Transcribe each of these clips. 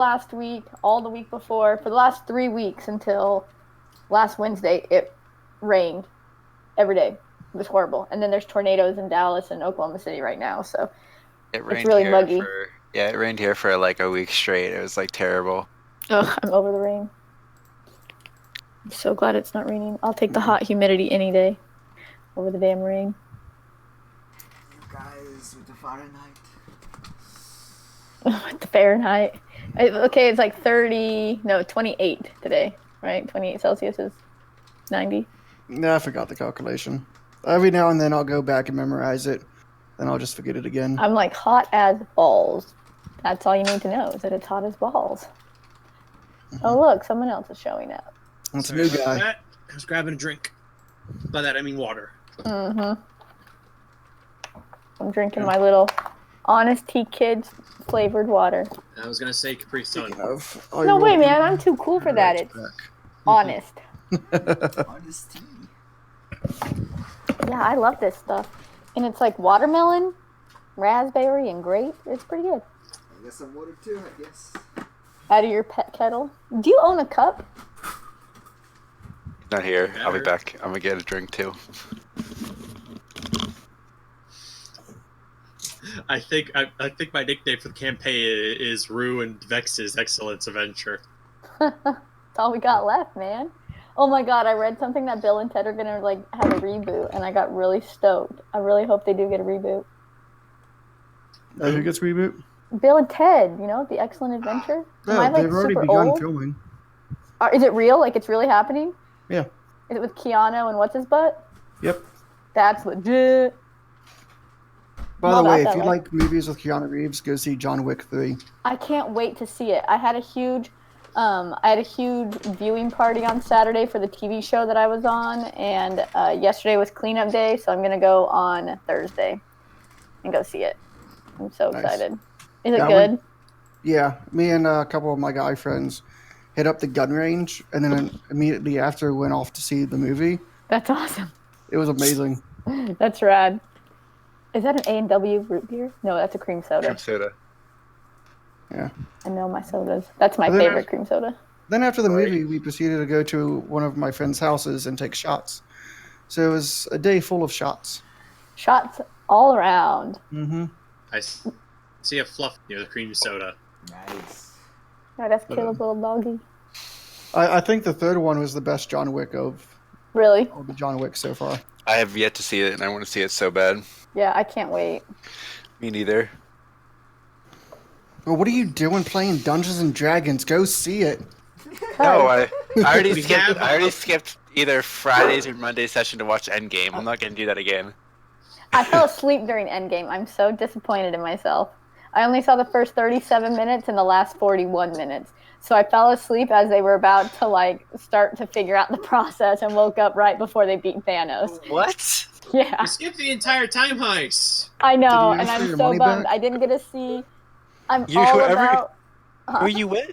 last week, all the week before, for the last 3 weeks until last Wednesday, it rained every day. It was horrible. And then there's tornadoes in Dallas and Oklahoma City right now, so it's really muggy. It rained here for like a week straight. It was like terrible. Ugh, I'm over the rain. I'm so glad it's not raining. I'll take the hot humidity any day over the damn rain. You guys with the Fahrenheit. The Fahrenheit. Okay, it's like 28 today, right? 28 Celsius is 90. No, I forgot the calculation. Every now and then I'll go back and memorize it, then I'll just forget it again. I'm like hot as balls. That's all you need to know, is that it's hot as balls. Mm-hmm. Oh, look, someone else is showing up. That's a new guy. I was grabbing a drink. By that, I mean water. Mm-hmm. I'm drinking my little Honest Tea Kids flavored water. I was going to say Capri Sun. No, wait, man. I'm too cool for that. It's honest. Honest tea. Yeah, I love this stuff. And it's like watermelon, raspberry, and grape. It's pretty good. I got some water too, I guess. Out of your pet kettle. Do you own a cup? Not here. I'll be back. I'm going to get a drink too. I think my nickname for the campaign is Rue and Vex's Excellence Adventure. That's all we got left, man. Oh my god, I read something that Bill and Ted are gonna like have a reboot, and I got really stoked. I really hope they do get a reboot. Who gets reboot? Bill and Ted, you know, The Excellent Adventure. Yeah, they've already begun filming. Is it real? Like, it's really happening? Yeah. Is it with Keanu and what's his butt? Yep. That's legit. By the way, if you like movies with Keanu Reeves, go see John Wick 3. I can't wait to see it. I had a huge viewing party on Saturday for the TV show that I was on, and yesterday was cleanup day, so I'm gonna go on Thursday and go see it. I'm so excited. Is it good? Yeah, me and a couple of my guy friends hit up the gun range, and then immediately after went off to see the movie. That's awesome. It was amazing. That's rad. Is that an A&W root beer? No, that's a cream soda. Cream soda. Yeah. I know my sodas. That's my favorite cream soda. Then after the movie, we proceeded to go to one of my friend's houses and take shots. So it was a day full of shots. Shots all around. Mm-hmm. I see a fluff near the cream soda. Nice. Oh, that's Caleb's little doggy. I think the third one was the best John Wick of all the John Wick so far. I have yet to see it, and I want to see it so bad. Yeah, I can't wait. Me neither. Well, what are you doing playing Dungeons and Dragons? Go see it. No, I already skipped either Friday's or Monday's session to watch Endgame. I'm not going to do that again. I fell asleep during Endgame. I'm so disappointed in myself. I only saw the first 37 minutes and the last 41 minutes. So I fell asleep as they were about to start to figure out the process and woke up right before they beat Thanos. What? Yeah. You skipped the entire time heist. I know, and I'm so bummed. Back? I didn't get to see. Who you with?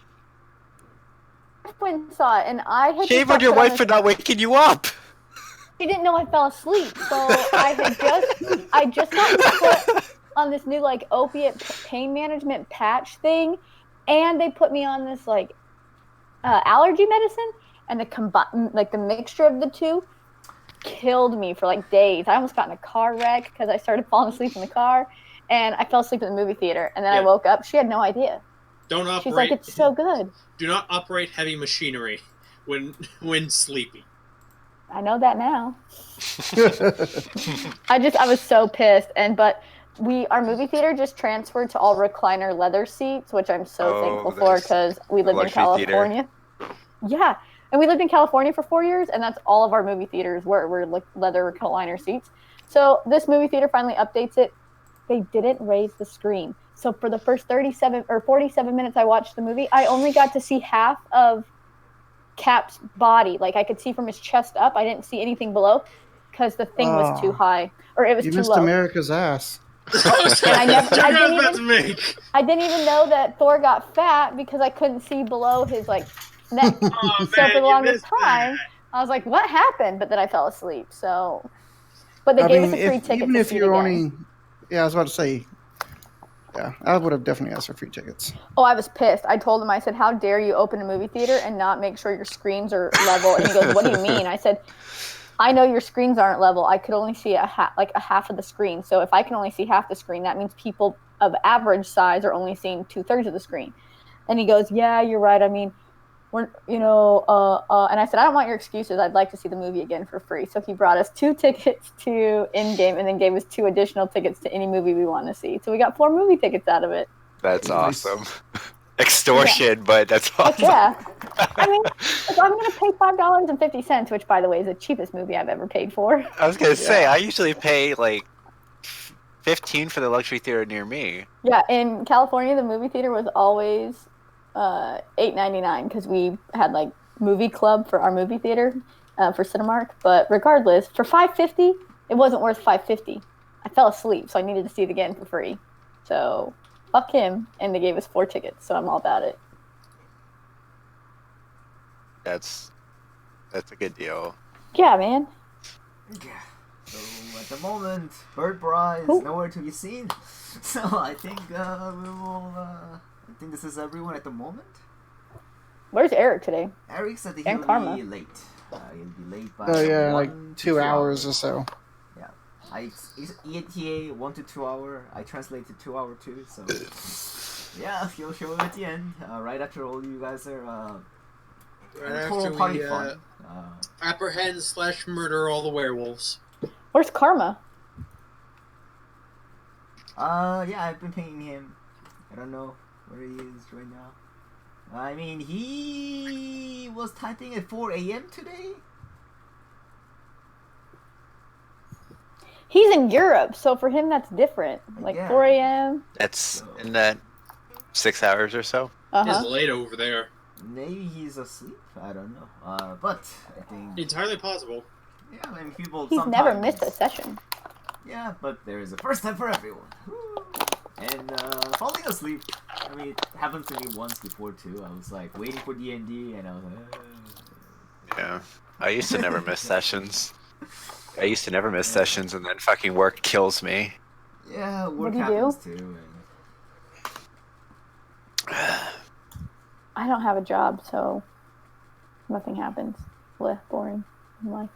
I went and saw it, and I had. Shame on your wife for not waking you up. She didn't know I fell asleep, so I just got put on this new opiate pain management patch thing, and they put me on this allergy medicine, and the mixture of the two killed me for days. I almost got in a car wreck because I started falling asleep in the car, and I fell asleep in the movie theater, and then I woke up. She had no idea. Don't operate. She's like, it's so good. Do not operate heavy machinery when sleeping. I know that now. I was so pissed, but our movie theater just transferred to all recliner leather seats, which I'm so thankful for because we lived in California. Theater. Yeah, and we lived in California for 4 years, and that's all of our movie theaters were leather recliner seats. So this movie theater finally updates it. They didn't raise the screen. So for the first 37 or 47 minutes I watched the movie, I only got to see half of Cap's body. I could see from his chest up. I didn't see anything below because the thing was too high, or it was too low. You missed America's ass. I didn't even know that Thor got fat because I couldn't see below his neck. So for the longest time, I was like, "What happened?" But then I fell asleep. So, but they gave us a free ticket. Even to if see you're it again. I was about to say, Yeah, I would have definitely asked for free tickets. Oh, I was pissed. I told him, I said, how dare you open a movie theater and not make sure your screens are level? And he goes, what do you mean? I said, I know your screens aren't level. I could only see a half of the screen. So if I can only see half the screen, that means people of average size are only seeing 2/3 of the screen. And he goes, yeah, you're right. I mean, and I said, I don't want your excuses. I'd like to see the movie again for free. So he brought us 2 tickets to Endgame and then gave us 2 additional tickets to any movie we want to see. So we got 4 movie tickets out of it. That's awesome. Extortion, but that's awesome. Yeah. I mean, if I'm going to pay $5.50, which, by the way, is the cheapest movie I've ever paid for. I was going to say, I usually pay like $15 for the luxury theater near me. Yeah, in California, the movie theater was always $8.99 because we had like movie club for our movie theater for Cinemark. But regardless, for $5.50, it wasn't worth $5.50. I fell asleep, so I needed to see it again for free. So fuck him, and they gave us 4 tickets, so I'm all about it. That's a good deal. Yeah, man. Yeah. So at the moment, Bird Bra is nowhere to be seen. So I think we will. I think this is everyone at the moment. Where's Eric today? Eric said that And he'll Karma. be late. He'll be late by like 2 hours or so. Yeah. ETA 1 to 2 hour. I translate to 2 hour too. So yeah, he'll show up at the end. Right after all you guys are. Right total after party we fun. apprehend/murder all the werewolves. Where's Karma? Yeah, I've been pinging him. I don't know where he is right now. I mean, he was typing at 4 a.m. today. He's in Europe, so for him that's different. Like Yeah. 4 a.m. That's in that 6 hours or so. It's late over there. Maybe he's asleep. I don't know. But I think Entirely possible. yeah, I mean people. He's sometimes, never missed a session. Yeah, but there is a first time for everyone. Woo. And falling asleep. I mean, it happened to me once before too. I was like waiting for D&D, and I was like. Yeah, I used to never miss sessions. And then fucking work kills me. Yeah, What work do you happens do? too. I don't have a job, so nothing happens. Blech, boring in life.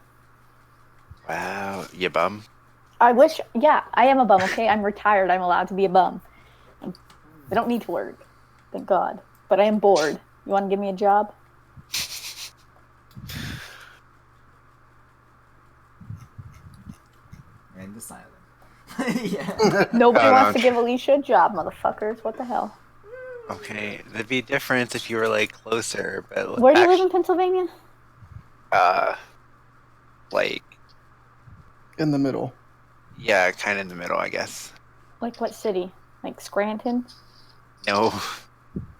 Wow, you bum. I wish, yeah, I am a bum, okay? I'm retired. I'm allowed to be a bum. I don't need to work, thank God. But I am bored. You want to give me a job? And the silent. Yeah. Nobody Oh, wants no. to give Alicia a job, motherfuckers. What the hell? Okay, that'd be different if you were like closer, but Where do you live in Pennsylvania? like In the middle. yeah, kind of in the middle, I guess. Like what city? Like Scranton? No,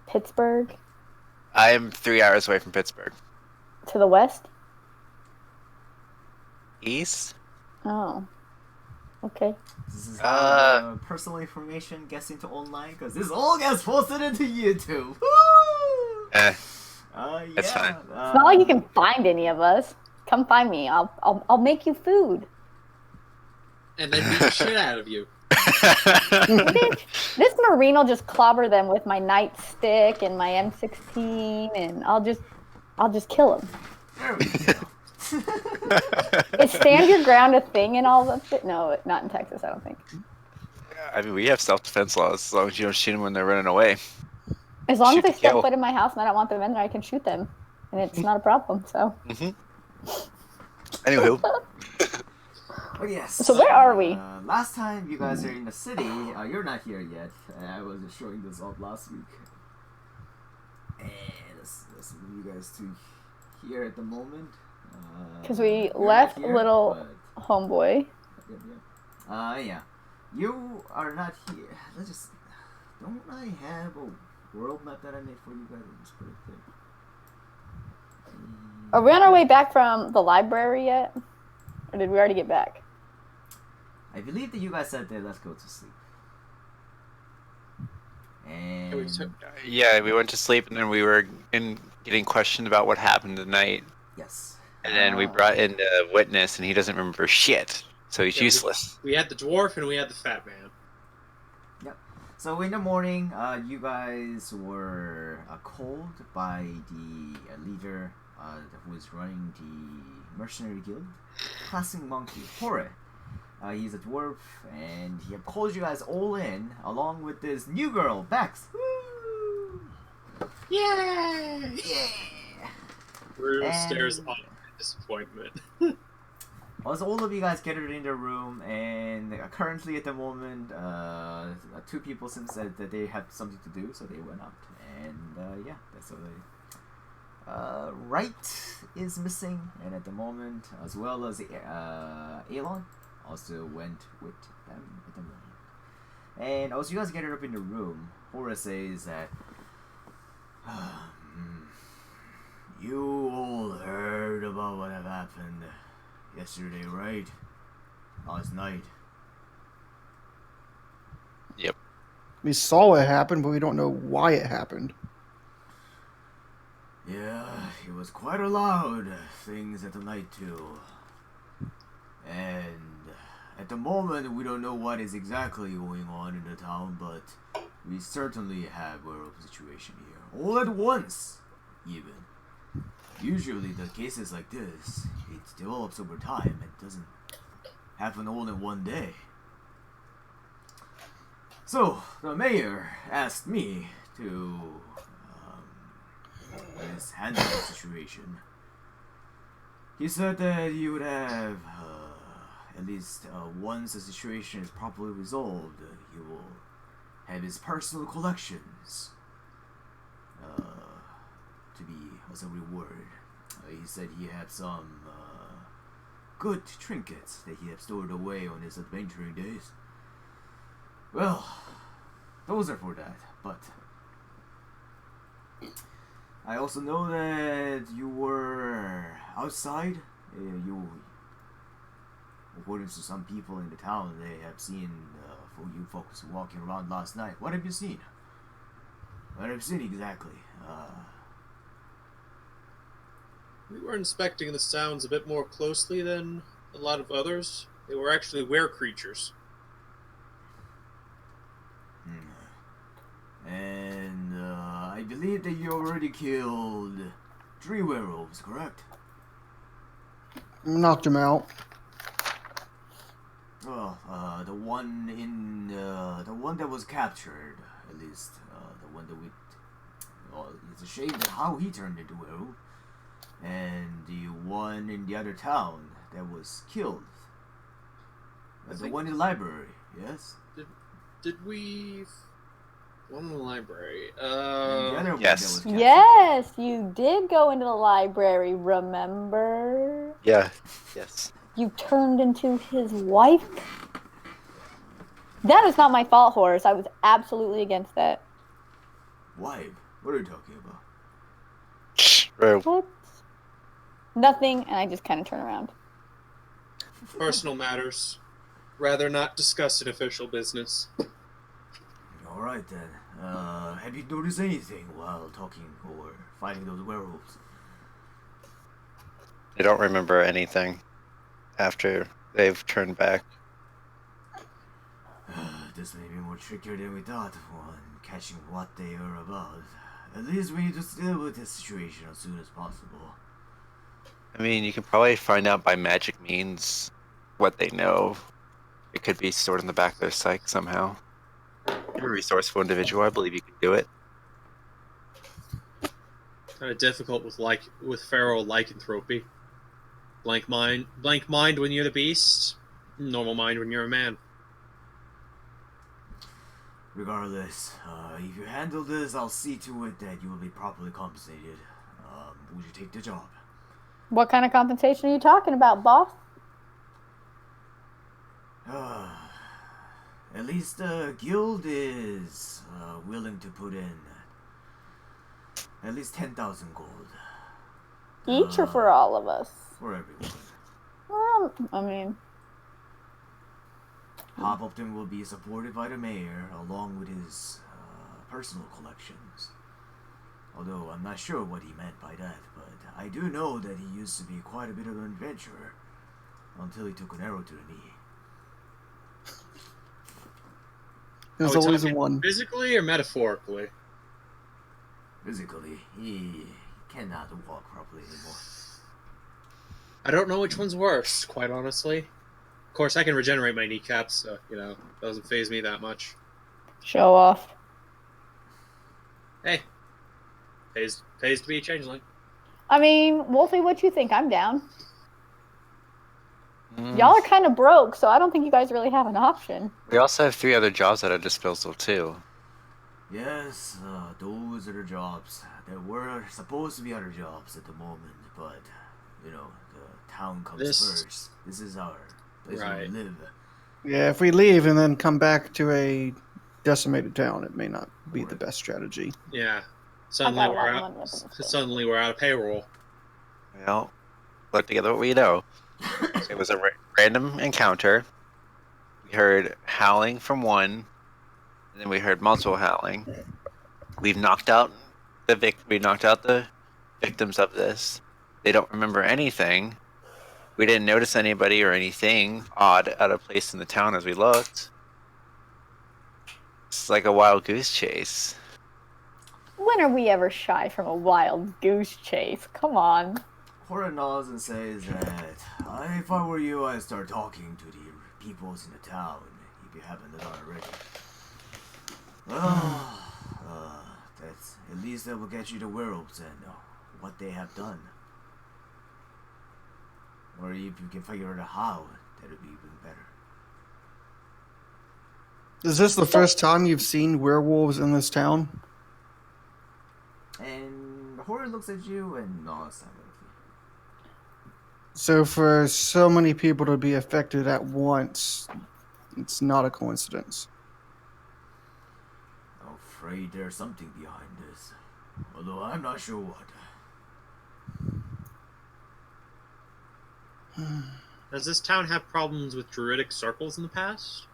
Pittsburgh? I'm 3 hours away from Pittsburgh. To the west? East? Oh. Okay. This is how personal information gets into online because this all gets posted into YouTube. Woo! Eh, Yeah. That's fine. It's not like you can find any of us. Come find me. I'll make you food. And then beat the shit out of you. Bitch, this Marine will just clobber them with my nightstick and my M16, and I'll just kill them. There we go. Is stand your ground a thing in all that shit? No, not in Texas, I don't think. I mean, we have self-defense laws as long as you don't shoot them when they're running away. As long Shoot as they to step kill. foot in my house and I don't want them in there, I can shoot them, and it's not a problem. So, Anywho, Oh yes. So where are we? Last time you guys are in the city, you're not here yet. I was just showing this off last week. And let's move you guys to here at the moment. because we You're left not here, little but- homeboy. yeah. You are not here. Let's just. Don't I have a world map that I made for you guys? I'll just put it there. Are we on our way back from the library yet, or did we already get back? I believe that you guys said that let's go to sleep. And yeah, we went to sleep and then we were getting questioned about what happened tonight. yes. And then we brought in the witness and he doesn't remember shit. So he's Yeah, useless. We had the dwarf and we had the fat man. So in the morning, you guys were called by the leader who is running the mercenary guild, Clasping Monkey, Hore. He's a dwarf, and he called you guys all in, along with this new girl, Bex. Woo! Yeah! Yeah! Rue stares on in disappointment. Also, all of you guys gathered in the room, and currently at the moment, two people since that they had something to do, so they went up, and yeah, that's what they. Wright is missing, and at the moment, as well as Elon, also went with them at the moment. And also, you guys gathered up in the room. Horace says that you all heard about what had happened yesterday, right? Last night. Yep. We saw it happen, but we don't know why it happened. Yeah, it was quite a loud things at the night too. And at the moment we don't know what is exactly going on in the town, but we certainly have a werewolf situation here. All at once, even. Usually the cases like this, it develops over time and doesn't happen all in one day. So, the mayor asked me to handle the situation. He said that you would have, at least once the situation is properly resolved, he will have his personal collections to be as a reward. He said he had some good trinkets that he had stored away on his adventuring days. Well, those are for that, but I also know that you were outside. According to some people in the town, they have seen you folks walking around last night. What have you seen? What have you seen exactly? We were inspecting the sounds a bit more closely than a lot of others. They were actually were-creatures. And I believe that you already killed 3 werewolves, correct? Knocked him out. Well, the one that was captured, at least, the one that we. Well, it's a shame that how he turned into a werewolf, and the one in the other town that was killed. The one in the library, yes. Did we? One in the library. And the other one yes. that was captured. Yes, you did go into the library, remember? Yeah. Yes. You turned into his wife? That is not my fault, Horace. I was absolutely against that. Wife? What are you talking about? Rue. What? Nothing, and I just kind of turn around. Personal matters. Rather not discuss in official business. Alright then. Have you noticed anything while talking or fighting those werewolves? I don't remember anything after they've turned back. This may be more trickier than we thought on catching what they are about. At least we need to deal with this situation as soon as possible. I mean, you can probably find out by magic means what they know. It could be stored in the back of their psyche somehow. You're a resourceful individual. I believe you can do it. Kind of difficult with feral lycanthropy. Blank mind when you're the beast. Normal mind when you're a man. Regardless, if you handle this, I'll see to it that you will be properly compensated. Would you take the job? What kind of compensation are you talking about, boss? At least the guild is willing to put in at least 10,000 gold. Each or for all of us? For everyone. Well, I mean... Half of them will be supported by the mayor, along with his personal collections. Although I'm not sure what he meant by that, but I do know that he used to be quite a bit of an adventurer until he took an arrow to the knee. There's Are we always talking one. physically or metaphorically? Physically, he cannot walk properly anymore. I don't know which one's worse, quite honestly. Of course, I can regenerate my kneecaps, so, doesn't phase me that much. Show off. Hey, pays to be a changeling. I mean, Wolfie, what you think? I'm down. Y'all are kind of broke, so I don't think you guys really have an option. We also have 3 other jobs at our disposal, too. Yes, those are the jobs. There were supposed to be other jobs at the moment, but, the town comes first. This is our place where we live. Yeah, if we leave and then come back to a decimated town, it may not be the best strategy. Yeah. Suddenly we're out of payroll. Well, look together what we know. It was a random encounter. We heard howling from one, and then we heard multiple howling. We've knocked out the victims of this. They don't remember anything. We didn't notice anybody or anything odd out of place in the town as we looked. It's like a wild goose chase. When are we ever shy from a wild goose chase? Come on. Hora nods and says that if I were you, I'd start talking to the peoples in the town if you haven't done already. That's at least that will get you the werewolves and what they have done. Or if you can figure out how, that would be even better. Is this the first time you've seen werewolves in this town? And Hora looks at you and nods silently. So for so many people to be affected at once, it's not a coincidence. I'm afraid there's something behind this, although I'm not sure what. Does this town have problems with druidic circles in the past?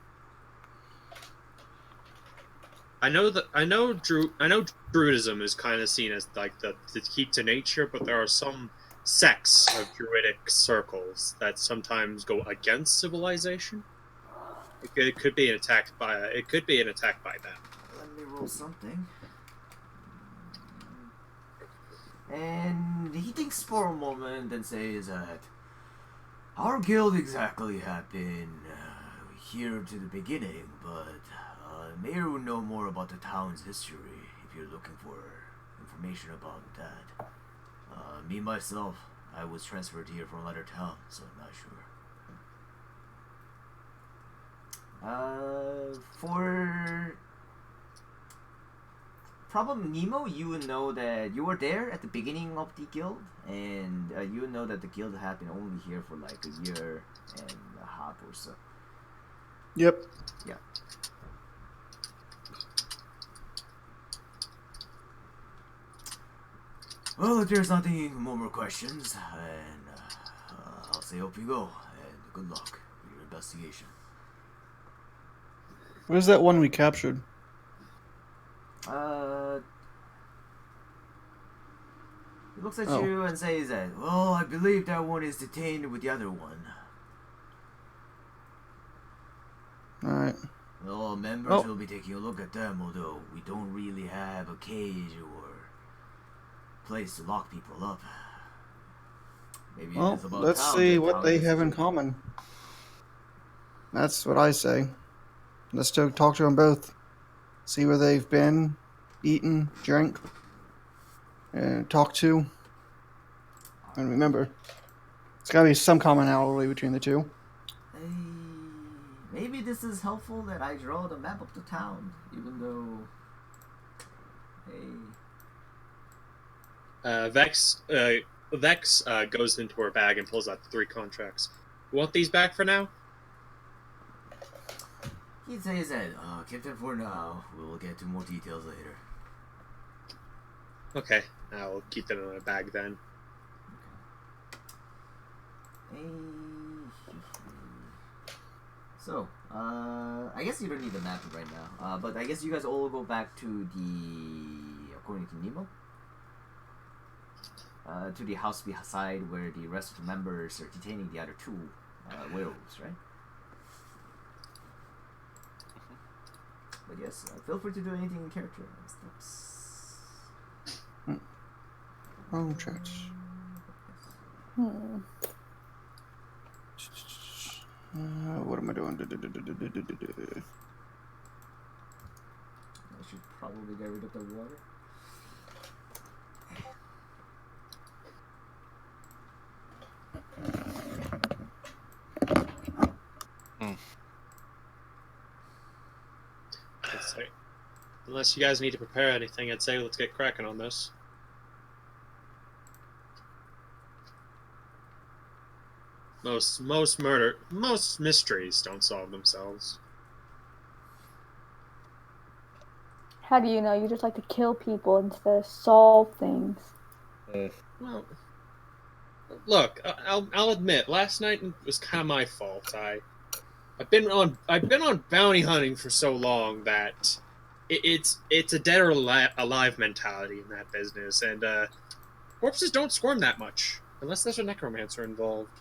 I know druidism is kind of seen as like the keep to nature, but there are some sects of druidic circles that sometimes go against civilization. It could be an attack by them. Let me roll something. And he thinks for a moment and says that our guild exactly have been here to the beginning, but Mayor would know more about the town's history if you're looking for information about that. Me, myself, I was transferred here from another town, so I'm not sure. For Problem Nemo, you would know that you were there at the beginning of the guild, and you would know that the guild had been only here for like a year and a half or so. Yep. Yeah. Well, if there's nothing more questions, and I'll say hope you go, and good luck with your investigation. Where's that one we captured? He looks at you and says that, well, I believe that one is detained with the other one. Alright. Well, members will be taking a look at them, although we don't really have a cage or place to lock people up. Maybe Well, it's about let's see what they have in common. That's what I say. Let's talk to them both. See where they've been, eaten, drank, and talked to. And remember, it's got to be some commonality between the two. Hey, maybe this is helpful that I draw the map of the town, even though... Hey... Vex goes into her bag and pulls out the 3 contracts. You want these back for now? He says that, keep them for now. We'll get to more details later. Okay, I'll keep them in my bag then. Okay. So, I guess you don't need the map right now. But I guess you guys all go back to according to Nemo, to the house beside where the rest of the members are detaining the other 2 werewolves, right? But yes, feel free to do anything in character. Oh, chats. What am I doing? I should probably get rid of the water. Let's see. Unless you guys need to prepare anything, I'd say let's get cracking on this. Most mysteries don't solve themselves. How do you know? You just like to kill people instead of solve things. Well, look, I'll admit, last night was kind of my fault. I've been on bounty hunting for so long that it's a dead or alive mentality in that business, and corpses don't squirm that much unless there's a necromancer involved.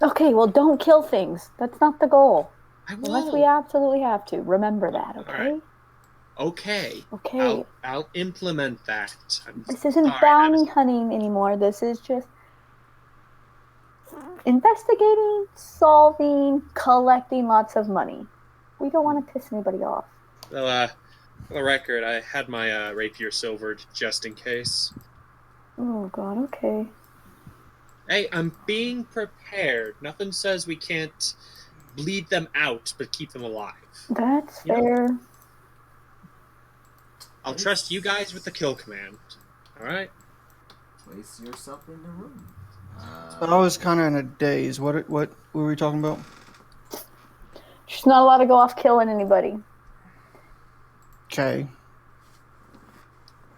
Okay, well, don't kill things. That's not the goal. I will. Unless we absolutely have to. Remember that, okay? Right. Okay. Okay. I'll implement that. This isn't bounty hunting anymore. This is just investigating, solving, collecting lots of money. We don't want to piss anybody off. Well, for the record, I had my rapier silvered just in case. Oh, God, okay. Hey, I'm being prepared. Nothing says we can't bleed them out, but keep them alive. That's fair. Know? I'll trust you guys with the kill command. Alright? Place yourself in the room. So I was kind of in a daze. What were we talking about? She's not allowed to go off killing anybody. Okay.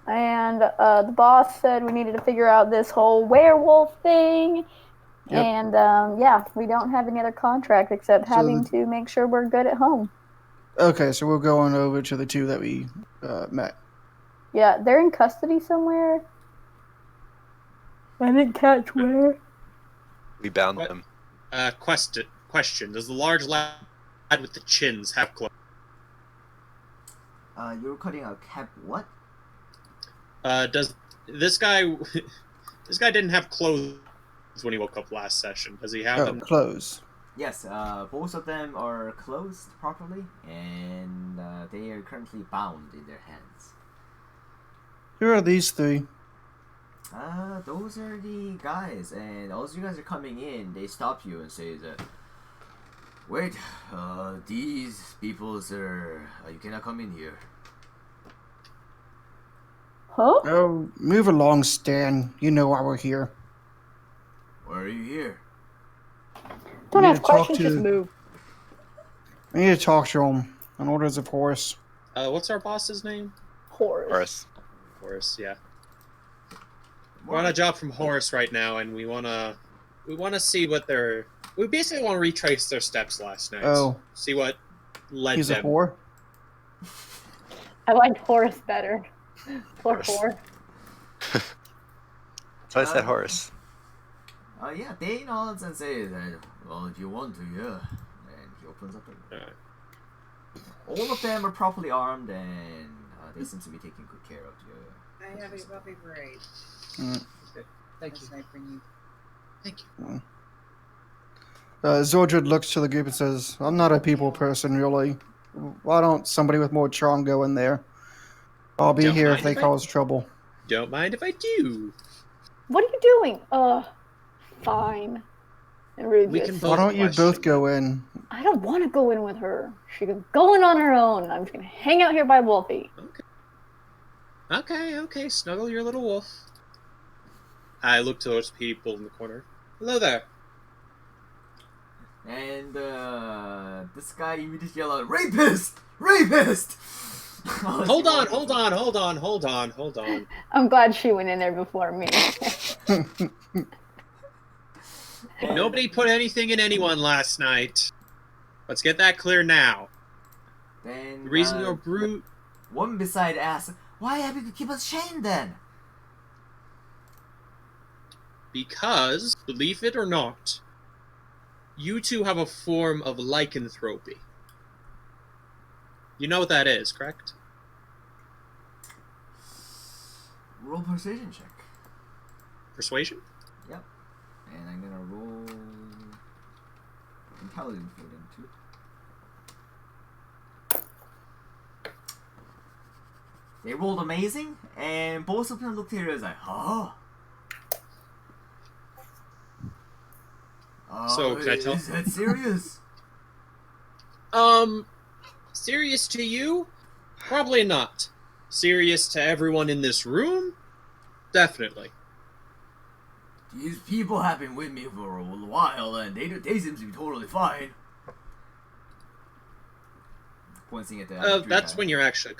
And the boss said we needed to figure out this whole werewolf thing. Yep. And yeah, we don't have any other contract except having to make sure we're good at home. Okay, so we're going over to the two that we met. Yeah, they're in custody somewhere. I didn't catch where. We bound them. Question. Does the large lad with the chins have clothes? You're cutting a cap what? Does this guy... This guy didn't have clothes when he woke up last session. Does he have them? Clothes. Yes, both of them are closed properly, and they are currently bound in their hands. Who are these three? Those are the guys, and as you guys are coming in, they stop you and say that, wait, these people, sir, you cannot come in here. Huh? Oh, move along, Stan. You know why we're here. Why are you here? Don't ask questions, just move. I need to talk to him on orders of Horace. What's our boss's name? Horace, yeah. We're on a job from Horace right now, and we wanna see what they're. We basically want to retrace their steps last night. Oh, see what led he's them. a whore. I liked Horace better. Poor whore. So I said Horace. Yeah, they nods and says, well, if you want to, yeah. And he opens up the door. All of them are properly armed, and they seem to be taking good care of you. That'll be great. Thank you. I bring you. Thank you. Zordred looks to the group and says, I'm not a people person, really. Why don't somebody with more charm go in there? I'll be here if they cause trouble. Don't mind if I do. What are you doing? Fine. And Rude Why don't you both go in? I don't want to go in with her. She can go in on her own. I'm just going to hang out here by Wolfie. Okay. Snuggle your little wolf. I look to those people in the corner. Hello there. And this guy immediately yelled out, Rapist! Rapist! Hold on. I'm glad she went in there before me. Nobody put anything in anyone last night. Let's get that clear now. Then the reason you're brute. One beside asks, why have you to keep us chained then? Because, believe it or not, you two have a form of lycanthropy. You know what that is, correct? Roll persuasion check. Persuasion? Yep. And I'm gonna roll intelligence for them too. They rolled amazing, and both of them looked at it as like, huh? So, can I tell? Is that serious? Serious to you? Probably not. Serious to everyone in this room? Definitely. These people have been with me for a while, and they seem to be totally fine. Pointing at the that's when you're actually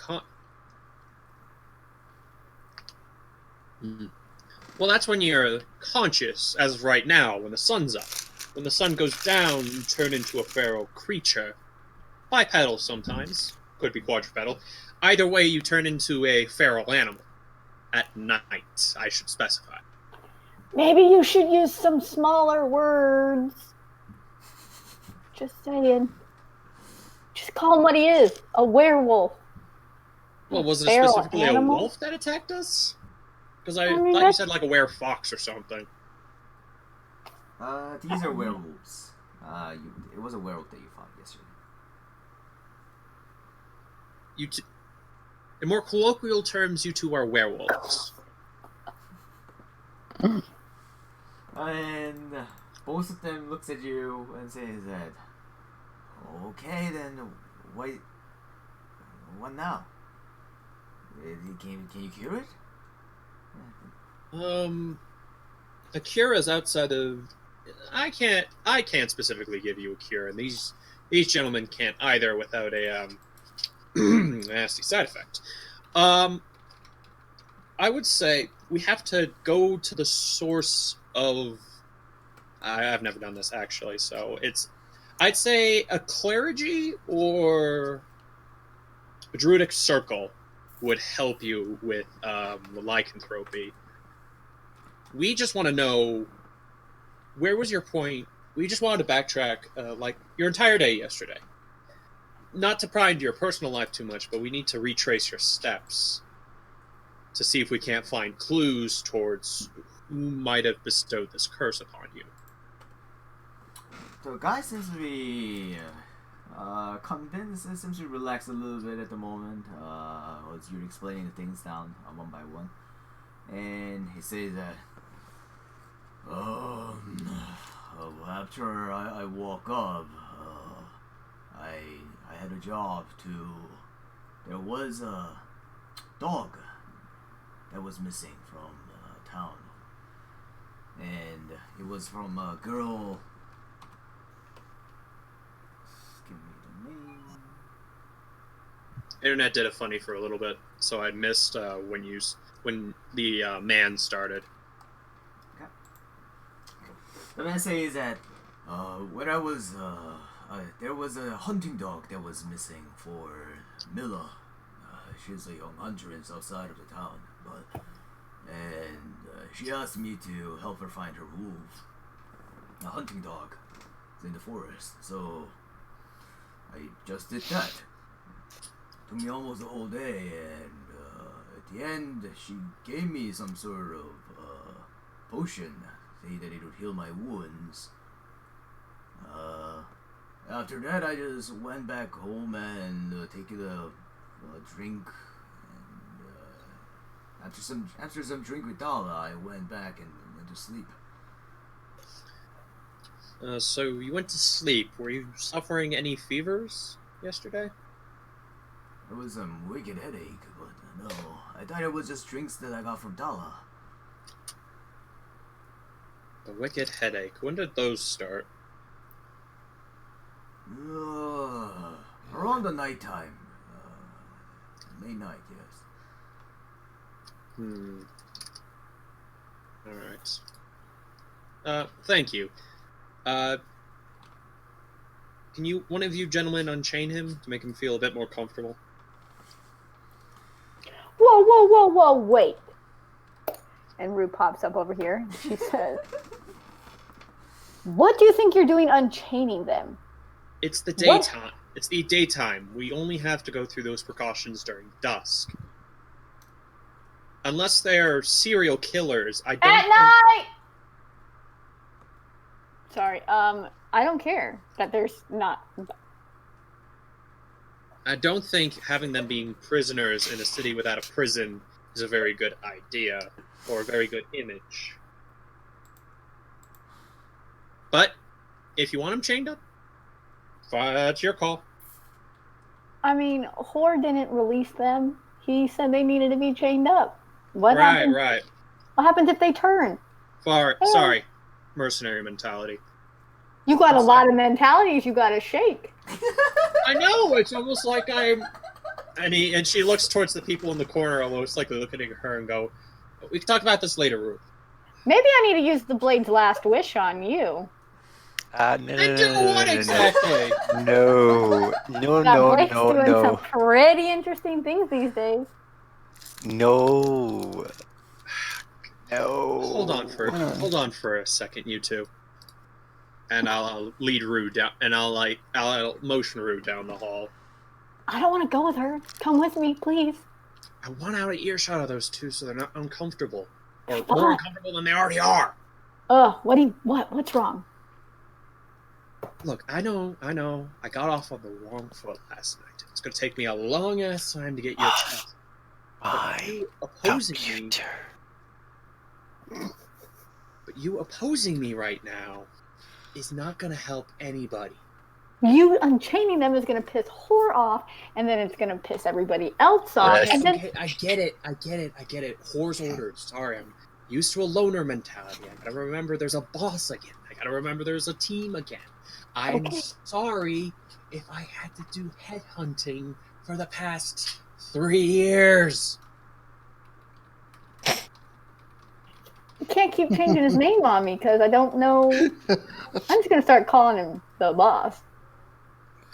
Well, that's when you're conscious, as of right now, when the sun's up. When the sun goes down, you turn into a feral creature. Bipedal sometimes. Could be quadrupedal. Either way, you turn into a feral animal. At night, I should specify. Maybe you should use some smaller words. Just saying. Just call him what he is. A werewolf. Well, was it Feral specifically animal? a wolf that attacked us? Because I mean, thought you said like a were-fox or something. These are werewolves. It was a werewolf that you fought yesterday. In more colloquial terms, you two are werewolves. And both of them looks at you and says that, okay then, what now? Can you cure it? A cure is outside of... I can't specifically give you a cure, and these gentlemen can't either without a nasty side effect. I would say we have to go to the source of... I've never done this, actually, so it's... I'd say a clergy or a druidic circle would help you with lycanthropy. We just want to know, where was your point? We just wanted to backtrack, like, your entire day yesterday. Not to pry into your personal life too much, but we need to retrace your steps to see if we can't find clues towards who might have bestowed this curse upon you. The guy seems to be convinced, and seems to relax a little bit at the moment as you're explaining the things down one by one. And he says that, after I woke up, I had a job to... There was a dog that was missing from town. And it was from a girl... Give me the name. Internet did it funny for a little bit, so I missed when the man started. Okay. The man says that when I was there was a hunting dog that was missing for Milla. She's a young huntress outside of the town, and she asked me to help her find her wolf. A hunting dog is in the forest, so I just did that. Took me almost the whole day, and at the end, she gave me some sort of potion, saying that it would heal my wounds. After that, I just went back home and taken a drink, and after some drink with Dala, I went back and went to sleep. So you went to sleep. Were you suffering any fevers yesterday? There was some wicked headache, but no, I thought it was just drinks that I got from Dala. The wicked headache. When did those start? Around the nighttime. Late night, yes. Alright. Thank you. Can one of you gentlemen unchain him to make him feel a bit more comfortable? Whoa, wait. And Rue pops up over here. She says, what do you think you're doing unchaining them? It's the daytime. It's the daytime. We only have to go through those precautions during dusk. Unless they're serial killers, I don't. At night. Sorry. I don't care that there's not. I don't think having them being prisoners in a city without a prison is a very good idea or a very good image. But if you want them chained up, that's your call. I mean, Hor didn't release them. He said they needed to be chained up. What happens? Right. What happens if they turn? Sorry. Mercenary mentality. You got a lot of mentalities you gotta shake. I know, it's almost like I'm... And she looks towards the people in the corner, almost like they're looking at her and go, we can talk about this later, Ruth. Maybe I need to use the Blade's last wish on you. No, what exactly? No. Blade's doing some pretty interesting things these days. No. Hold on for a second, you two. And I'll lead Rue down, and I'll motion Rue down the hall. I don't want to go with her. Come with me, please. I want out of earshot of those two so they're not uncomfortable. Or more uncomfortable than they already are. What's wrong? Look, I know. I got off on the wrong foot last night. It's gonna take me a long ass time to get your chest. My computer. But you opposing me right now is not gonna help anybody. You unchaining them is going to piss Hor off, and then it's going to piss everybody else off. And then... Okay, I get it. Hor's orders. Sorry, I'm used to a loner mentality. I gotta remember there's a boss again. I gotta remember there's a team again. I'm sorry if I had to do headhunting for the past 3 years. You can't keep changing his name on me because I don't know. I'm just going to start calling him the boss.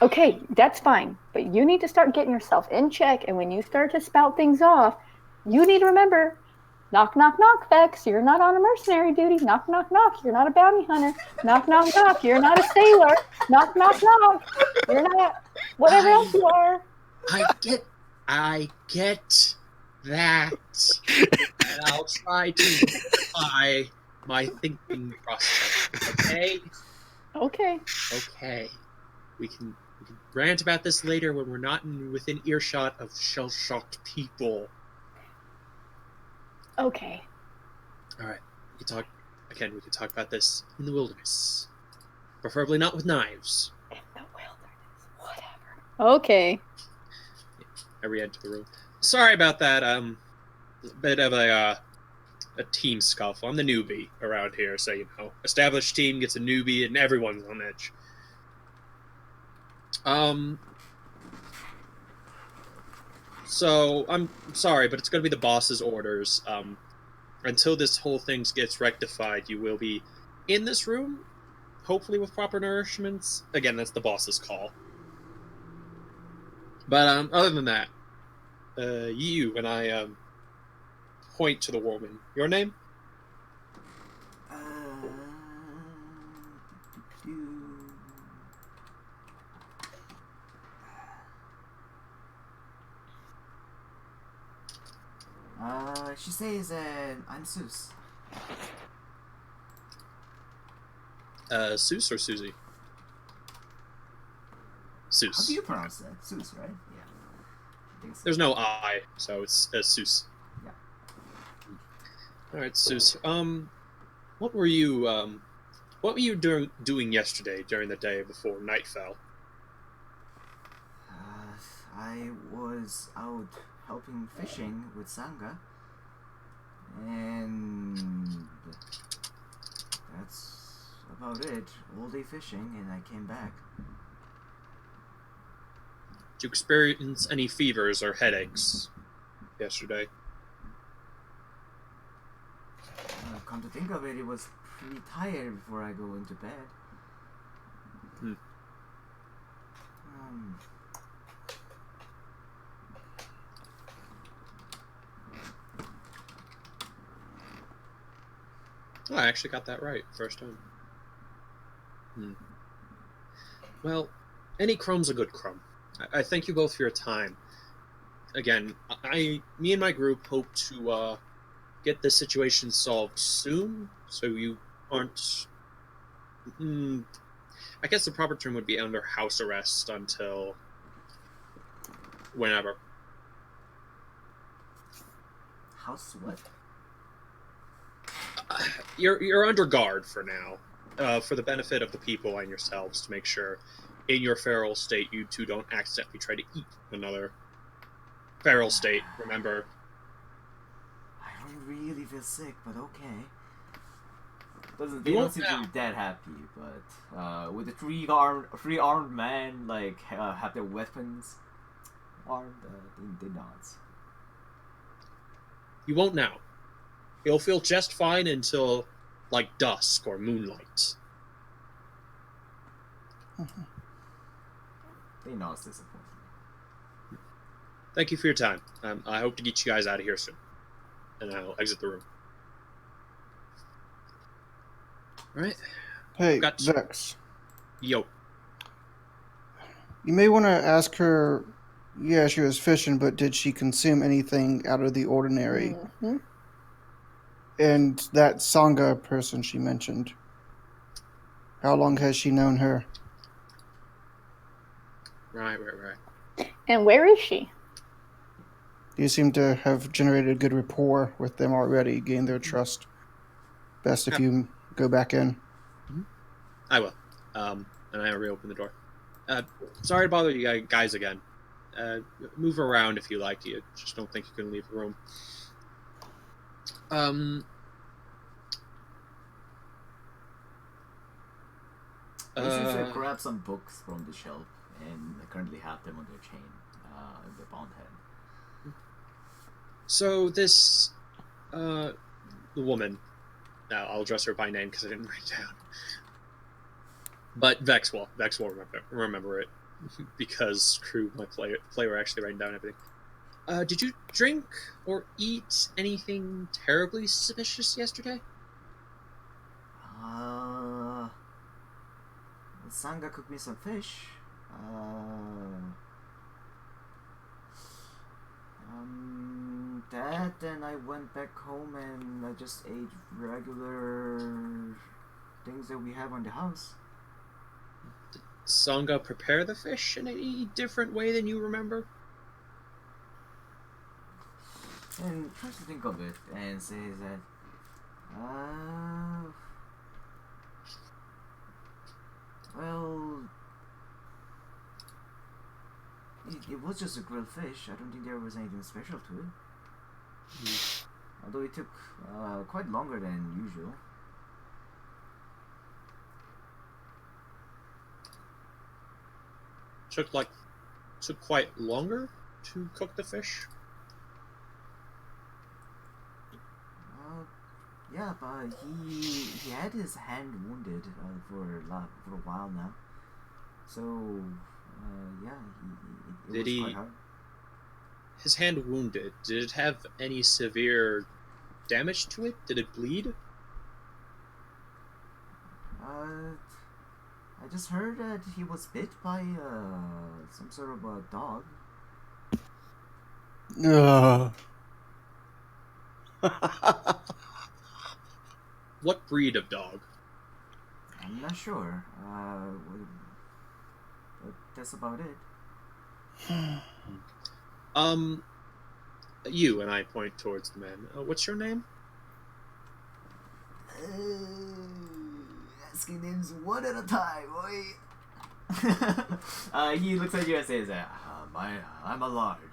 Okay, that's fine. But you need to start getting yourself in check. And when you start to spout things off, you need to remember, knock, knock, knock, Vex. You're not on a mercenary duty. Knock, knock, knock. You're not a bounty hunter. Knock, knock, knock. You're not a sailor. Knock, knock, knock. You're not whatever else you are. I get that. And I'll try to apply my thinking process. Okay? Okay. We can rant about this later when we're not within earshot of shell-shocked people. Okay. All right. We can talk about this in the wilderness. Preferably not with knives. In the wilderness. Whatever. Okay. I re-enter the room. Sorry about that. Bit of a team scuffle. I'm the newbie around here, so you know. Established team gets a newbie, and everyone's on edge. So I'm sorry, but it's going to be the boss's orders. Until this whole thing gets rectified, you will be in this room, hopefully with proper nourishments. Again, that's the boss's call. But other than that, you and I point to the woman. Your name? She says, I'm Seuss. Seuss or Susie? Seuss. How do you pronounce that? Seuss, right? Yeah. There's no I, so it's Seuss. Yeah. Alright, Seuss. What were you doing yesterday during the day before night fell? I was out helping fishing with Sangha. And that's about it. All day fishing, and I came back. Did you experience any fevers or headaches yesterday? Come to think of it, it was pretty tired before I go into bed. Oh, I actually got that right first time. Well, Any crumb's a good crumb. I thank you both for your time. Again, me and my group hope to get this situation solved soon, so you aren't. I guess the proper term would be under house arrest until whenever. House what? You're under guard for now, for the benefit of the people and yourselves, to make sure, in your feral state, you two don't accidentally try to eat another feral state. Remember. I don't really feel sick, but okay. They don't seem to be that happy, but with the three-armed man like have their weapons armed, they nods. You won't now. You'll feel just fine until, like, dusk or moonlight. They nod disappointed. Thank you for your time. I hope to get you guys out of here soon. And I'll exit the room. Alright. Hey, Vex. Yo. You may want to ask her. Yeah, she was fishing, but did she consume anything out of the ordinary? Mm-hmm. And that Sangha person she mentioned. How long has she known her? Right. And where is she? You seem to have generated good rapport with them already, gained their trust. Best if you go back in. I will. And I reopen the door. Sorry to bother you guys again. Move around if you like. You just don't think you can leave the room. They seem to grab some books from the shelf and currently have them on their chain, in the bond head. So this, the woman, now I'll address her by name because I didn't write it down. But Vex will remember it because screw my player actually writing down everything. Did you drink or eat anything terribly suspicious yesterday? Sangha cooked me some fish. That, and I went back home and I just ate regular things that we have on the house. Did Sangha prepare the fish in a different way than you remember? And tries to think of it and says that, well, it was just a grilled fish. I don't think there was anything special to it. Although it took quite longer than usual. Took quite longer to cook the fish? Yeah, but he had his hand wounded for a while now. So yeah, it was quite hard. His hand wounded. Did it have any severe damage to it? Did it bleed? I just heard that he was bit by some sort of a dog. What breed of dog? I'm not sure. But that's about it. You, and I point towards the man. What's your name? Asking names one at a time, boy. He looks at you and says, I'm a lard.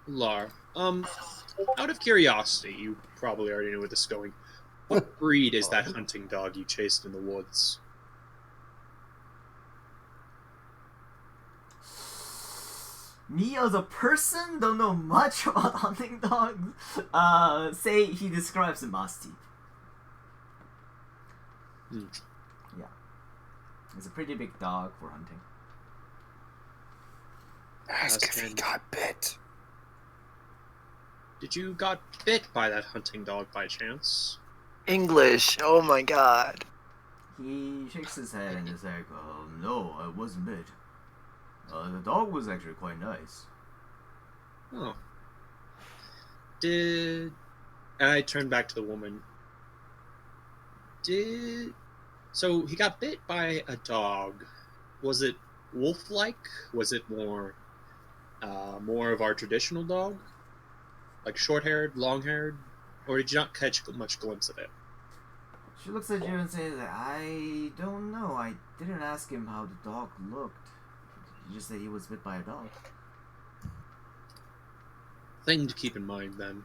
Lar. Out of curiosity, you probably already know where this is going. What breed is that hunting dog you chased in the woods? Me as a person don't know much about hunting dogs. Say he describes a mastiff. Yeah. It's a pretty big dog for hunting. Ask if he got bit. Did you got bit by that hunting dog by chance? English, oh my god. He shakes his head and is like, no, I wasn't bit. The dog was actually quite nice. Oh. And I turn back to the woman. So he got bit by a dog. Was it wolf-like? Was it more of our traditional dog? Like short-haired, long-haired? Or did you not catch much glimpse of it? She looks at you and says, I don't know. I didn't ask him how the dog looked. He just said he was bit by a dog. Thing to keep in mind, then.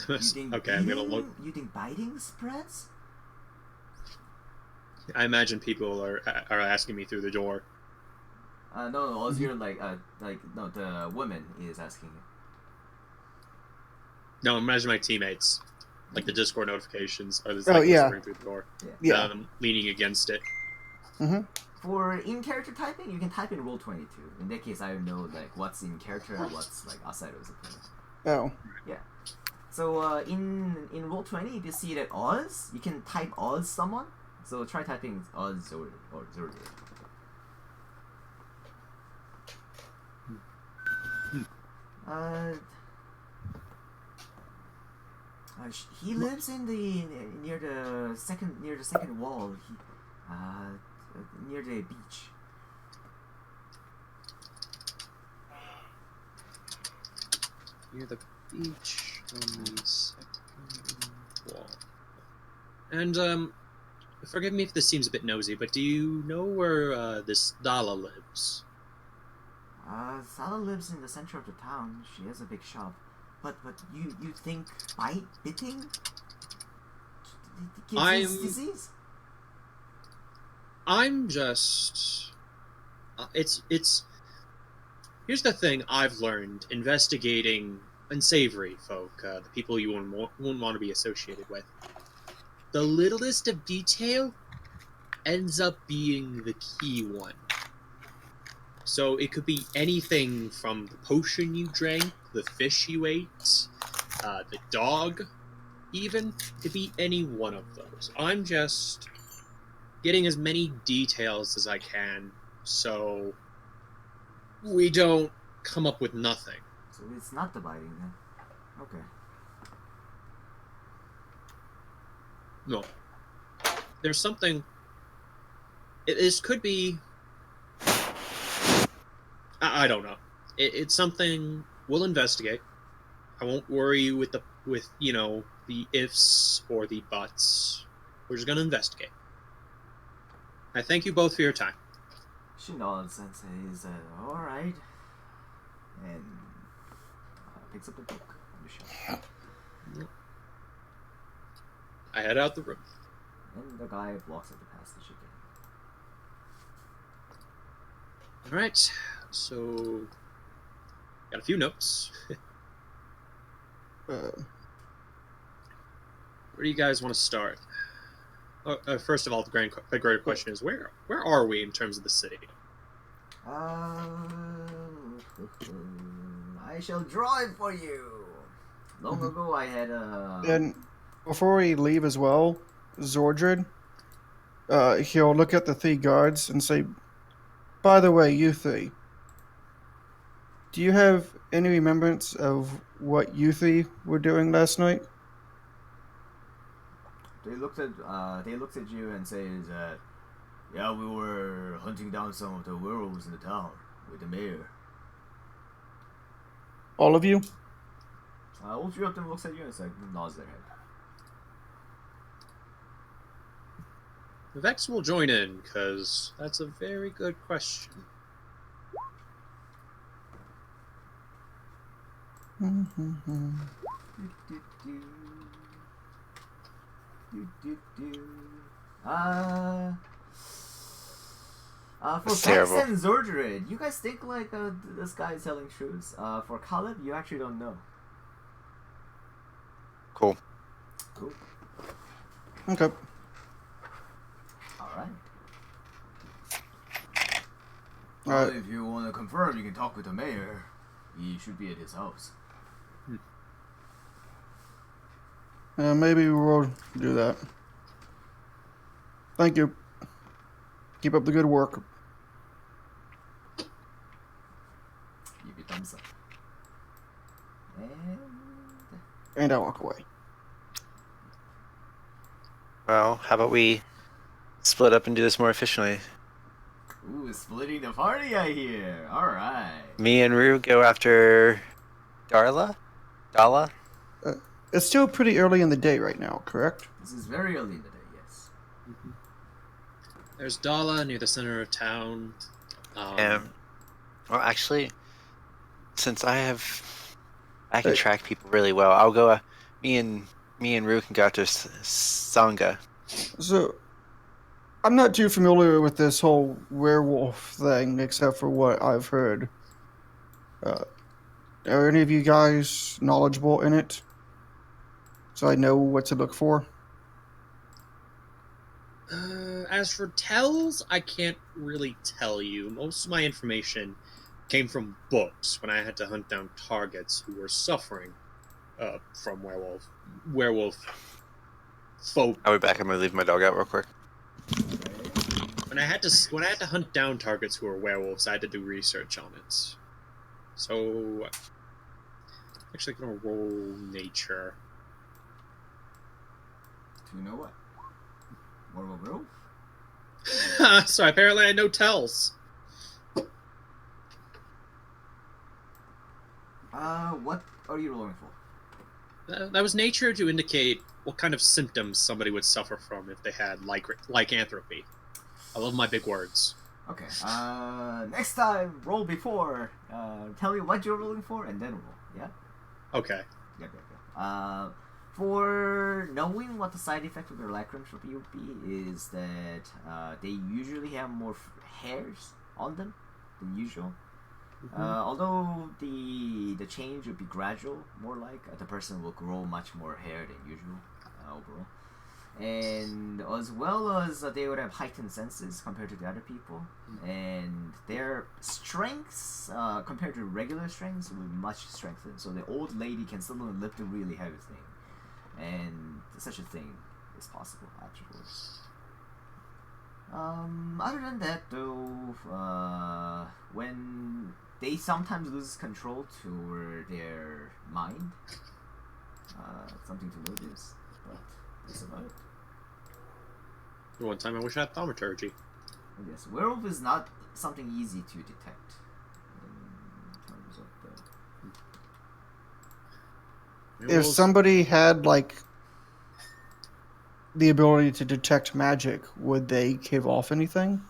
Okay, I'm gonna look. You think biting spreads? I imagine people are asking me through the door. No, Ozzy, no, the woman is asking you. No, imagine my teammates. Like the Discord notifications are Oh, yeah. whispering through the door. Yeah. I'm leaning against it. Mm-hmm. For in-character typing, you can type in Roll20 too. In that case, I know like what's in character and what's like outside of the player. Oh. Yeah. So in Roll20, if you see that Oz, you can type Oz someone. So try typing Oz or Zordor. He lives in the near the second wall. Near the beach. Near the beach on the second wall. And forgive me if this seems a bit nosy, but do you know where this Dala lives? Sala lives in the center of the town. She has a big shop. But you think biting gives disease? I'm just it's here's the thing I've learned investigating unsavory folk, the people you wouldn't want to be associated with. The littlest of detail ends up being the key one. So it could be anything from the potion you drank, the fish you ate, the dog, even. It could be any one of those. I'm just getting as many details as I can so we don't come up with nothing. So it's not the biting then. Okay. No. There's something... This could be... I don't know. It's something we'll investigate. I won't worry you with the ifs or the buts. We're just gonna investigate. I thank you both for your time. She nods and says, alright. And picks up the book on the shelf. I head out the room. And the guy blocks up the passage again. Alright, so... Got a few notes. Where do you guys want to start? First of all, the greater question is, where are we in terms of the city? I shall draw it for you. Long ago, I had a... And before we leave as well, Zordred, he'll look at the three guards and say, by the way, you three, do you have any remembrance of what you three were doing last night? They looked at you and says, yeah, we were hunting down some of the werewolves in the town with the mayor. All of you? All three of them looks at you and nods their head. Vex will join in, because that's a very good question. For Vex and Zordred, you guys think like this guy is telling truths. For Caleb, you actually don't know. Cool. Okay. Alright. Well, if you want to confirm, you can talk with the mayor. He should be at his house. Maybe we'll do that. Thank you. Keep up the good work. Give you thumbs up. And I walk away. Well, how about we split up and do this more efficiently? Ooh, splitting the party, I hear. Alright. Me and Rue go after Darla? Dala? It's still pretty early in the day right now, correct? This is very early in the day, yes. Mm-hmm. There's Dala near the center of town. Well, actually, since I can track people really well, I'll go. Me and Rue can go after Sangha. So, I'm not too familiar with this whole werewolf thing, except for what I've heard. Are any of you guys knowledgeable in it? So I know what to look for? As for tells, I can't really tell you. Most of my information came from books when I had to hunt down targets who were suffering from werewolf folk. I'll be back. I'm gonna leave my dog out real quick. When I had to hunt down targets who were werewolves, I had to do research on it. So, actually, gonna roll nature. To know what? Werewolf roll? So apparently I know tells. What are you rolling for? That was nature to indicate what kind of symptoms somebody would suffer from if they had lycanthropy. I love my big words. Okay. Next time, roll before. Tell me what you're rolling for, and then roll. Yeah. Okay. Yep. For knowing what the side effect of their lycanthropy would be is that they usually have more hairs on them than usual. Mm-hmm. Although the change would be gradual, more like the person will grow much more hair than usual overall. And as well as they would have heightened senses compared to the other people, and their strengths compared to regular strengths would be much strengthened. So the old lady can still lift a really heavy thing, and such a thing is possible afterwards. Other than that, though, when they sometimes lose control to their mind, something to notice, but that's about it. One time I wish I had thaumaturgy. Yes, werewolf is not something easy to detect in terms of the... If somebody had, like, the ability to detect magic, would they give off anything?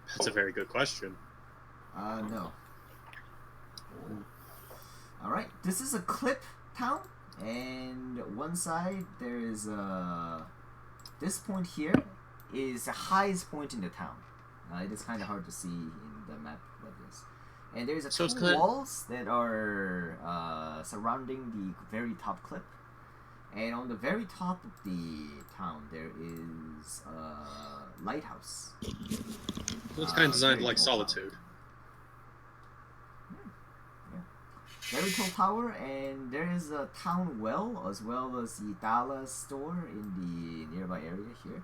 That's a very good question. No. Alright, this is a clip town, and one side there is this point here is the highest point in the town. It is kind of hard to see in the map like this. And there's two walls that are surrounding the very top clip. And on the very top of the town, there is a lighthouse. It's kind of designed like Solitude. Very tall tower, and there is a town well as well as the Dala store in the nearby area here.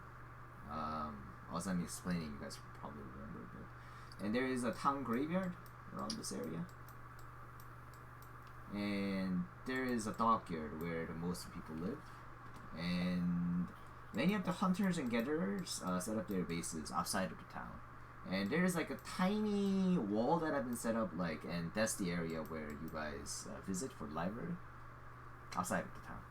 As I'm explaining, you guys probably remember a bit. And there is a town graveyard around this area. And there is a dockyard where the most people live. And many of the hunters and gatherers set up their bases outside of the town. And there is like a tiny wall that have been set up, like, and that's the area where you guys visit for the library, outside of the town.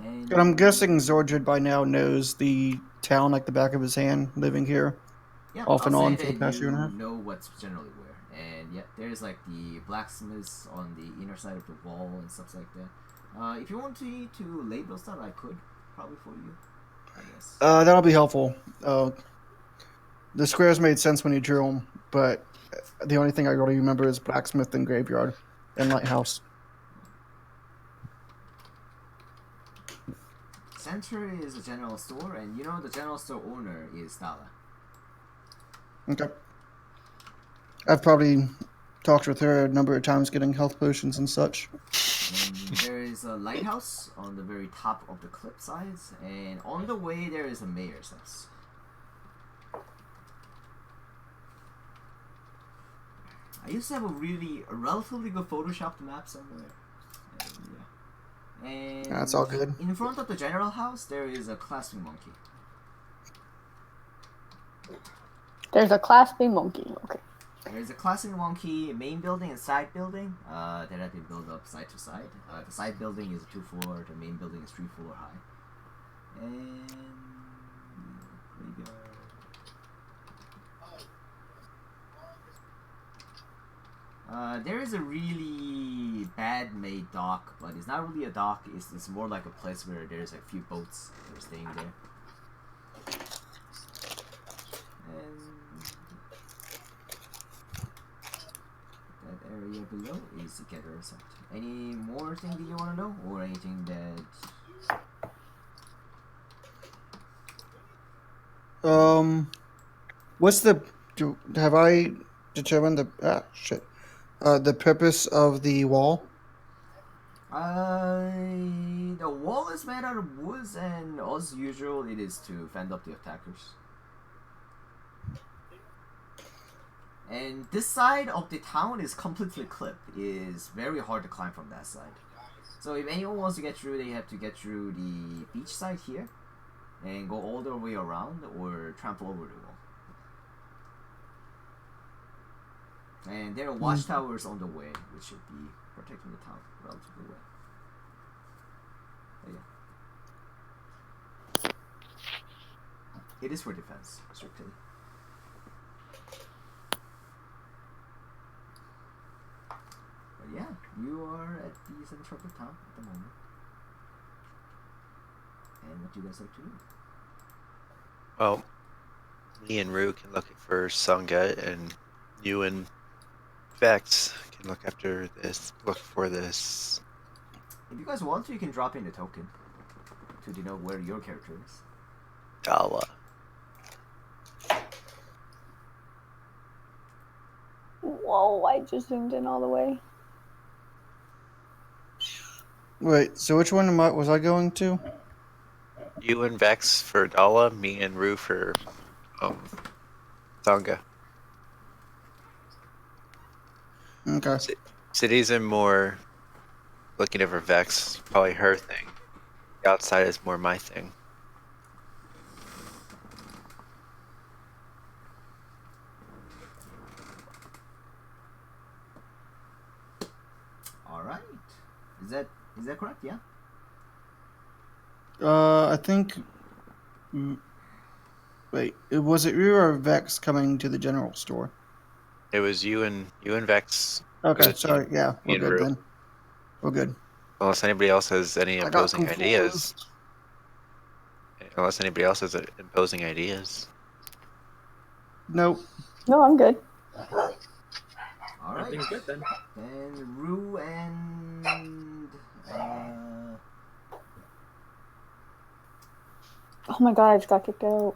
And I'm guessing Zordred by now knows the town like the back of his hand, living here, yeah, off and I'll on say for the that past year and a half. you know what's generally where. And yeah, there's like the blacksmiths on the inner side of the wall and stuff like that. If you want to label stuff, I could probably for you, I guess. That'll be helpful. The squares made sense when you drew them, but the only thing I really remember is blacksmith and graveyard and lighthouse. Center is a general store, and you know the general store owner is Dala. Okay. I've probably talked with her a number of times, getting health potions and such. And there is a lighthouse on the very top of the cliff sides, and on the way there is a mayor's house. I used to have a relatively good photoshopped map somewhere. And, yeah. And That's all good. in front of the general house, there is a clasping monkey. There's a clasping monkey. Okay. There is a clasping monkey main building and side building that have been built up side to side. The side building is 2 floor, the main building is 3 floor high. And graveyard. There is a really bad made dock, but it's not really a dock, it's more like a place where there's a few boats that are staying there. And that area below is the Gatherer site. Any more thing that you want to know, or anything that... What's the... have I determined the purpose of the wall? The wall is made out of woods, and as usual, it is to fend off the attackers. And this side of the town is completely clipped. It is very hard to climb from that side. So if anyone wants to get through, they have to get through the beach side here, and go all the way around, or trample over the wall. And there are watchtowers on the way, which should be protecting the town relatively well. But yeah. It is for defense, strictly. But yeah, you are at the center of the town at the moment. And what do you guys like to do? Well, me and Rue can look for Sunga, and you and Vex can look for this. If you guys want to, you can drop in the token to denote where your character is. Dala. Whoa, I just zoomed in all the way. Wait, so which one was I going to? You and Vex for Dala, me and Rue for Sunga. Okay. Cities are more looking over Vex, probably her thing. The outside is more my thing. Alright. Is that correct? Yeah? I think... Wait, was it Rue or Vex coming to the general store? It was you and Vex. Okay, sorry, yeah, we're good then. We're good. Unless anybody else has any imposing ideas. Unless anybody else has imposing ideas. Nope. No, I'm good. Alright. Everything's good then. Then Rue and Oh my god, I just got kicked out.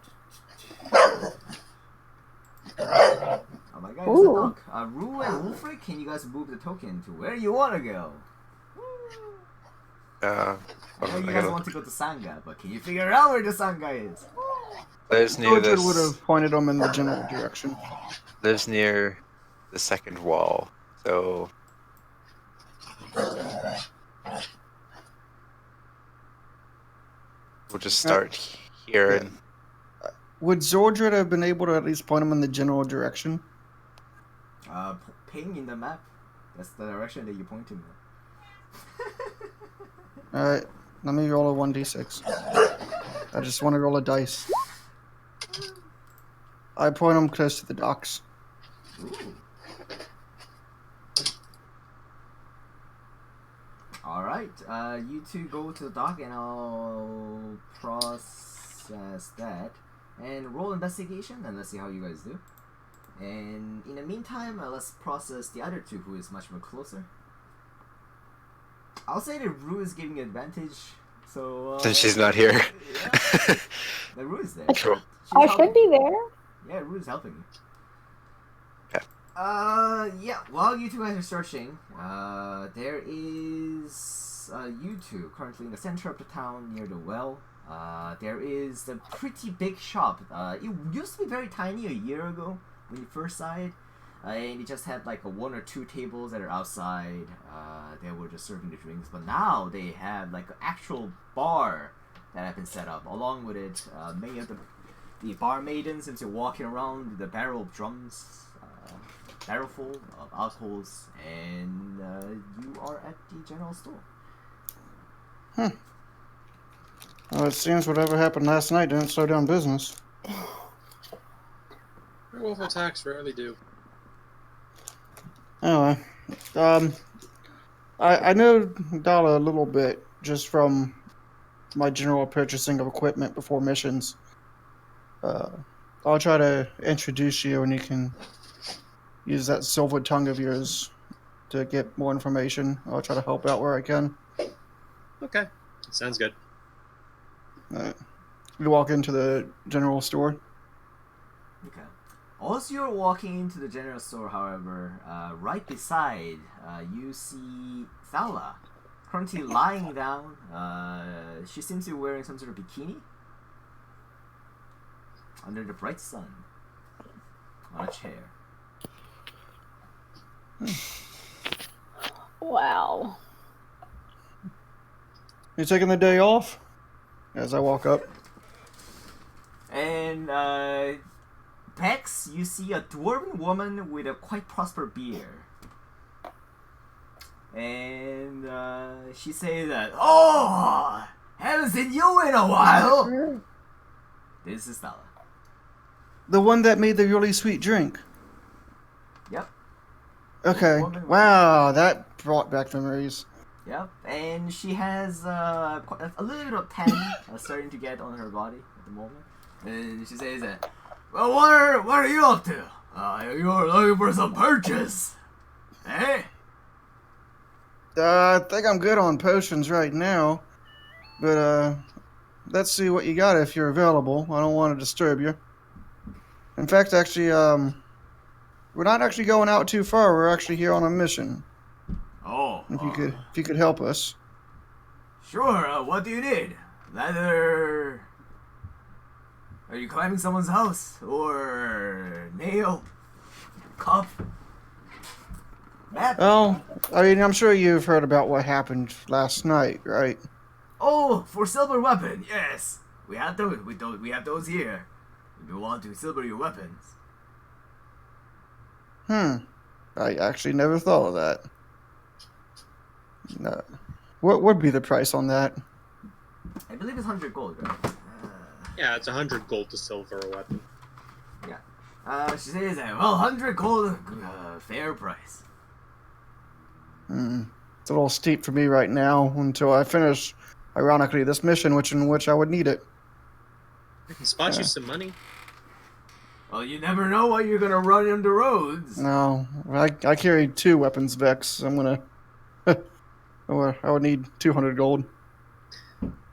oh my god, it's a dog. Rue and Wolfric, can you guys move the token to where you want to go? I know you guys want to go to Sangha, but can you figure out where the Sangha is? Lives near this. Would have pointed them in the general direction. Lives near the second wall, so. We'll just start here. Yeah. And would Zordred have been able to at least point them in the general direction? Ping in the map. That's the direction that you're pointing at. Alright, let me roll a 1d6. I just want to roll a dice. I point them close to the docks. Ooh. Alright, you two go to the dock and I'll process that. And roll investigation and let's see how you guys do. And in the meantime, let's process the other two who is much more closer. I'll say that Rue is giving advantage, so... since she's not here. Yeah. The Rue is there. Cool. I should be there. Yeah, Rue is helping you. Okay. Yeah. While you two guys are searching, there is you two currently in the center of the town near the well. There is a pretty big shop. It used to be very tiny a year ago when you first saw it. And it just had like one or two tables that are outside. They were just serving the drinks, but now they have like an actual bar that have been set up. Along with it, many of the bar maidens, since you're walking around with a barrel of drums, barrel full of alcohols, and you are at the general store. Well, it seems whatever happened last night didn't slow down business. Werewolf attacks rarely do. Anyway, I know Dala a little bit just from my general purchasing of equipment before missions. I'll try to introduce you, and you can use that silver tongue of yours to get more information. I'll try to help out where I can. Okay, sounds good. You walk into the general store. Okay. As you're walking into the general store, however, right beside, you see Thala, currently lying down. She seems to be wearing some sort of bikini under the bright sun on a chair. Wow. You taking the day off? As I walk up. And Pex, you see a dwarven woman with a quite prosperous beard. And she says that, "Oh, haven't seen you in a while." This is Stella. The one that made the really sweet drink. Yep. Okay. Wow, that brought back memories. Yep. And she has a little bit of tan starting to get on her body at the moment. And she says that, "Well, what are you up to? You're looking for some purchase, eh?" I think I'm good on potions right now, but let's see what you got if you're available. I don't want to disturb you. In fact, actually, we're not actually going out too far. We're actually here on a mission. Oh. If you could help us. Sure. What do you need? Leather. Are you climbing someone's house or nail? Cup? Map? Well, I mean, I'm sure you've heard about what happened last night, right? Oh, for silver weapon, yes. We have those. We have those here. If you want to silver your weapons. I actually never thought of that. No. What would be the price on that? I believe it's 100 gold, right? Yeah, it's 100 gold to silver a weapon. Yeah. She says that, well, 100 gold, fair price. It's a little steep for me right now until I finish, ironically, this mission, in which I would need it. I can spot you some money. Well, you never know what you're gonna run on the roads. No, I carry 2 weapons, Vex. I'm gonna... I would need 200 gold.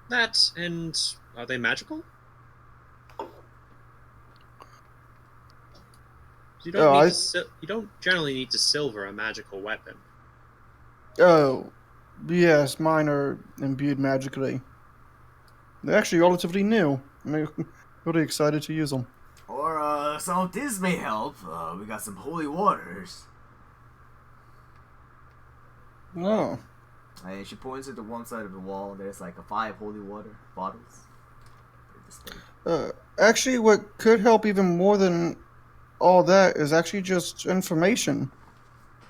That, and are they magical? You don't generally need to silver a magical weapon. Oh, yes, mine are imbued magically. They're actually relatively new. I'm really excited to use them. Or, some of this may help. We got some holy waters. Oh. And she points at the one side of the wall. There's like 5 holy water bottles. Actually, what could help even more than all that is actually just information.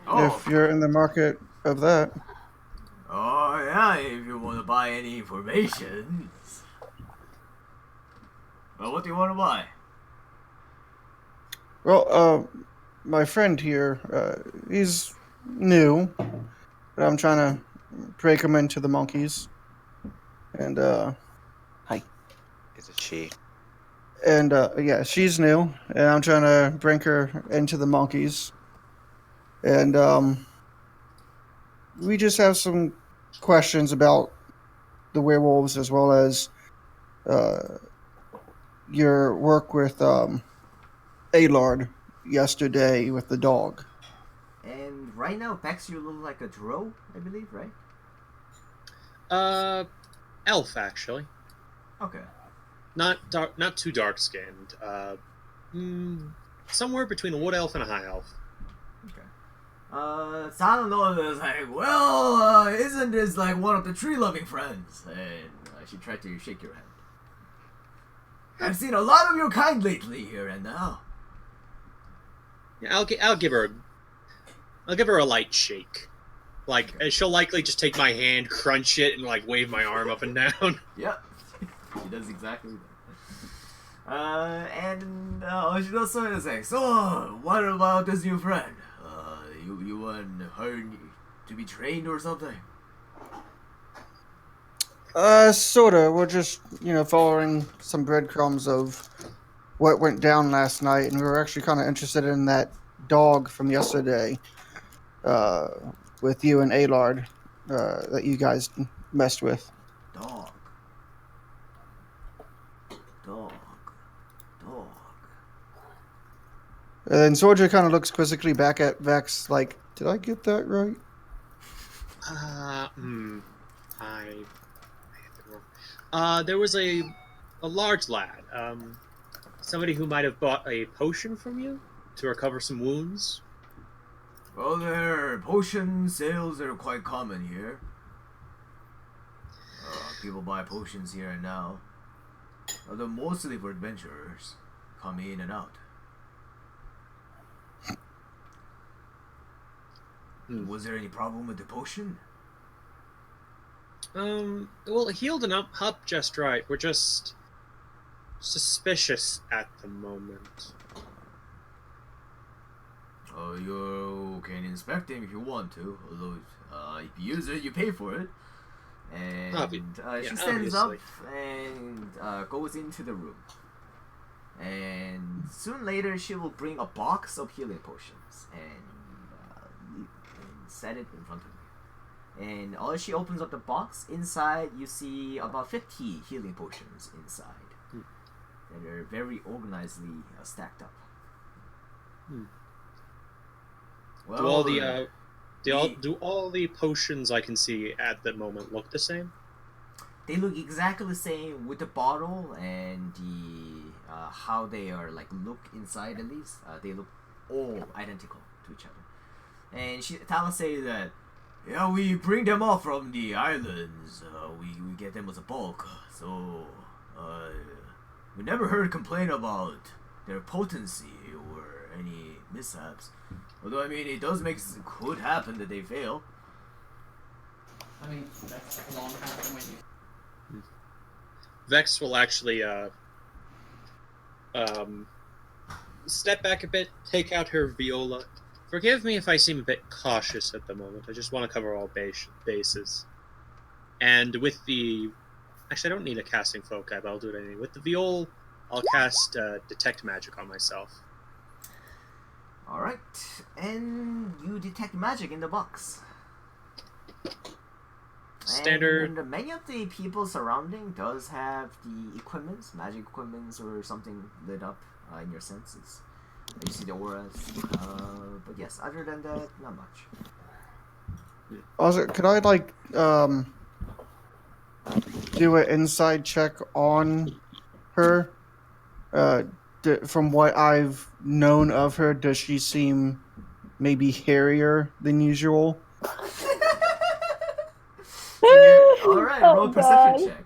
Oh. If you're in the market of that. Oh, yeah, if you want to buy any information. Well, what do you want to buy? Well, my friend here, he's new, but I'm trying to break him into the monkeys. And, Hi. Is it she? And, yeah, she's new, and I'm trying to bring her into the monkeys. And, we just have some questions about the werewolves as well as, your work with, Alard, yesterday with the dog. And right now, Bex, you look like a drow, I believe, right? Elf actually. Okay. Not dark, not too dark skinned. Somewhere between a wood elf and a high elf. Okay. Sanano is like, well, isn't this like one of the tree-loving friends? And she tried to shake your hand. I've seen a lot of your kind lately here and now. Yeah, I'll give her a light shake. Like, okay. She'll likely just take my hand, crunch it, and like wave my arm up and down. Yep, she does exactly that. And she also is like, so what about this new friend? You want her to be trained or something? Sorta. We're just, following some breadcrumbs of what went down last night, and we were actually kind of interested in that dog from yesterday, with you and Alard, that you guys messed with. Dog. And then Soldier kind of looks quizzically back at Vex, like, did I get that right? There was a large lad, somebody who might have bought a potion from you to recover some wounds. Well, their potion sales are quite common here. People buy potions here and now, although mostly for adventurers, come in and out. Was there any problem with the potion? Well, it healed and up just right. We're just suspicious at the moment. You can inspect him if you want to, although if you use it, you pay for it. And she stands up and goes into the room. And soon later, she will bring a box of healing potions and set it in front of you. And as she opens up the box, inside you see about 50 healing potions inside. That are very organizedly stacked up. Well, do all the potions I can see at the moment look the same? They look exactly the same with the bottle and the how they are look inside at least. They look all identical to each other. And Tala say that, yeah, we bring them all from the islands. We get them as a bulk. So we never heard complaint about their potency or any mishaps. Although, I mean, it could happen that they fail. I mean, that's a long time when you... Vex will actually step back a bit, take out her viola. Forgive me if I seem a bit cautious at the moment. I just want to cover all bases. And with the... Actually, I don't need a casting vocab, but I'll do it anyway. With the viol, I'll cast Detect Magic on myself. Alright, and you detect magic in the box. Standard. And many of the people surrounding does have the equipments, magic equipments or something lit up in your senses. You see the auras. But yes, other than that, not much. Also, could I do an inside check on her? From what I've known of her, does she seem maybe hairier than usual? Alright, roll perception check.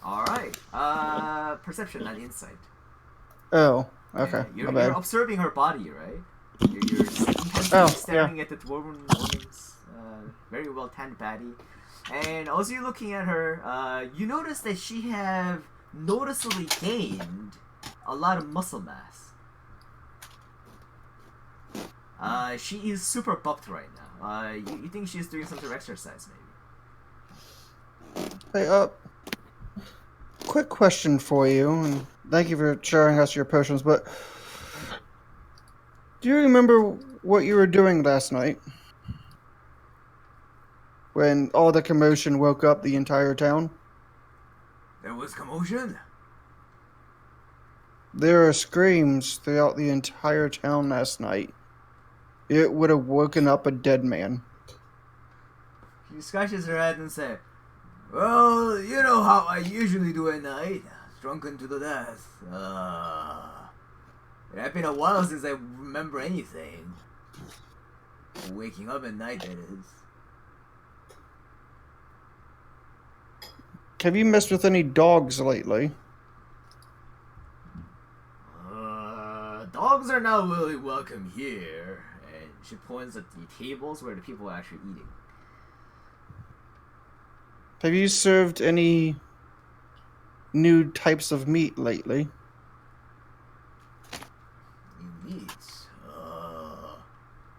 Alright, perception, not insight. Oh, okay. Yeah, you're observing her body, right? You're intensely staring at the woman's very well tanned body. And also you're looking at her, you notice that she have noticeably gained a lot of muscle mass. She is super buffed right now. You think she's doing some sort of exercise, maybe? Hey, quick question for you, and thank you for showing us your potions, but do you remember what you were doing last night? When all the commotion woke up the entire town? There was commotion? There are screams throughout the entire town last night. It would have woken up a dead man. She scratches her head and says, "Well, you know how I usually do at night. Drunken to the death. It has been a while since I remember anything. Waking up at night, that is." Have you messed with any dogs lately? Dogs are not really welcome here. And she points at the tables where the people are actually eating. Have you served any new types of meat lately? New meats?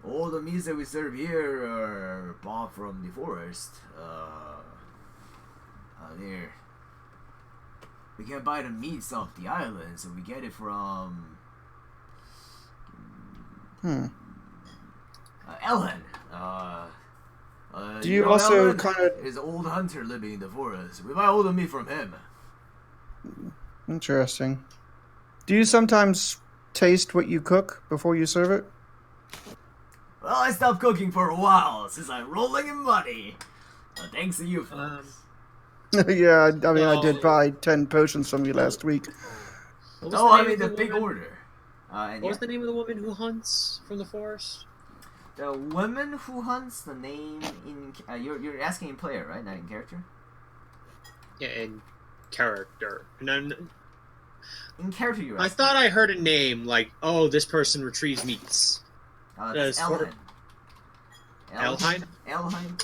All the meats that we serve here are bought from the forest. There. We can't buy the meats off the island, so we get it from Elhen. Do you also Elhen kind of... is an old hunter living in the forest. We buy all the meat from him. Interesting. Do you sometimes taste what you cook before you serve it? Well, I stopped cooking for a while since I'm rolling in money. Thanks to you folks. Yeah, I mean, I did buy 10 potions from you last week. Oh, I mean the big order. What was the name of the woman who hunts from the forest? The woman who hunts, the name in... you're asking in player, right? Not in character? Yeah, in character. In character, you're asking. I thought I heard a name like, oh, this person retrieves meats. That's Elhen. Elhen? Elhen?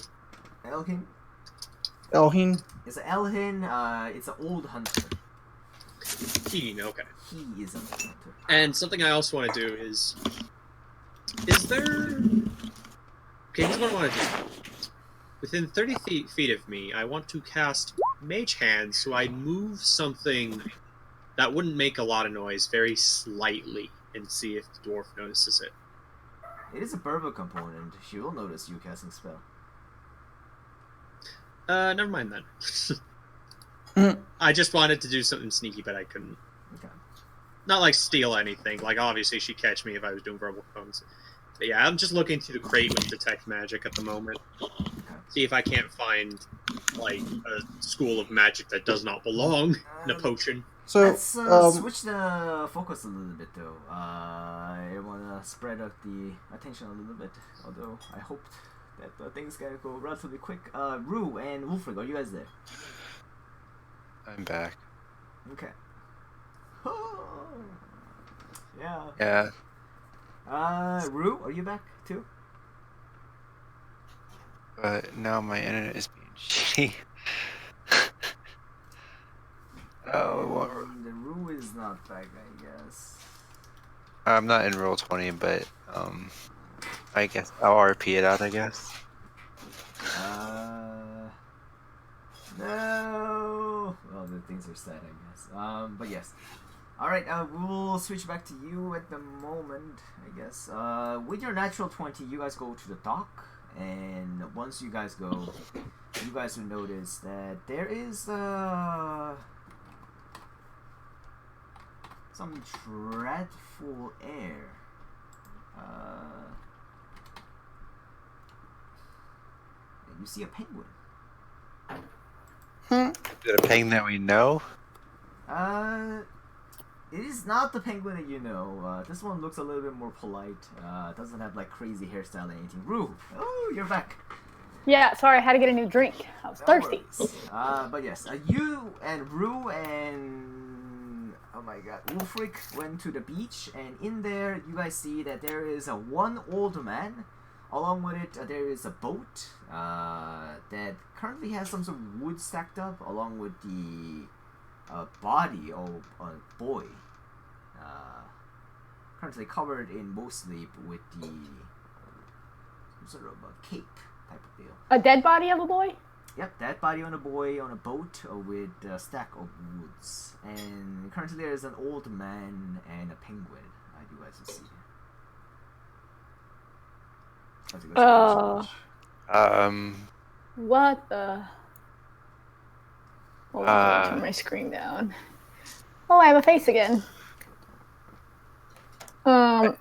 Elhin? It's Elhen, it's an old hunter. Keen, okay. He is an old hunter. And something I also want to do is there... Okay, here's what I want to do. Within 30 feet of me, I want to cast Mage Hand, so I move something that wouldn't make a lot of noise very slightly and see if the dwarf notices it. It is a Burba component. She will notice you casting spell. Never mind then. I just wanted to do something sneaky, but I couldn't. Okay. Not like steal anything. Like, obviously she'd catch me if I was doing verbal cones. But yeah, I'm just looking through the crate with detect magic at the moment. Okay. See if I can't find, like, a school of magic that does not belong in a potion. So, let's switch the focus a little bit, though. I want to spread out the attention a little bit, although I hoped that things gotta go relatively quick. Rue and Wolfrig, are you guys there? I'm back. Okay. Yeah. Yeah. Rue, are you back too? But now my internet is being shitty. The Rue is not back, I guess. I'm not in roll 20, but I guess I'll RP it out. I guess. No. Well, the things are set, I guess. But yes. All right. We'll switch back to you at the moment, I guess. With your natural 20, you guys go to the dock, and once you guys go, you guys will notice that there is some dreadful air. And you see a penguin. Is it a penguin that we know? It is not the penguin that you know. This one looks a little bit more polite. Doesn't have like crazy hairstyle or anything. Rue, oh, you're back. Yeah, sorry, I had to get a new drink. I was thirsty. But yes, you and Rue and oh my god, Wolfric went to the beach, and in there you guys see that there is one old man. Along with it, there is a boat that currently has some sort of wood stacked up, along with the body of a boy, currently covered in mostly with the some sort of a cape type of deal. A dead body of a boy? Yep, that body on a boy on a boat with a stack of woods. And currently there is an old man and a penguin. You guys will see. What the? Hold on, turn my screen down. Oh, I have a face again. You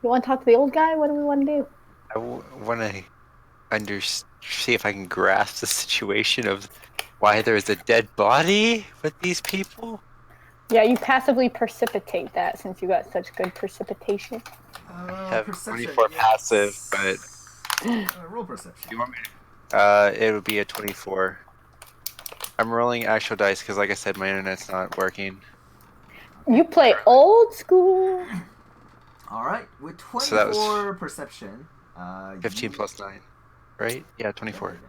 want to talk to the old guy? What do we want to do? I want to see if I can grasp the situation of why there's a dead body with these people. Yeah, you passively precipitate that since you got such good precipitation. I have Perception, 24 yes. passive, but roll perception. do you want me to? It would be a 24. I'm rolling actual dice because, like I said, my internet's not working. You play old school. All right, with 24 So that was perception. 15 plus 9, right? Yeah, 24.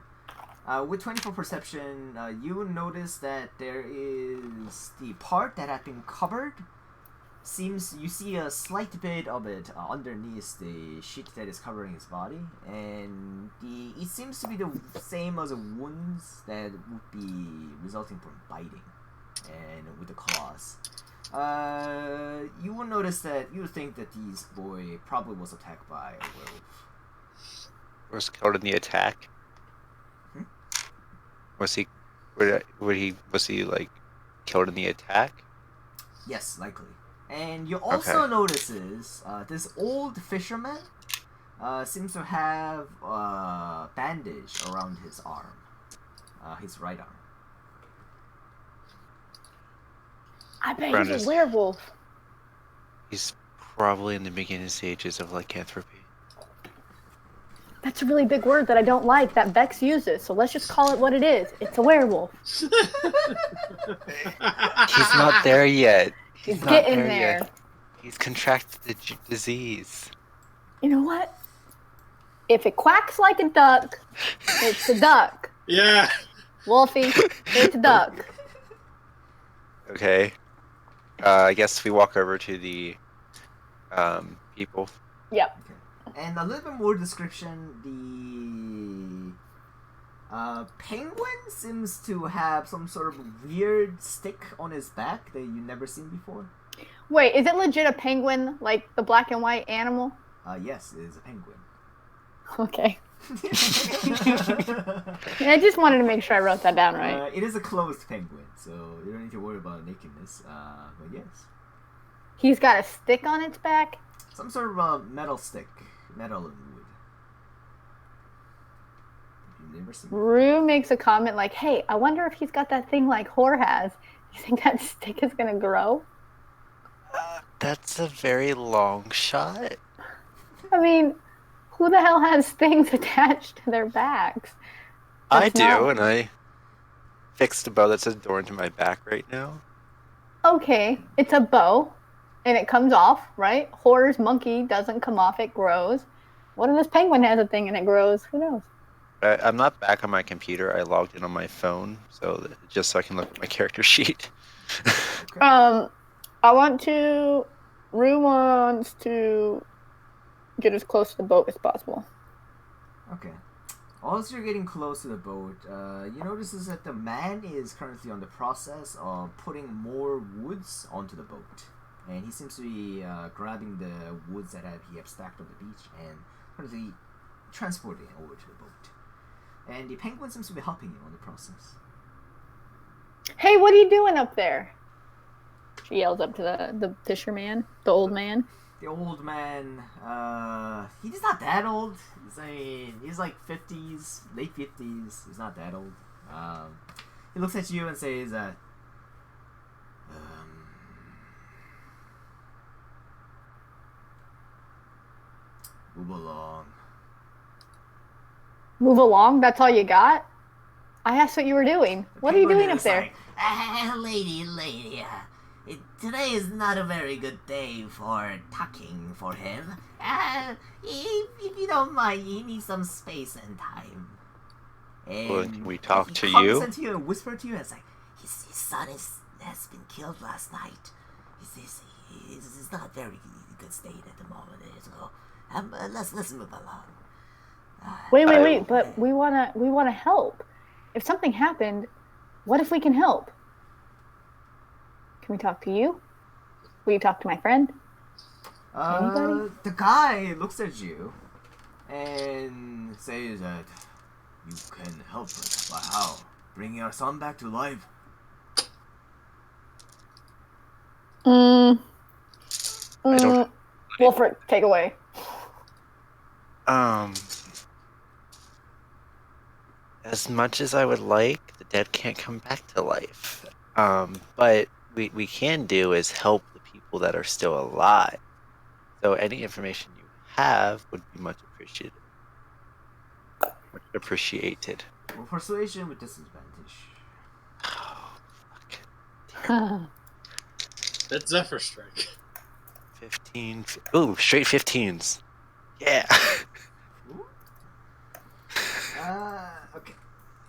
With 24 perception, you will notice that there is the part that had been covered. You see a slight bit of it underneath the sheet that is covering his body, and it seems to be the same as the wounds that would be resulting from biting, and with the claws. You will notice that you think that this boy probably was attacked by a werewolf. Was killed in the attack. Was he? Was he like killed in the attack? Yes, likely. And you also notices this old fisherman seems to have a bandage around his arm, his right arm. I bet he's a werewolf. He's probably in the beginning stages of lycanthropy. That's a really big word that I don't like that Vex uses, so let's just call it what it is. It's a werewolf. He's not there yet. He's getting there. Yet. He's contracted the disease. You know what? If it quacks like a duck, it's a duck. Yeah. Wolfie, it's a duck. Okay. I guess we walk over to the people. Yep. Okay. And a little bit more description. The penguin seems to have some sort of weird stick on his back that you've never seen before. Wait, is it legit a penguin, like the black and white animal? Yes, it is a penguin. Okay. I just wanted to make sure I wrote that down right. It is a closed penguin, so you don't need to worry about nakedness. But yes. He's got a stick on its back? Some sort of a metal stick. Metal and wood. You've never seen Rue makes a comment like, hey, I wonder if he's got that thing like Whore has. You think that stick is going to grow? That's a very long shot. I mean, who the hell has things attached to their backs? I do, and I fixed a bow that's adorned to my back right now. Okay, it's a bow, and it comes off, right? Whore's monkey doesn't come off, it grows. What if this penguin has a thing and it grows? Who knows? I'm not back on my computer. I logged in on my phone, just so I can look at my character sheet. Okay. Rue wants to get as close to the boat as possible. Okay. As you're getting close to the boat, you notice is that the man is currently on the process of putting more woods onto the boat. And he seems to be grabbing the woods that he have stacked on the beach and currently transporting it over to the boat. And the penguin seems to be helping him on the process. Hey, what are you doing up there? She yells up to the fisherman, the old man. The old man, he's not that old. He's like 50s, late 50s. He's not that old. He looks at you and says, move along. Move along? That's all you got? I asked what you were doing. What are you doing up there? Like, lady, today is not a very good day for talking for him. If you don't mind, he needs some space and time. Well, can we talk to he you? comes to you and whisper to you and it's like, His son has been killed last night. He's not a very good state at the moment. So let's move along. Wait, but we wanna help. If something happened, what if we can help? Can we talk to you? Will you talk to my friend? Anybody? The guy looks at you and says that you can help us. By how? Bringing our son back to life? I don't. Wolfert, take away. As much as I would like, the dead can't come back to life. But we can do is help the people that are still alive. So any information you have would be much appreciated. Much appreciated. Well, persuasion with disadvantage. Oh, fuck. That's Zephyr Strike. 15. Ooh, straight 15s. Yeah. Okay.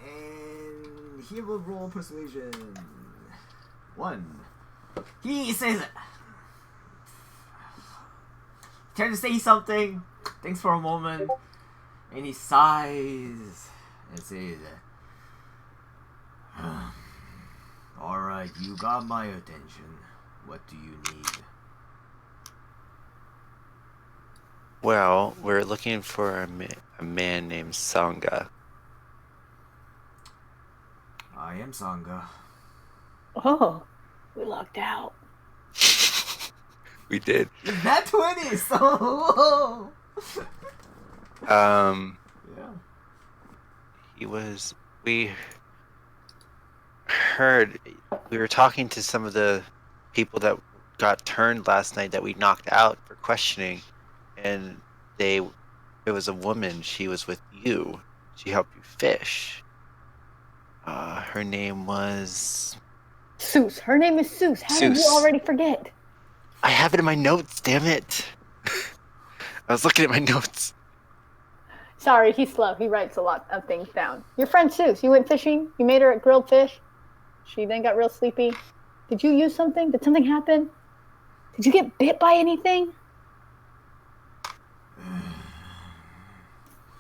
And he will roll persuasion. 1. He says, trying to say something, thinks for a moment, and he sighs and says, alright, you got my attention. What do you need? Well, we're looking for a man named Sangha. I am Sangha. Oh, we lucked out. We did. That 20! So. Yeah. We heard. We were talking to some of the people that got turned last night that we knocked out for questioning, and it was a woman. She was with you. She helped you fish. Her name was Seuss. Her name is Seuss. How did you already forget? I have it in my notes, damn it. I was looking at my notes. Sorry, he's slow. He writes a lot of things down. Your friend Seuss, you went fishing? You made her grilled fish? She then got real sleepy. Did you use something? Did something happen? Did you get bit by anything?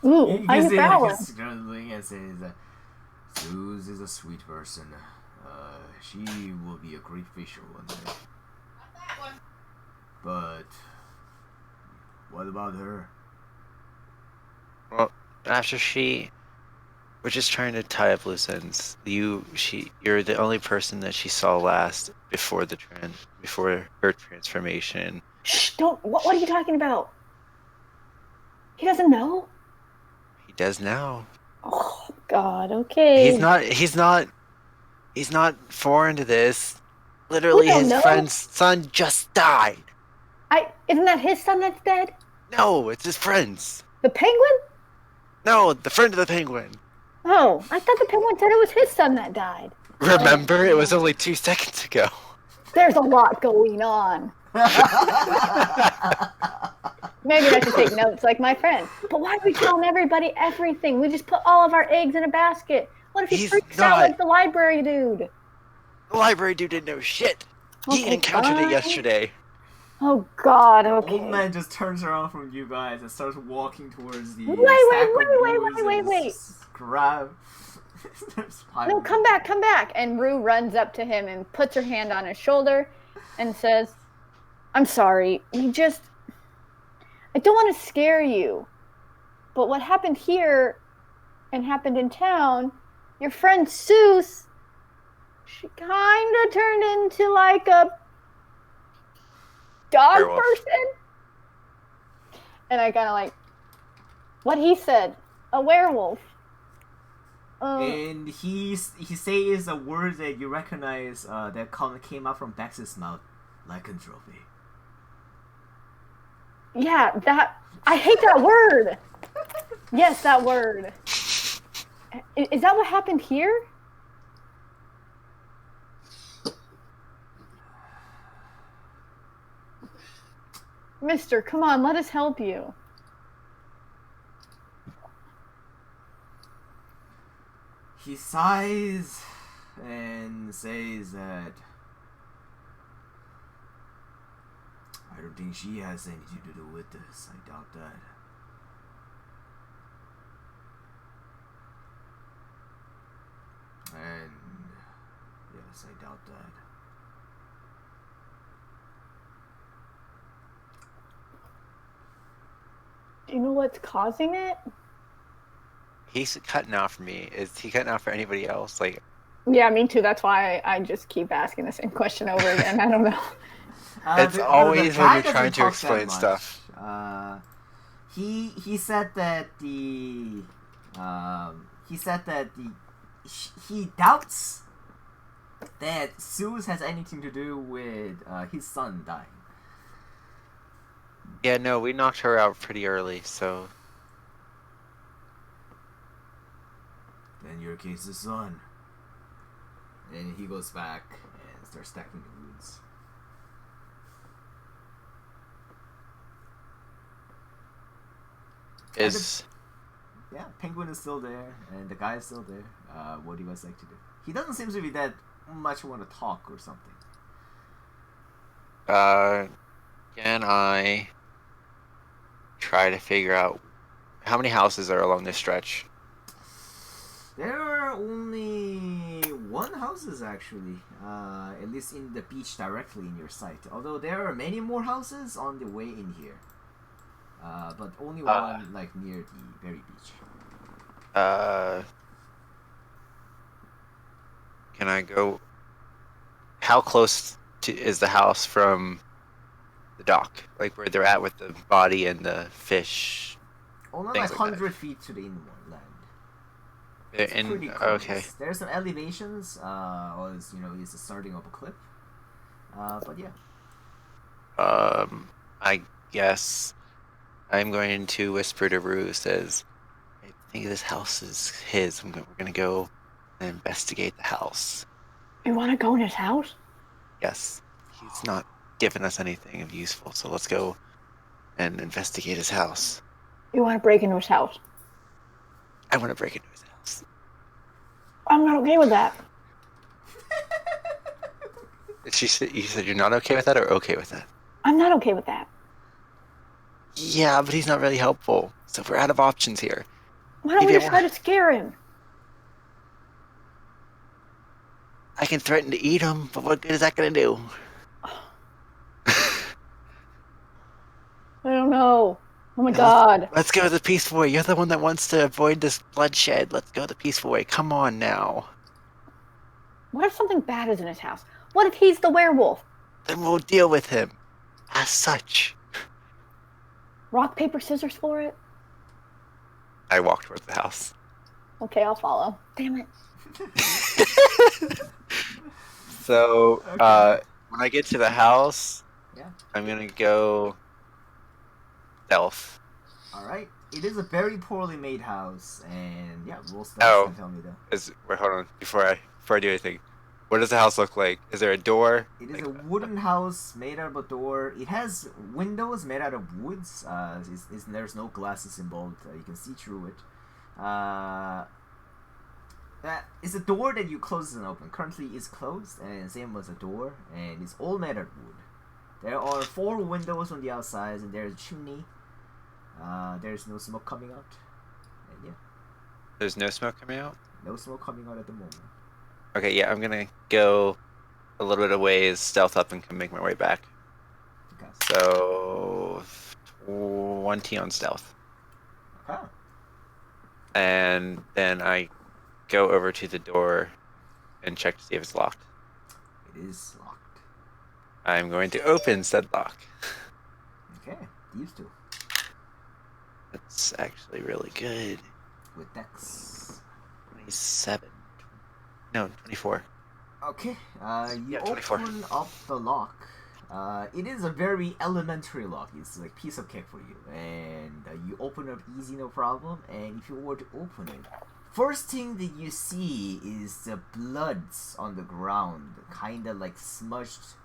Ooh, how you growling? He's struggling and says, Suze is a sweet person. She will be a great fisher one day. But what about her? Well, after we're just trying to tie up loose ends. You're the only person that she saw last before before her transformation. Shh! Don't. What are you talking about? He doesn't know. He does now. Oh God. Okay. He's not foreign to this. Literally, his friend's son just died. Isn't that his son that's dead? No, it's his friend's. The penguin? No, the friend of the penguin. Oh, I thought the penguin said it was his son that died. Remember, it was only 2 seconds ago. There's a lot going on. Maybe I should take notes like my friend. But why are we telling everybody everything? We just put all of our eggs in a basket. What if he freaks out like the library dude? The library dude didn't know shit. He encountered it yesterday. Oh God, okay. Old man just turns around from you guys and starts walking towards the Wait. Grab. No, come back. And Rue runs up to him and puts her hand on his shoulder and says, I'm sorry, I don't want to scare you, but what happened here and happened in town, your friend Seuss, she kind of turned into like a dog person. And I kind of like, what he said, a werewolf. And he says a word that you recognize that came out from Bax's mouth, lycanthropy. Yeah, I hate that word. Yes, that word. Is that what happened here? Mister, come on, let us help you. He sighs and says that I don't think she has anything to do with this. I doubt that. And yes, I doubt that. Do you know what's causing it? He's cutting out for me. Is he cutting out for anybody else? Like, Yeah, me too. That's why I just keep asking the same question over again. I don't know. It's always when you're trying to explain stuff. He said that the he doubts that Zeus has anything to do with his son dying. Yeah, no, we knocked her out pretty early, so. Then your case is on. And he goes back and starts stacking the woods. Yeah, Penguin is still there, and the guy is still there. What do you guys like to do? He doesn't seem to be that much want to talk or something. Can I try to figure out how many houses are along this stretch? There are only one houses actually, at least in the beach directly in your sight. Although there are many more houses on the way in here, but only one like near the very beach. Can I go? How close is the house from the dock? Like where they're at with the body and the fish? Only like 100 feet to the inland land. It's pretty close. Okay. There's some elevations, as you know, it's the starting of a cliff. But yeah. I guess I'm going to whisper to Rue. Says, I think this house is his. We're gonna go and investigate the house. You want to go in his house? Yes. He's not given us anything of useful, so let's go and investigate his house. You want to break into his house? I want to break into his house. I'm not okay with that. You said you're not okay with that or okay with that? I'm not okay with that. Yeah, but he's not really helpful, so we're out of options here. Why don't we just try to scare him? I can threaten to eat him, but what good is that going to do? I don't know. Oh my god. Let's go the peaceful way. You're the one that wants to avoid this bloodshed. Let's go the peaceful way. Come on now. What if something bad is in his house? What if he's the werewolf? Then we'll deal with him. As such. Rock, paper, scissors for it? I walk towards the house. Okay, I'll follow. Damn it. So, when I get to the house, I'm going to go stealth. Alright. It is a very poorly made house, and yeah, roll stealth and tell me though. Wait, hold on. Before I do anything. What does the house look like? Is there a door? It is a wooden house made out of a door. It has windows made out of woods. There's no glasses involved. You can see through it. That is a door that you close and open. Currently, it's closed, and same as a door, and it's all made out of wood. There are 4 windows on the outside, and there's a chimney. There's no smoke coming out. And yeah. There's no smoke coming out? No smoke coming out at the moment. Okay, yeah, I'm gonna go a little bit of ways, stealth up, and make my way back. Okay. So, 20 on stealth. Okay. And then I go over to the door and check to see if it's locked. It is locked. I'm going to open said lock. Okay, used to. That's actually really good. With Dex. 27. No, 24. Okay, you 24. open up the lock. It is a very elementary lock. It's like piece of cake for you. And you open it easy, no problem. And if you were to open it, first thing that you see is the bloods on the ground, kind of like smudged.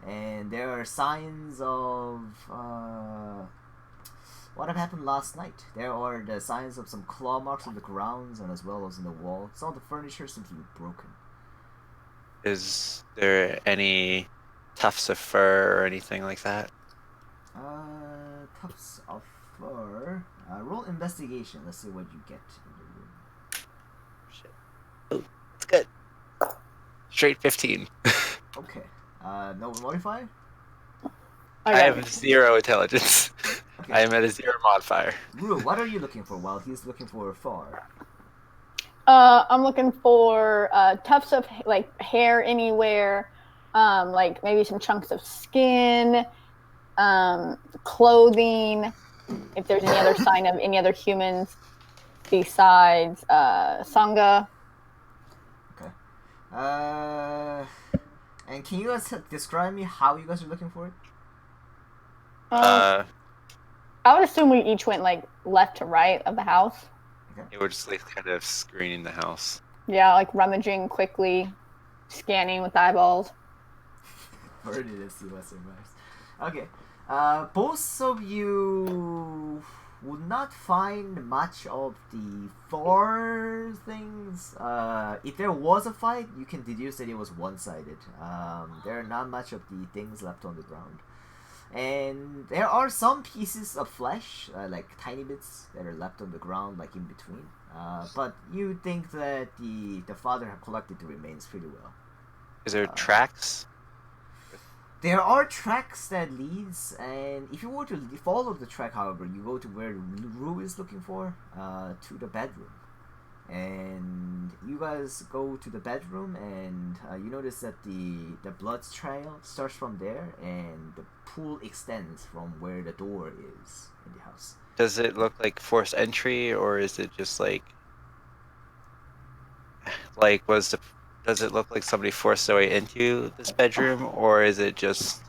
And there are signs of what had happened last night. There are the signs of some claw marks on the grounds and as well as on the wall. Some of the furniture seems to be broken. Is there any tufts of fur or anything like that? Tufts of fur. Roll investigation. Let's see what you get in the room. Shit. Oh, it's good. Straight 15. Okay. No modifier? I have 0 intelligence. Okay. I am at a 0 modifier. Rue, what are you looking for while he's looking for a far? I'm looking for tufts of like hair anywhere, like maybe some chunks of skin, clothing. If there's any other sign of any other humans besides Sangha. Okay. And can you guys describe me how you guys are looking for it? I would assume we each went like left to right of the house. Okay. We're just like kind of screening the house. Yeah, like rummaging quickly, scanning with eyeballs. Where did it see Western Mars? Okay. Both of you would not find much of the far things. If there was a fight, you can deduce that it was one-sided. There are not much of the things left on the ground. And there are some pieces of flesh, like tiny bits, that are left on the ground, like in between. But you think that the father had collected the remains pretty well. Is there tracks? There are tracks that leads, and if you were to follow the track, however, you go to where Rue is looking for, to the bedroom. And you guys go to the bedroom, and you notice that the blood trail starts from there, and the pool extends from where the door is in the house. Does it look like forced entry, or is it just like does it look like somebody forced their way into this bedroom, or is it just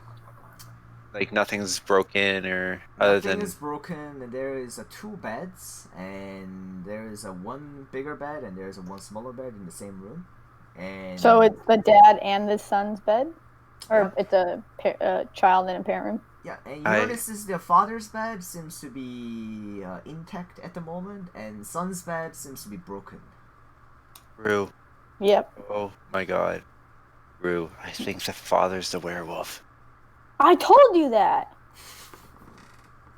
like nothing's broken or other than... Nothing is broken, and there is 2 beds, and there is a 1 bigger bed, and there is a 1 smaller bed in the same room. And so it's the dad and the son's bed, or it's a child in a parent room. Yeah, and you notice is the father's bed seems to be intact at the moment, and son's bed seems to be broken. Rue. Yep. Oh my god. Rue, I think the father's the werewolf. I told you that.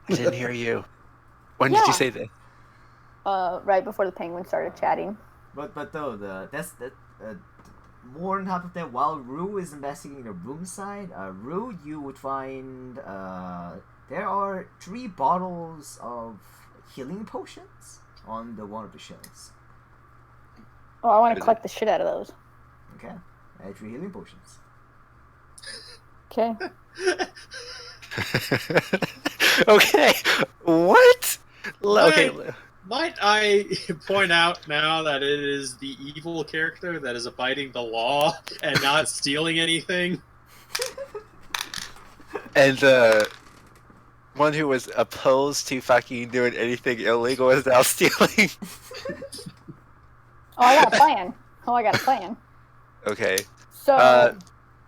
I didn't hear you. When did you say that? Right before the penguin started chatting. But though more on top of that, while Rue is investigating the room side, Rue, you would find there are 3 bottles of healing potions on one of the shelves. Oh, I want to collect the shit out of those. Okay, 3 healing potions. Okay. Okay. What? Okay. Might I point out now that it is the evil character that is abiding the law and not stealing anything? And the one who was opposed to fucking doing anything illegal is now stealing. Oh, I got a plan. Okay. So,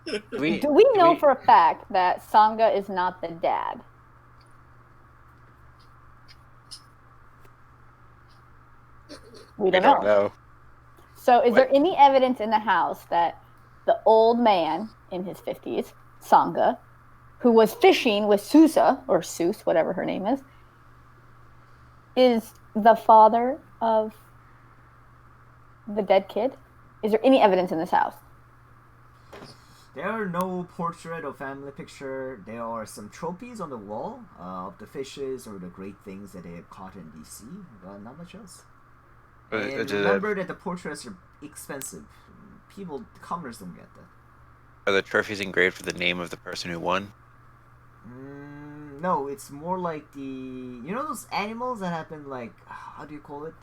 do we know for a fact that Sangha is not the dad? We don't know. So, is there any evidence in the house that the old man in his 50s, Sangha, who was fishing with Susa, or Seuss, whatever her name is the father of the dead kid? Is there any evidence in this house? There are no portrait or family picture. There are some trophies on the wall of the fishes or the great things that they have caught in DC, but not much else. And remember that the portraits are expensive. Commoners don't get that. Are the trophies engraved with the name of the person who won? No, it's more like those animals that have been like, how do you call it?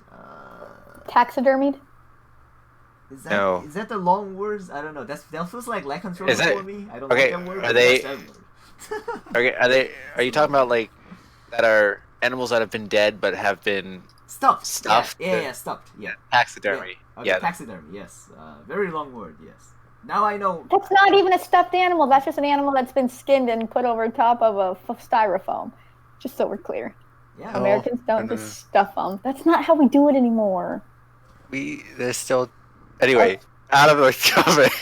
Taxidermied? Is that the long words? I don't know. That feels like lycanthropy for me. I don't like that word. Are you talking about like that are animals that have been dead but have been stuffed? Yeah, stuffed. Yeah. Taxidermy. Yeah, taxidermy. Yes. Very long word. Yes. Now I know. That's not even a stuffed animal. That's just an animal that's been skinned and put over top of a styrofoam. Just so we're clear. Yeah. Americans don't just stuff them. That's not how we do it anymore. There's still. Anyway, out of the topic.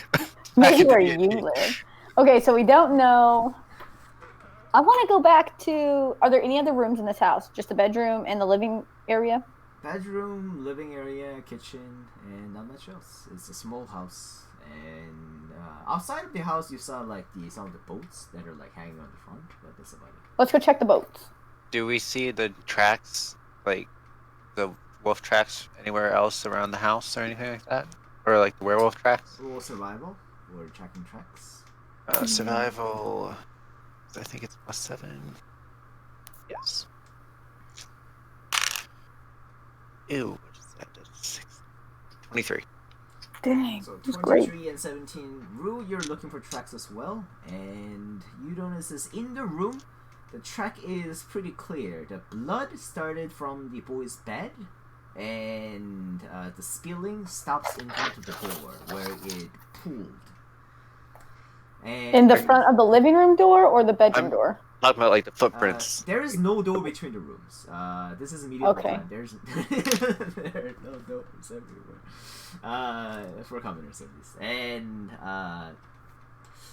Maybe where you live. Okay, so we don't know. I want to go back to. Are there any other rooms in this house? Just the bedroom and the living area? Bedroom, living area, kitchen, and not much else. It's a small house, and outside of the house, you saw like some of the boats that are like hanging on the front, but that's about it. Let's go check the boats. Do we see the tracks, like the wolf tracks anywhere else around the house or anything like that? Or like the werewolf tracks? Roll survival or tracking tracks. Survival. I think it's +7. Yes. Ew, what is that? That's 6. 23. Dang, So that's 23 great. and 17. Rue, you're looking for tracks as well. And you notice this in the room, the track is pretty clear. The blood started from the boy's bed, and the spilling stops in front of the door where it pooled. And In the front of the living room door or the bedroom door? Talking about like the footprints. there is no door between the rooms. This is medieval Okay. time. There are no doors everywhere. For commoners at least. And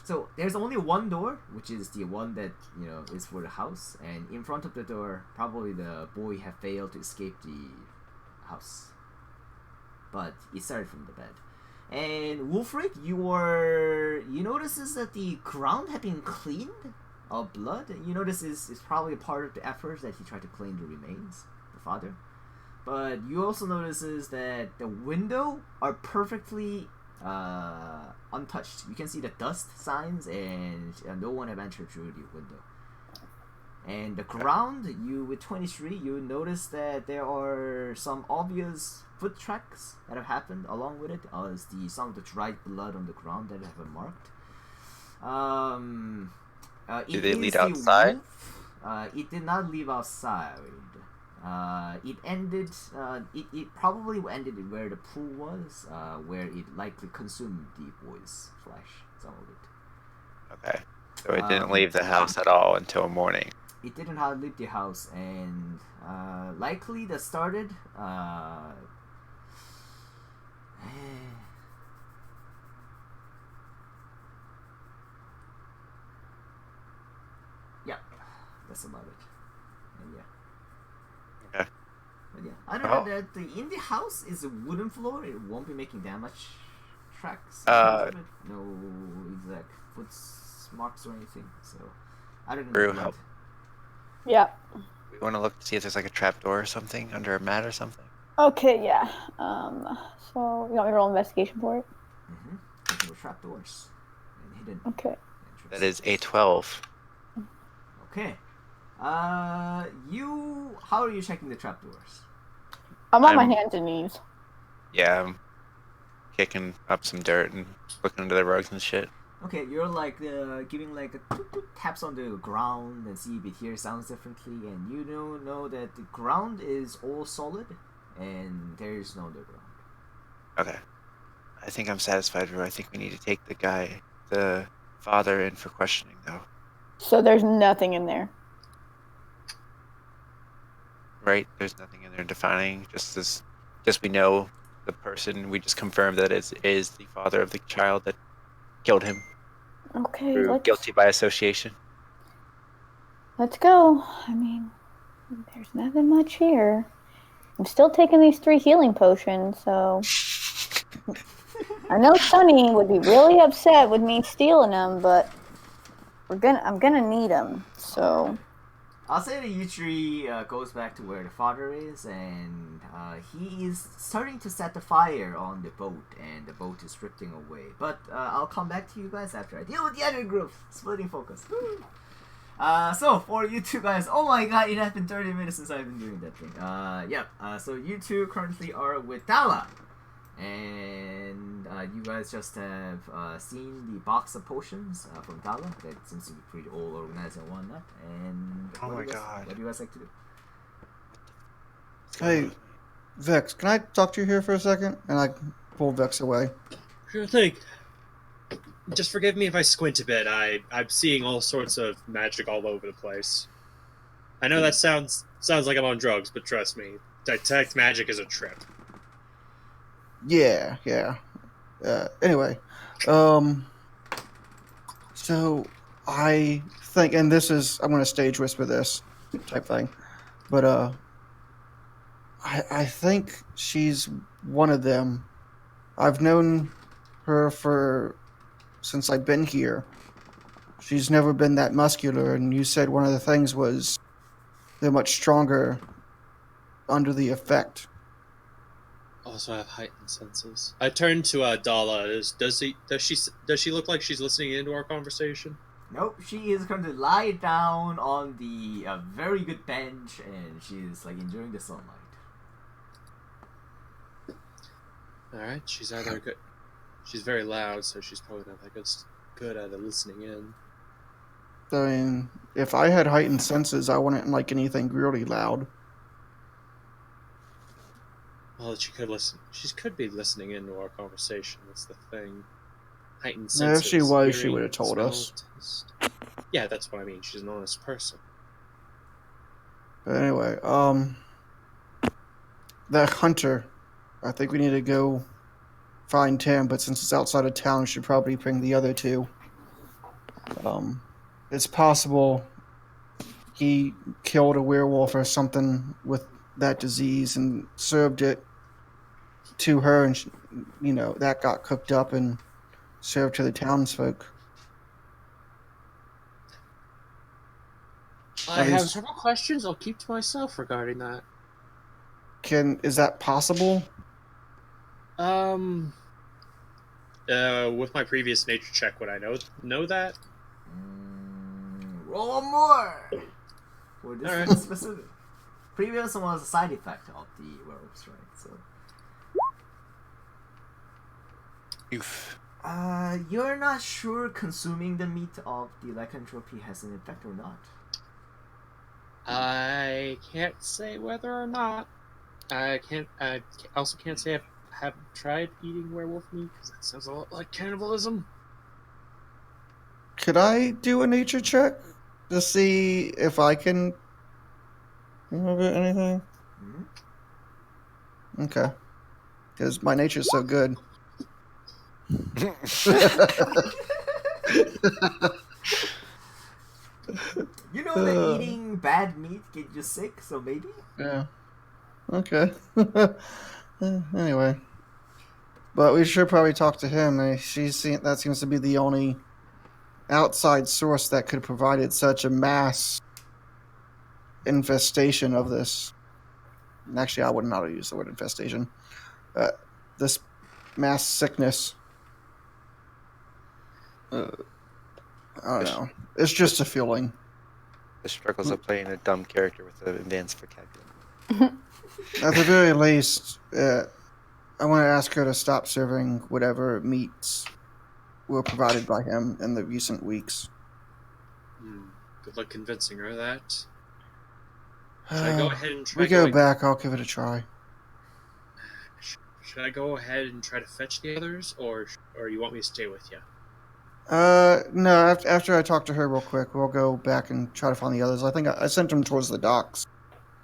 so there's only one door, which is the one that is for the house. And in front of the door, probably the boy had failed to escape the house. But it started from the bed. And Wolfric, you notices that the ground had been cleaned of blood. You notice is probably a part of the efforts that he tried to clean the remains, the father. But you also notices that the window are perfectly untouched. You can see the dust signs, and no one have entered through the window. And the ground, with 23, you notice that there are some obvious foot tracks that have happened along with it, as some of the dried blood on the ground that have been marked. Did they lead outside? Wolf. It did not leave outside. It ended. It probably ended where the pool was, where it likely consumed the boy's flesh. Some of it. Okay. So it didn't leave the house at all until morning. It didn't have leave the house, and likely that started. Yeah, that's about it. And yeah. Okay. But yeah, I don't know that in the house is a wooden floor. It won't be making that much tracks. No exact foot marks or anything. So I don't know. Help. Yeah. We want to look to see if there's like a trap door or something under a mat or something. Okay, yeah. So you want me to roll investigation for it? Mm-hmm. Trap doors and hidden. Okay. That is a 12. Okay. How are you checking the trapdoors? I'm on my hands and knees. Yeah, I'm kicking up some dirt and looking under the rugs and shit. Okay, you're like giving like a taps on the ground and see if it here sounds differently, and you know that the ground is all solid and there is no underground. Okay. I think I'm satisfied, Rue. I think we need to take the father in for questioning, though. So there's nothing in there. Right? There's nothing in there defining. Just we know the person. We just confirmed that it is the father of the child that killed him. Okay, Guilty by association. Let's go. I mean, there's nothing much here. I'm still taking these 3 healing potions, so I know Sunny would be really upset with me stealing them, but I'm gonna need them. So I'll say that Yutri goes back to where the father is, and he is starting to set the fire on the boat, and the boat is drifting away. But I'll come back to you guys after I deal with the other group. Splitting focus. So for you two guys, oh my god, it has been 30 minutes since I've been doing that thing. So you two currently are with Dala, and you guys just have seen the box of potions from Dala that seems to be pretty all organized and whatnot. And what do you guys like to do? Hey, Vex, can I talk to you here for a second? And I pull Vex away. Sure thing. Just forgive me if I squint a bit. I'm seeing all sorts of magic all over the place. I know that sounds like I'm on drugs, but trust me, detect magic is a trip. Yeah. Anyway, so I think, and this is, I'm going to stage whisper this type thing, but I think she's one of them. I've known her since I've been here. She's never been that muscular, and you said one of the things was they're much stronger under the effect. also have heightened senses. I turn to Dala. Does she look like she's listening into our conversation? Nope, she is going to lie down on the very good bench, and she is like enjoying the sunlight. All right, she's either good. She's very loud, so she's probably not that good at listening in. I mean, if I had heightened senses, I wouldn't like anything really loud. Well, she could listen. She could be listening into our conversation. That's the thing. Heightened No, senses. if she was, she hearing, would have told smell, us. taste. Yeah, that's what I mean. She's an honest person. But anyway, that hunter, I think we need to go find him, but since it's outside of town, we should probably bring the other two. It's possible he killed a werewolf or something with that disease and served it to her, and that got cooked up and served to the townsfolk. I have several questions. I'll keep to myself regarding that. Is that possible? With my previous nature check, would I know that? Roll more. For this All right. specific. Previous one was a side effect of the werewolves, right? So. Oof. You're not sure consuming the meat of the lycanthropy has an effect or not. I can't say whether or not. I also can't say I haven't tried eating werewolf meat because that sounds a lot like cannibalism. Could I do a nature check to see if I can remember anything? Mm-hmm. Okay. Because my nature's so good. You know that eating bad meat gets you sick, so maybe? Yeah. Okay. Anyway. But we should probably talk to him. That seems to be the only outside source that could have provided such a mass infestation of this. And actually, I wouldn't know how to use the word infestation. This mass sickness. I don't know. It's just a feeling. The struggles of playing a dumb character with an advanced vocabulary. At the very least, I want to ask her to stop serving whatever meats were provided by him in the recent weeks. Good luck convincing her of that. Should I go ahead and try? We go back. I'll give it a try. Should I go ahead and try to fetch the others, or you want me to stay with you? No. After I talk to her real quick, we'll go back and try to find the others. I think I sent them towards the docks.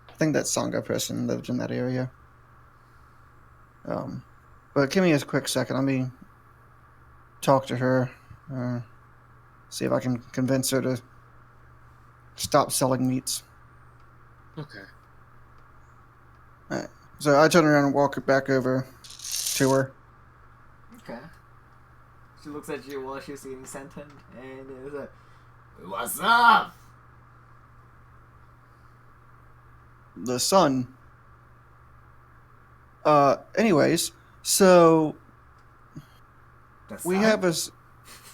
I think that Sangha person lived in that area. But give me a quick second. Let me talk to her. See if I can convince her to stop selling meats. Okay. Alright. So I turn around and walk back over to her. Okay. She looks at you while she's eating Senton and is like, "What's up?" The sun. Anyways, so we have a.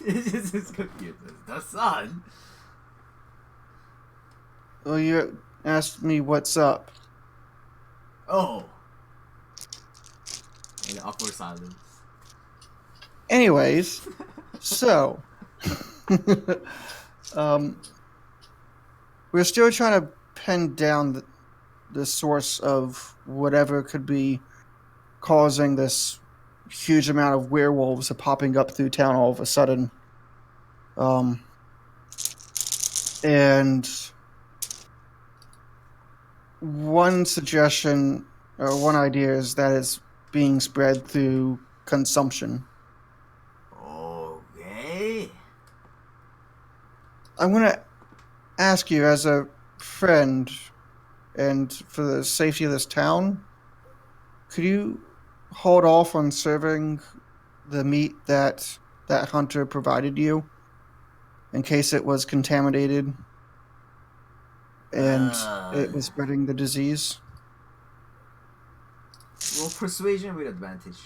It's just confused. The sun. Well, you asked me what's up. Oh. And awkward silence. Anyways, so we're still trying to pin down the source of whatever could be causing this huge amount of werewolves popping up through town all of a sudden. And one suggestion or one idea is that it's being spread through consumption. Okay. I'm going to ask you as a friend and for the safety of this town, could you hold off on serving the meat that hunter provided you in case it was contaminated and it was spreading the disease? Roll persuasion with advantage.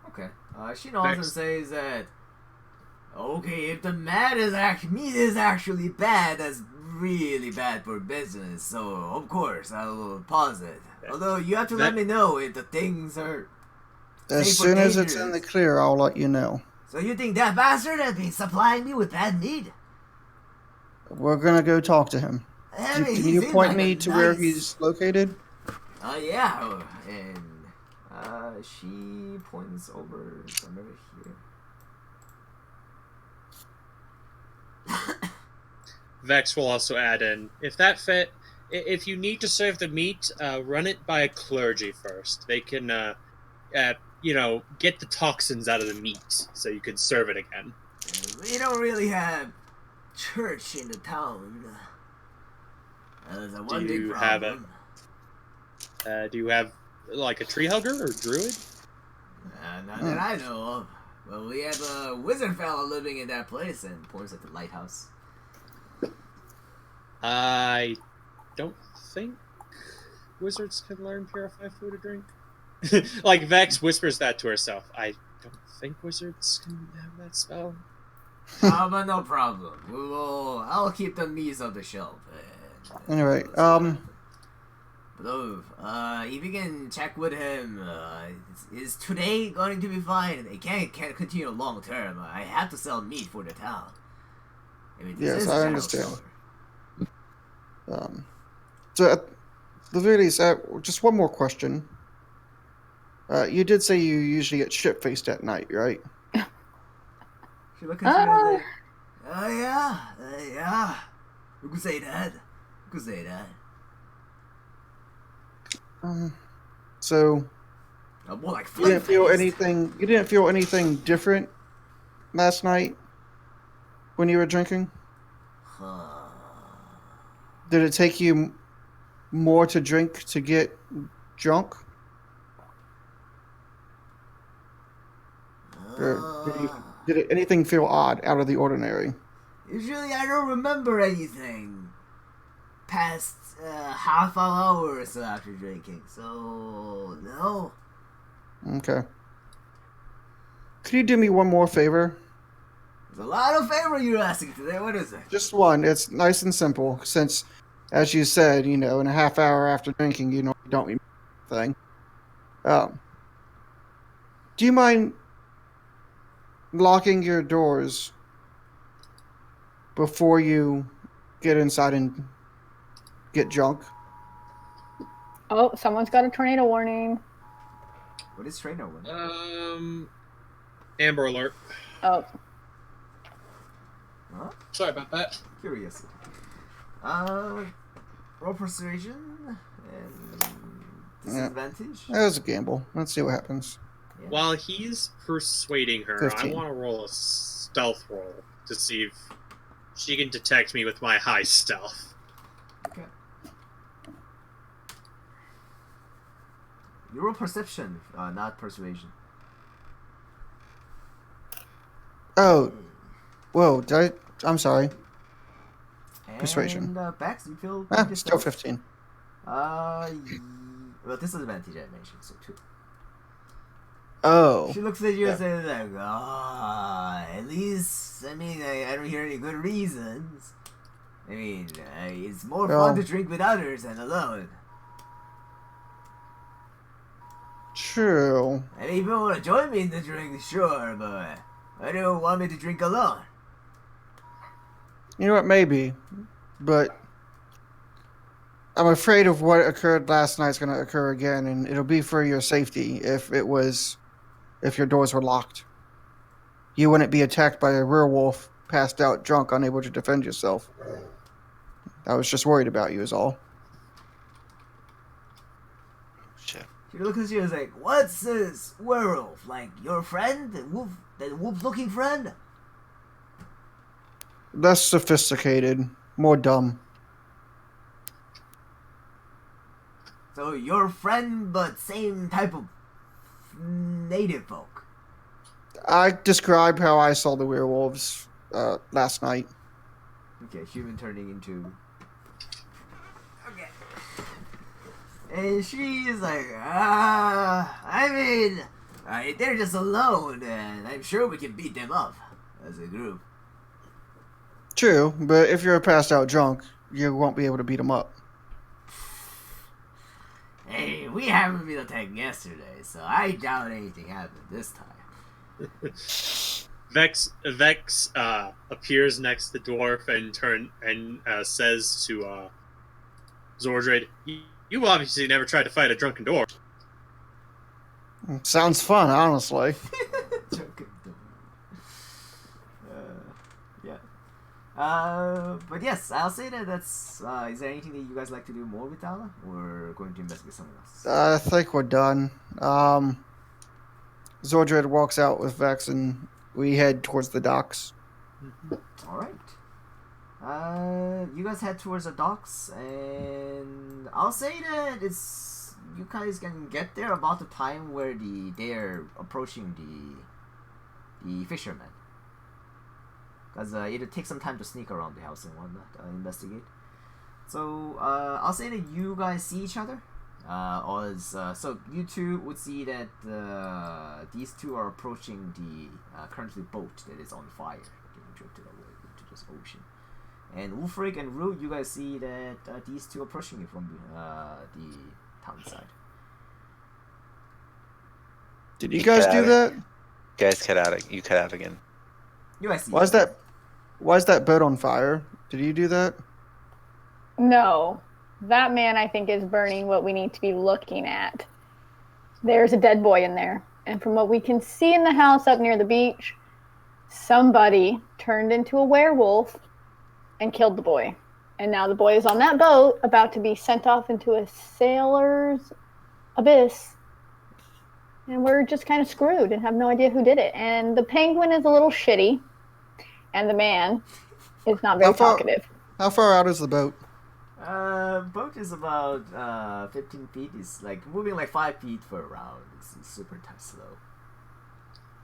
Okay. She nods and says that. Okay, if the meat is actually bad, that's really bad for business. So of course I will pause it. Although you have to let me know if the things are. As soon as it's in the clear, I'll let you know. So you think that bastard has been supplying me with bad meat? We're gonna go talk to him. Can you point me to where he's located? Yeah, and she points over somewhere here. Vex will also add in, if you need to serve the meat, run it by a clergy first. They can, get the toxins out of the meat so you can serve it again. We don't really have church in the town. There's a one big problem. Do you have like a tree hugger or druid? Not that I know of. Well, we have a wizard fella living in that place, and points at the lighthouse. I don't think wizards can learn purify food to drink. Like Vex whispers that to herself. I don't think wizards can have that spell. But no problem. I'll keep the meats on the shelf. Anyway, But if you can check with him, is today going to be fine? It can't continue long term. I have to sell meat for the town. Yes, I understand. So at the very least, just one more question. You did say you usually get shit-faced at night, right? She look at you and yeah. You could say that. So more like you didn't feel anything. You didn't feel anything different last night when you were drinking. Did it take you more to drink to get drunk? Or did anything feel odd, out of the ordinary? Usually I don't remember anything past half an hour or so after drinking, so no. Okay. Could you do me one more favor? There's a lot of favor you're asking today. What is it? Just one. It's nice and simple, since, as you said, in a half hour after drinking, you don't remember anything. Do you mind locking your doors before you get inside and get drunk? Oh, someone's got a tornado warning. What is tornado warning? Amber alert. Oh. Huh? Sorry about that. Curious. Roll persuasion and disadvantage. That was a gamble. Let's see what happens. Yeah. While he's persuading her, 15. I want to roll a stealth roll to see if she can detect me with my high stealth. Okay. You roll perception, not persuasion. Oh. Whoa, I'm sorry. Persuasion. And Bax, you feel still 15. Well, disadvantage I mentioned, so 2. Oh. She looks at you and says like, at least, I don't hear any good reasons. It's more fun to drink with others than alone. True. If you want to join me in the drink, sure, but I don't want me to drink alone. You know what, maybe. But I'm afraid of what occurred last night's going to occur again, and it'll be for your safety if your doors were locked. You wouldn't be attacked by a werewolf, passed out, drunk, unable to defend yourself. I was just worried about you is all. Shit. She looks at you and is like, what's this werewolf? Like your friend? The wolf-looking friend? Less sophisticated, more dumb. So your friend, but same type of native folk. I described how I saw the werewolves last night. Okay, human turning into And she's like, they're just alone, and I'm sure we can beat them up as a group. True, but if you're passed out drunk, you won't be able to beat them up. Hey, we haven't been attacked yesterday, so I doubt anything happened this time. Vex appears next to Dwarf and says to Zordred, "You obviously never tried to fight a drunken dwarf." Sounds fun, honestly. Drunken dwarf. But yes, I'll say that's. Is there anything that you guys like to do more with Ala, or going to investigate something else? I think we're done. Zordred walks out with Vex, and we head towards the docks. All right. You guys head towards the docks, and I'll say that you guys can get there about the time where they're approaching the fishermen, because it'll take some time to sneak around the house and whatnot, investigate. So I'll say that you guys see each other. So you two would see that these two are approaching the currently boat that is on fire, getting drifted away into this ocean. And Ulfric and Rue, you guys see that these two are approaching you from the town side. Did you guys do that? Guys, cut out. You cut out again. You guys see. Why is that boat on fire? Did you do that? No. That man, I think, is burning what we need to be looking at. There's a dead boy in there. And from what we can see in the house up near the beach, somebody turned into a werewolf and killed the boy. And now the boy is on that boat, about to be sent off into a sailor's abyss. And we're just kind of screwed and have no idea who did it. And the penguin is a little shitty. And the man is not very talkative. How far out is the boat? Boat is about 15 feet. It's like moving like 5 feet for a round. It's super slow.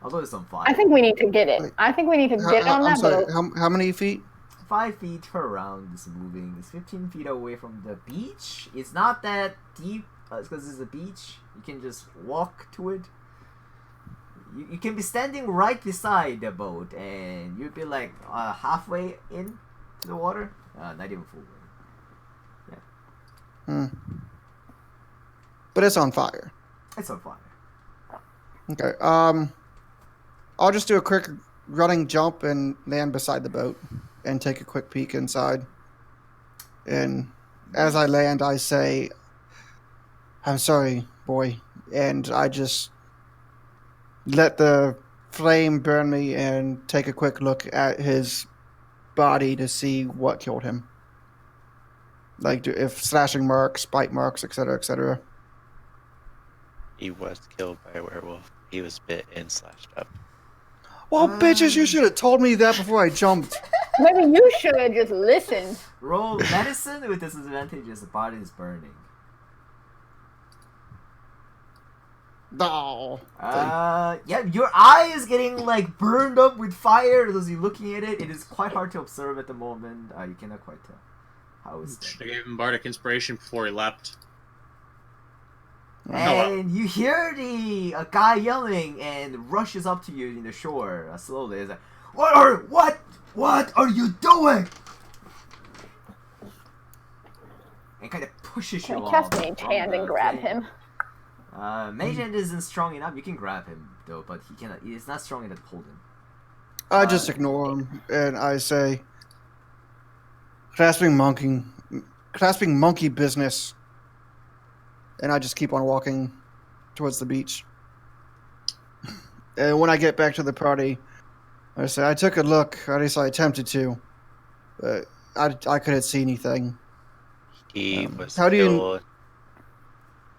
Although it's on fire. I think we need to get it. I think we need to get on that boat. How many feet? 5 feet per round. It's moving. It's 15 feet away from the beach. It's not that deep because it's a beach. You can just walk to it. You can be standing right beside the boat, and you'd be like halfway in to the water. Not even full. But it's on fire. It's on fire. Okay. I'll just do a quick running jump and land beside the boat and take a quick peek inside. And as I land, I say, "I'm sorry, boy." And I just let the flame burn me and take a quick look at his body to see what killed him. Like if slashing marks, bite marks, etc., etc. He was killed by a werewolf. He was bit and slashed up. Well, bitches, you should have told me that before I jumped. Maybe you should have just listened. Roll medicine with disadvantage as the body is burning. No. Yeah, your eye is getting like burned up with fire as you're looking at it. It is quite hard to observe at the moment. You cannot quite tell how it's. Should have given him bardic inspiration before he leapt. And you hear a guy yelling and rushes up to you in the shore slowly. It's like, what are you doing? And kind of pushes you off. Can I cast Mage Hand and grab him? Mage Hand isn't strong enough. You can grab him though, but he cannot. It's not strong enough to hold him. I just ignore him and I say, clasping monkey business. And I just keep on walking towards the beach. And when I get back to the party, I say, I took a look, at least I attempted to, but I couldn't see anything. He was killed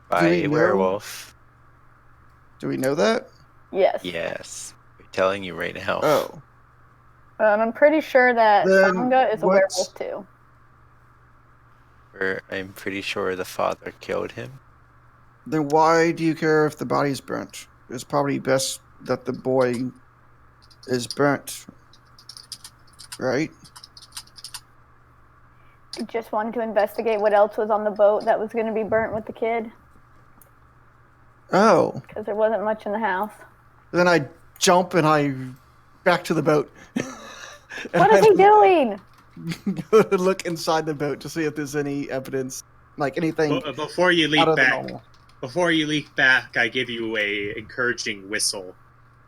by a werewolf. Do we know that? Yes. Yes. We're telling you right now. Oh. I'm pretty sure that Sanga is a werewolf too. I'm pretty sure the father killed him. Then why do you care if the body's burnt? It's probably best that the boy is burnt, right? I just wanted to investigate what else was on the boat that was going to be burnt with the kid. Oh. Because there wasn't much in the house. Then I jump and I back to the boat. What is he doing? Go to look inside the boat to see if there's any evidence, like anything Before you leap out of the back, normal. before you leap back, I give you a encouraging whistle.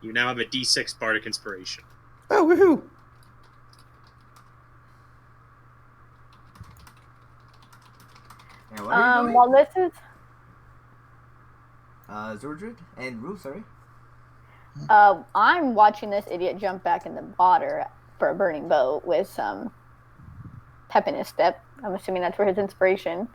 You now have a D6 bardic inspiration. Oh, woohoo! Yeah, what are you doing? Well, this is... Zordred and Rue, sorry. I'm watching this idiot jump back in the water for a burning boat with some pep in his step. I'm assuming that's where his inspiration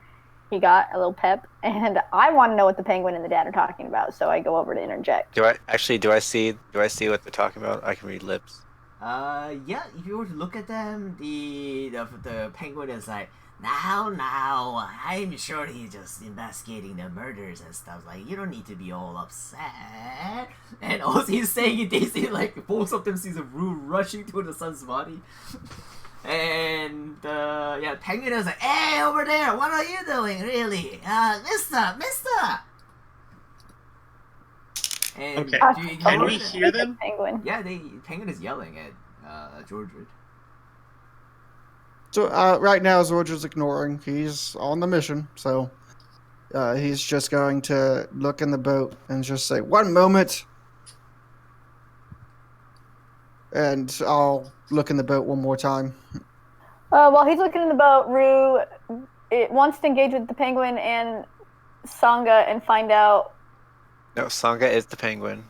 he got, a little pep. And I want to know what the penguin and the dad are talking about, so I go over to interject. Do I see what they're talking about? I can read lips. Yeah, if you were to look at them, the penguin is like, now, I'm sure he's just investigating the murders and stuff. Like, you don't need to be all upset. And all he's saying, they see, like, both of them sees a Rue rushing to the son's body. And, yeah, penguin is like, hey, over there, what are you doing, really? Mister! And Okay, do you can ignore we the- hear them? Penguin. Yeah, penguin is yelling at Georgia. So right now, Zordred's ignoring. He's on the mission, so he's just going to look in the boat and just say, "1 moment," and I'll look in the boat one more time. While he's looking in the boat, Rue wants to engage with the penguin and Sangha and find out. No, Sangha is the penguin.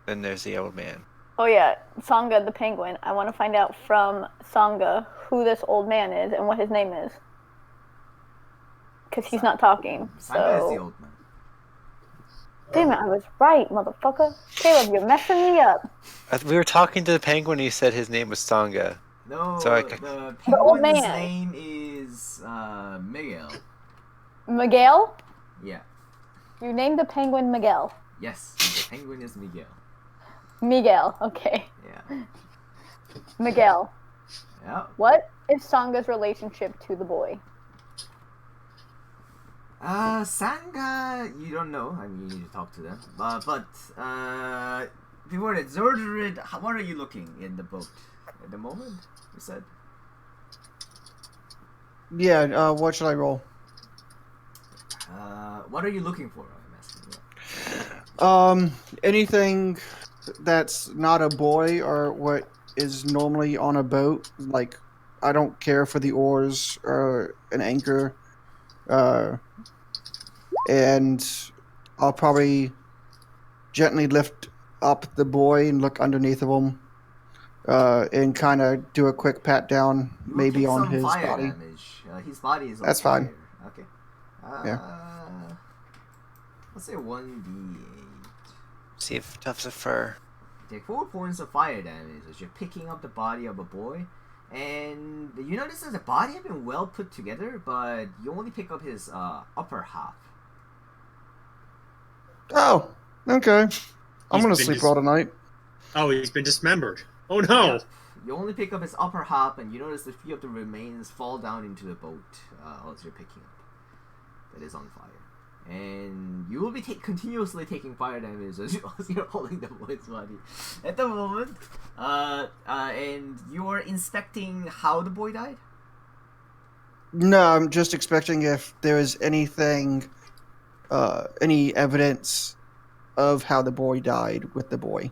Then there's the old man. Oh yeah, Sangha the penguin. I want to find out from Sangha who this old man is and what his name is. Because he's not talking. Sangha is the So. old man. Damn it, I was right, motherfucker. Caleb, you're messing me up. We were talking to the penguin. He said his name was Sangha. No, So the old penguin's man. name is Miguel. Miguel? Yeah. You named the penguin Miguel. Yes, the penguin is Miguel. Miguel, okay. Yeah. Miguel. Yeah. What is Sangha's relationship to the boy? Sangha, you don't know. I mean, you need to talk to them. But before that, Zordred, what are you looking in the boat at the moment? You said. Yeah. What should I roll? What are you looking for? I'm asking. Yeah. Anything that's not a boy or what is normally on a boat. Like, I don't care for the oars or an anchor. And I'll probably gently lift up the boy and look underneath of him, and kind of do a quick pat down, You will maybe take on some his fire body. damage. His body is on That's fire. fine. Okay. Yeah. Let's say 1d8. See if Tufts of fur. Take 4 points of fire damage as you're picking up the body of a boy. And you notice that the body has been well put together, but you only pick up his upper half. Oh, okay. I'm He's gonna been sleep all tonight. Oh, he's been dismembered. Oh no! Yep. You only pick up his upper half, and you notice a few of the remains fall down into the boat as you're picking up. That is on fire. And you will be continuously taking fire damage as you're holding the boy's body at the moment. And you're inspecting how the boy died? No, I'm just expecting if there is anything, any evidence of how the boy died with the boy.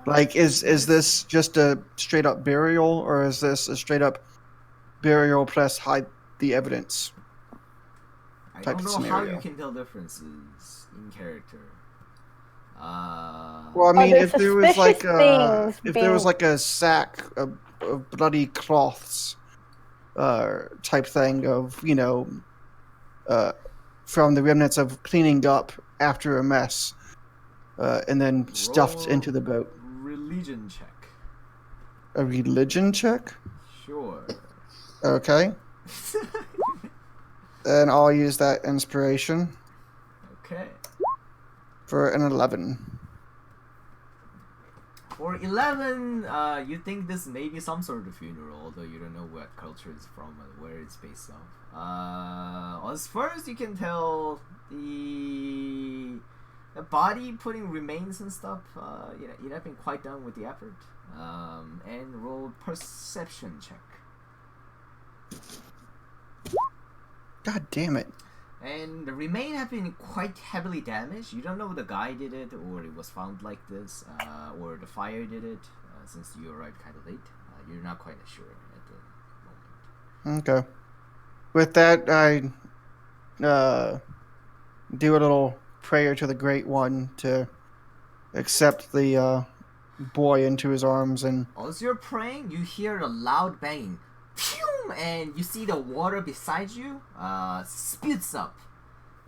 Like, is this just a straight up burial, or is this a straight up burial plus hide the evidence? I Type don't know of how scenario. you can tell differences in character. Well, I mean, there's if there was like suspicious things if there was being- like a sack of bloody cloths, type thing of from the remnants of cleaning up after a mess, and then stuffed Roll into the boat. Religion check. A religion check? Sure. Okay. And I'll use that inspiration Okay. for an 11. For 11, you think this may be some sort of funeral, although you don't know what culture it's from and where it's based off. As far as you can tell, the body putting remains and stuff, you're not been quite done with the effort. And roll perception check. God damn it. And the remain have been quite heavily damaged. You don't know the guy did it, or it was found like this, or the fire did it, since you arrived kind of late. You're not quite sure at the moment. Okay. With that, I do a little prayer to the Great One to accept the boy into his arms, and As you're praying, you hear a loud banging. Phew! And you see the water beside you spits up.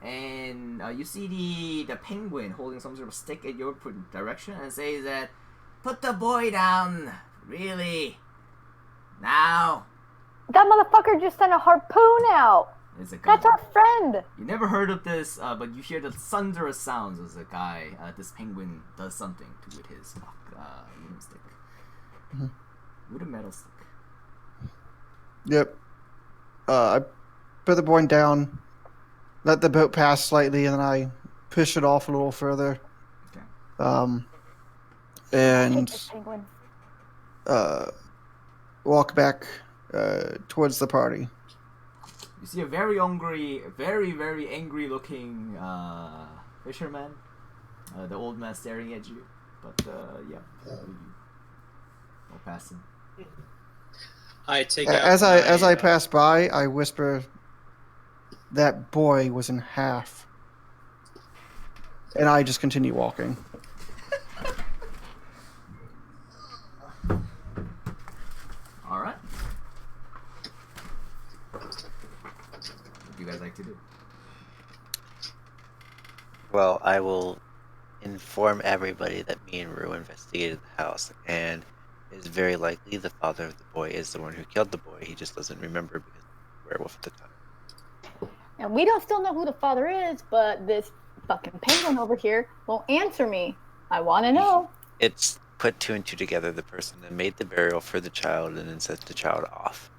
And you see the penguin holding some sort of stick at your direction and says that, "Put the boy down! Really? Now!" That motherfucker just sent a harpoon out. There's a guy. That's our friend. You never heard of this, but you hear the thunderous sounds as a guy, this penguin, does something with his wooden stick. Mhm. Wooden metal stick. yep. I put the boy down, let the boat pass slightly, and then I push it off a little further. Okay. And Take this penguin. walk back towards the party. You see a very angry, very angry looking fisherman. The old man staring at you. But yeah, I'll pass him. I take As out I pass by, I whisper, "That boy was in half," and I just continue walking. All right. What do you guys like to do? Well, I will inform everybody that me and Rue investigated the house, and it's very likely the father of the boy is the one who killed the boy. He just doesn't remember because he was a werewolf at the time. And we don't still know who the father is, but this fucking penguin over here won't answer me. I want to know. It's put two and two together. The person that made the burial for the child and then sent the child off.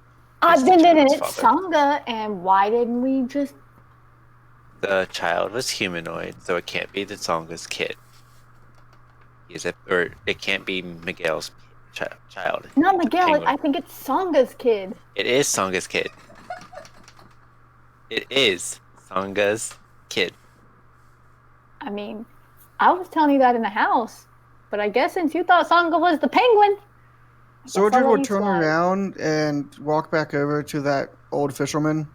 is the Then child's it's father. Sangha, and why didn't we just... The child was humanoid, so it can't be the Tsonga's kid. Or it can't be Miguel's child. Not It's a Miguel, penguin. I think it's Sanga's kid. It is Songa's kid. It is Songa's kid. I mean, I was telling you that in the house, but I guess since you thought Sangha was the penguin... Soldier I'll let will you turn slide. around and walk back over to that old fisherman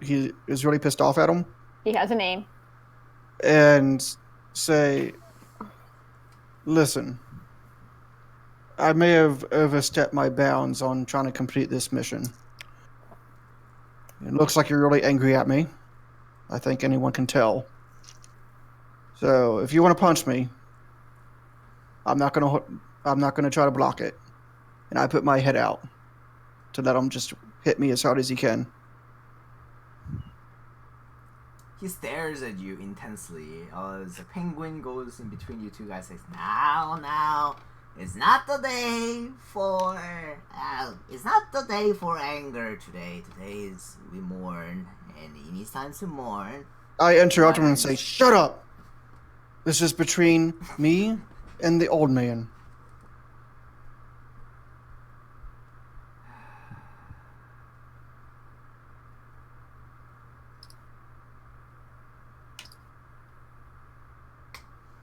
he is really pissed off at him, He has a name. and say, "Listen, I may have overstepped my bounds on trying to complete this mission. It looks like you're really angry at me. I think anyone can tell. So if you want to punch me, I'm not gonna try to block it." And I put my head out to let him just hit me as hard as he can. He stares at you intensely as a penguin goes in between you two guys. Says, "Now, it's not the day for anger today. Today is we mourn, and it needs time to mourn." I interrupt him and say, "Shut up! This is between me and the old man."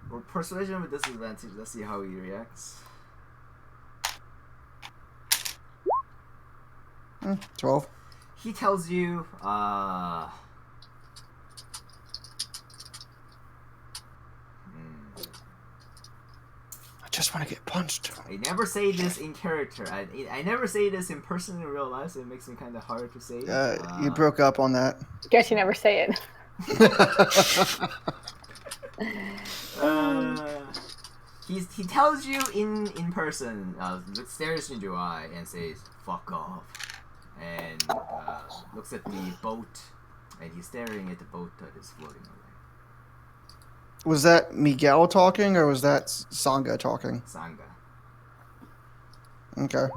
Or persuasion with disadvantage. Let's see how he reacts. 12. He tells you, I just want to get punched. I never say this in character. I never say this in person in real life, so it makes me kind of hard to say. You broke up on that. Guess you never say it. He tells you in person, stares into your eye and says, "Fuck off," and looks at the boat, and he's staring at the boat that is floating away. Was that Miguel talking, or was that Sangha talking? Sangha. Okay.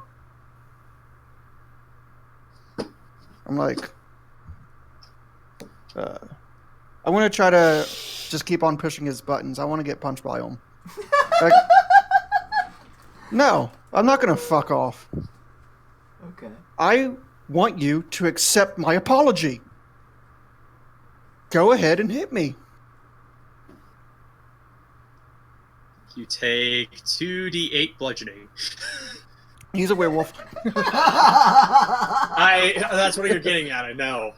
I'm like, I want to try to just keep on pushing his buttons. I want to get punched by him. Like, no, I'm not gonna fuck off. Okay. I want you to accept my apology. Go ahead and hit me. You take 2d8 bludgeoning. He's a werewolf. That's what you're getting at, I know.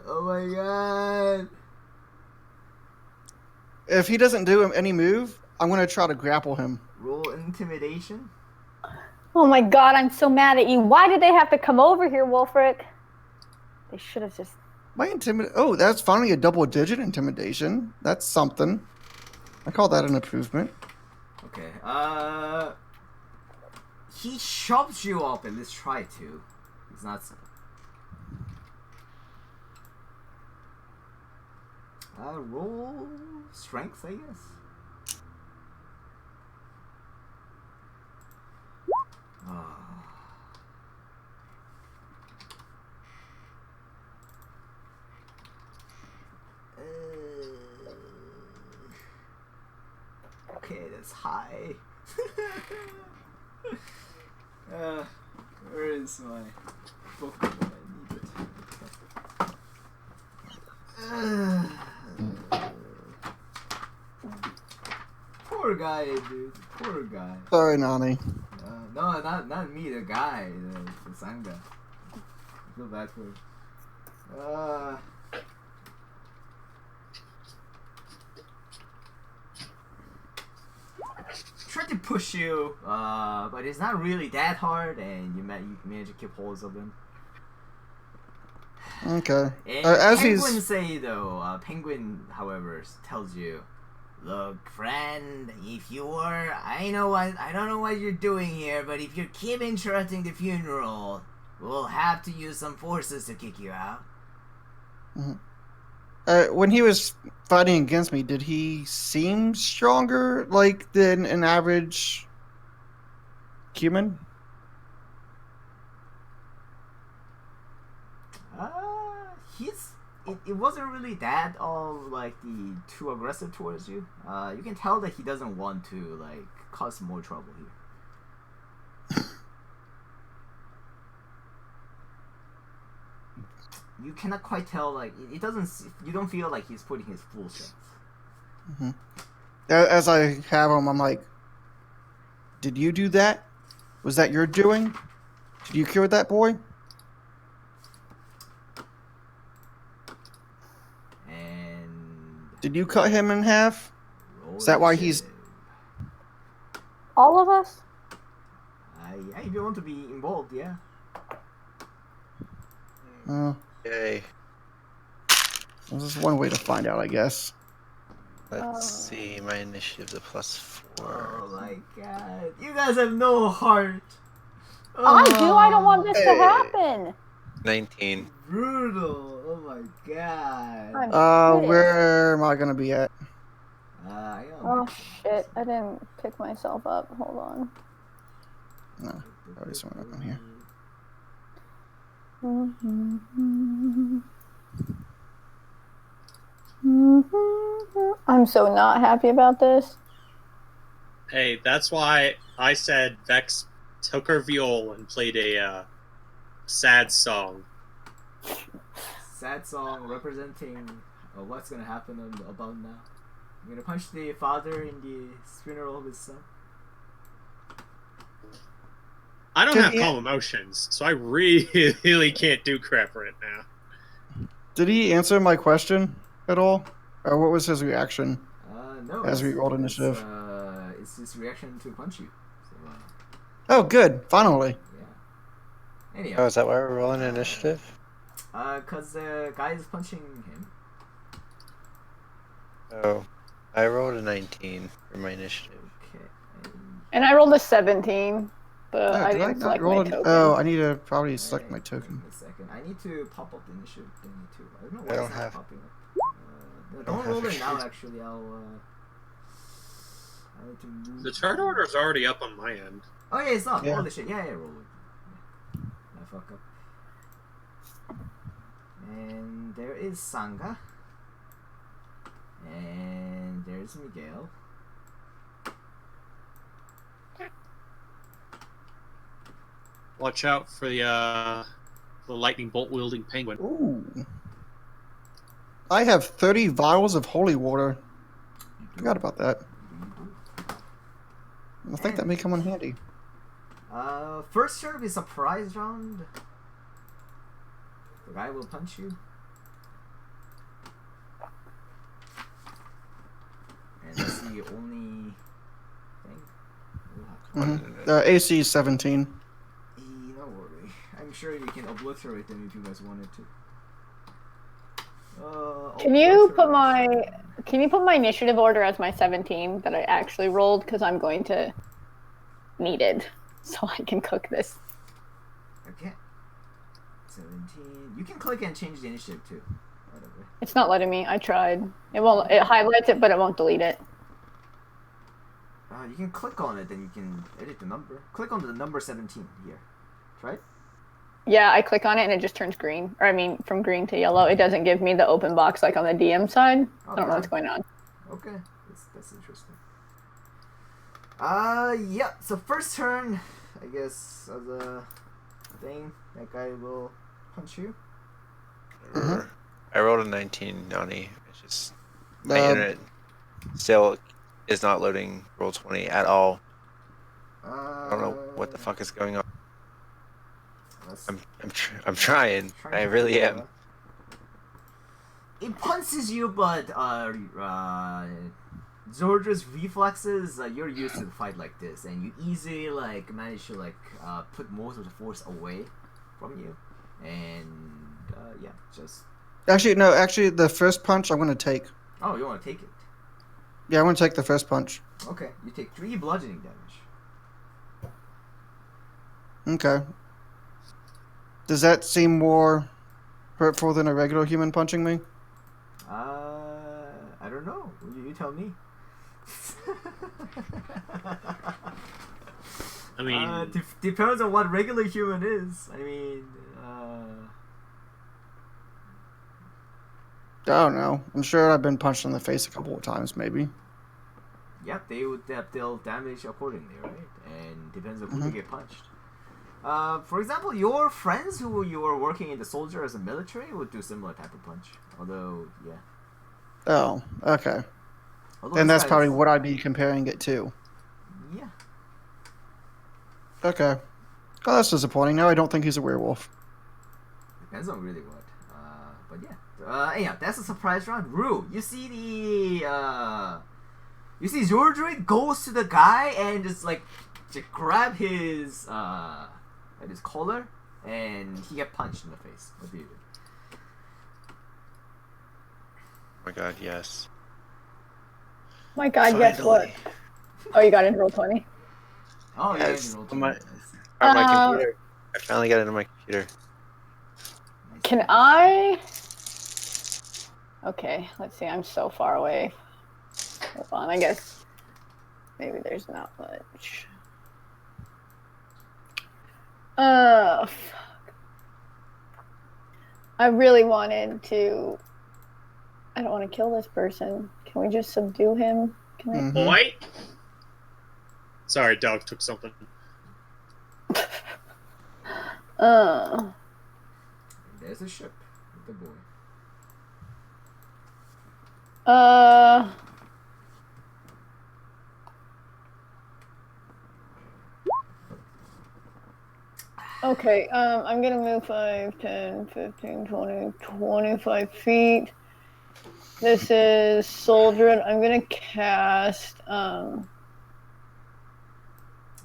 Oh my god. If he doesn't do any move, I'm going to try to grapple him. Roll intimidation. Oh my god, I'm so mad at you. Why did they have to come over here, Wolfric? They should have just... Oh, that's finally a double-digit intimidation. That's something. I call that an improvement. Okay, he shoves you up, at least try to. He's not... roll strength, I guess. Okay, that's high. Where is my book? I need it. Poor guy, dude. Poor guy. Sorry, Nani. No, not me. The guy, the Sangha. I feel bad for him. Tried to push you, but it's not really that hard, and you manage to keep hold of him. Okay. And As Penguin say though, Penguin, however, tells you, "Look, friend, if you were, I don't know what you're doing here, but if you keep interrupting the funeral, we'll have to use some forces to kick you out." When he was fighting against me, did he seem stronger, like, than an average human? It wasn't really that too aggressive towards you. You can tell that he doesn't want to cause more trouble here. You cannot quite tell. It doesn't. You don't feel like he's putting his full strength. Mm-hmm. As I have him, I'm like, "Did you do that? Was that your doing? Did you cure that boy?" Did you cut him in half? Is that why he's... All of us? Yeah, if you want to be involved, yeah. Yay. This is one way to find out, I guess. Let's see, my initiative's a +4. Oh my god. You guys have no heart. I do, I don't want this to happen. 19. Brutal. Oh my god. Where am I gonna be at? Oh shit, I didn't pick myself up. Hold on. No, I already saw it on here. I'm so not happy about this. Hey, that's why I said Vex took her viol and played a sad song. Sad song representing what's gonna happen above now. I'm gonna punch the father in the funeral of his son. I don't have calm emotions, so I really can't do crap right now. Did he answer my question at all? Or what was his reaction? No. As we rolled initiative. It's his reaction to punch you. So, oh, good. Finally. Yeah. Anyhow. Oh, is that why we're rolling initiative? Cause the guy is punching him. Oh, I rolled a 19 for my initiative. Okay. And I rolled a 17, but I didn't select my token. Oh, I need to probably select my token. Wait a second. I need to pop up the initiative thing too. I don't know I why don't it's not have. popping up. Don't roll it now. Actually, I'll to move. The turn order is already up on my end. Oh yeah, it's up. Yeah. Holy shit! Yeah, roll it. Yeah. I fuck up. And there is Sangha. And there's Miguel. Watch out for the lightning bolt wielding penguin. Ooh. I have 30 vials of holy water. Forgot about that. I think that may come in handy. First turn will be surprise round. The guy will punch you. And that's the only thing. AC is 17. No worry. I'm sure you can obliterate them if you guys wanted to. Can you put my initiative order as my 17 that I actually rolled, because I'm going to need it so I can cook this. Okay. 17. You can click and change the initiative too. Whatever. It's not letting me. I tried. It won't. It highlights it, but it won't delete it. You can click on it, then you can edit the number. Click on the number 17 here. Right? Yeah, I click on it and it just turns green. Or I mean, from green to yellow. It doesn't give me the open box like on the DM side. I don't know what's going on. Okay, that's interesting. Yeah. So first turn, I guess as a thing, that guy will punch you. I rolled a 19, Nani. It's just my internet still is not loading roll 20 at all. I don't know what the fuck is going on. I'm trying. I really am. It punches you, but Zordra's reflexes, you're used to the fight like this, and you easily manage to put most of the force away from you, and yeah, just. Actually, the first punch I'm gonna take. Oh, you want to take it? Yeah, I'm gonna take the first punch. Okay, you take 3 bludgeoning damage. Okay. Does that seem more hurtful than a regular human punching me? I don't know. You tell me. I mean, depends on what regular human is. I mean, I don't know. I'm sure I've been punched in the face a couple of times, maybe. Yep, they'll damage accordingly, right? And depends on who they get punched. For example, your friends who you were working in the soldier as a military would do similar type of punch. Although, yeah. Oh, okay. Although And that's probably what I'd be comparing it to. Yeah. Okay. Oh, that's disappointing. No, I don't think he's a werewolf. Depends on really what. But yeah. Yeah, that's a surprise round. Rue, you see Zordroid goes to the guy and just grab his collar, and he get punched in the face. What do you do? Oh my god, yes. My god, guess what? Oh, you got into roll 20? Oh, yes. Yeah, On my computer. I finally got into my computer. Can I? Okay, let's see. I'm so far away. Hold on, I guess maybe there's not much. Fuck. I really wanted to. I don't want to kill this person. Can we just subdue him? Can I? Boy. Sorry, dog took something. There's a ship with the boy. Okay, I'm gonna move 5, 10, 15, 20, 25 feet. This is Soldier. I'm gonna cast, And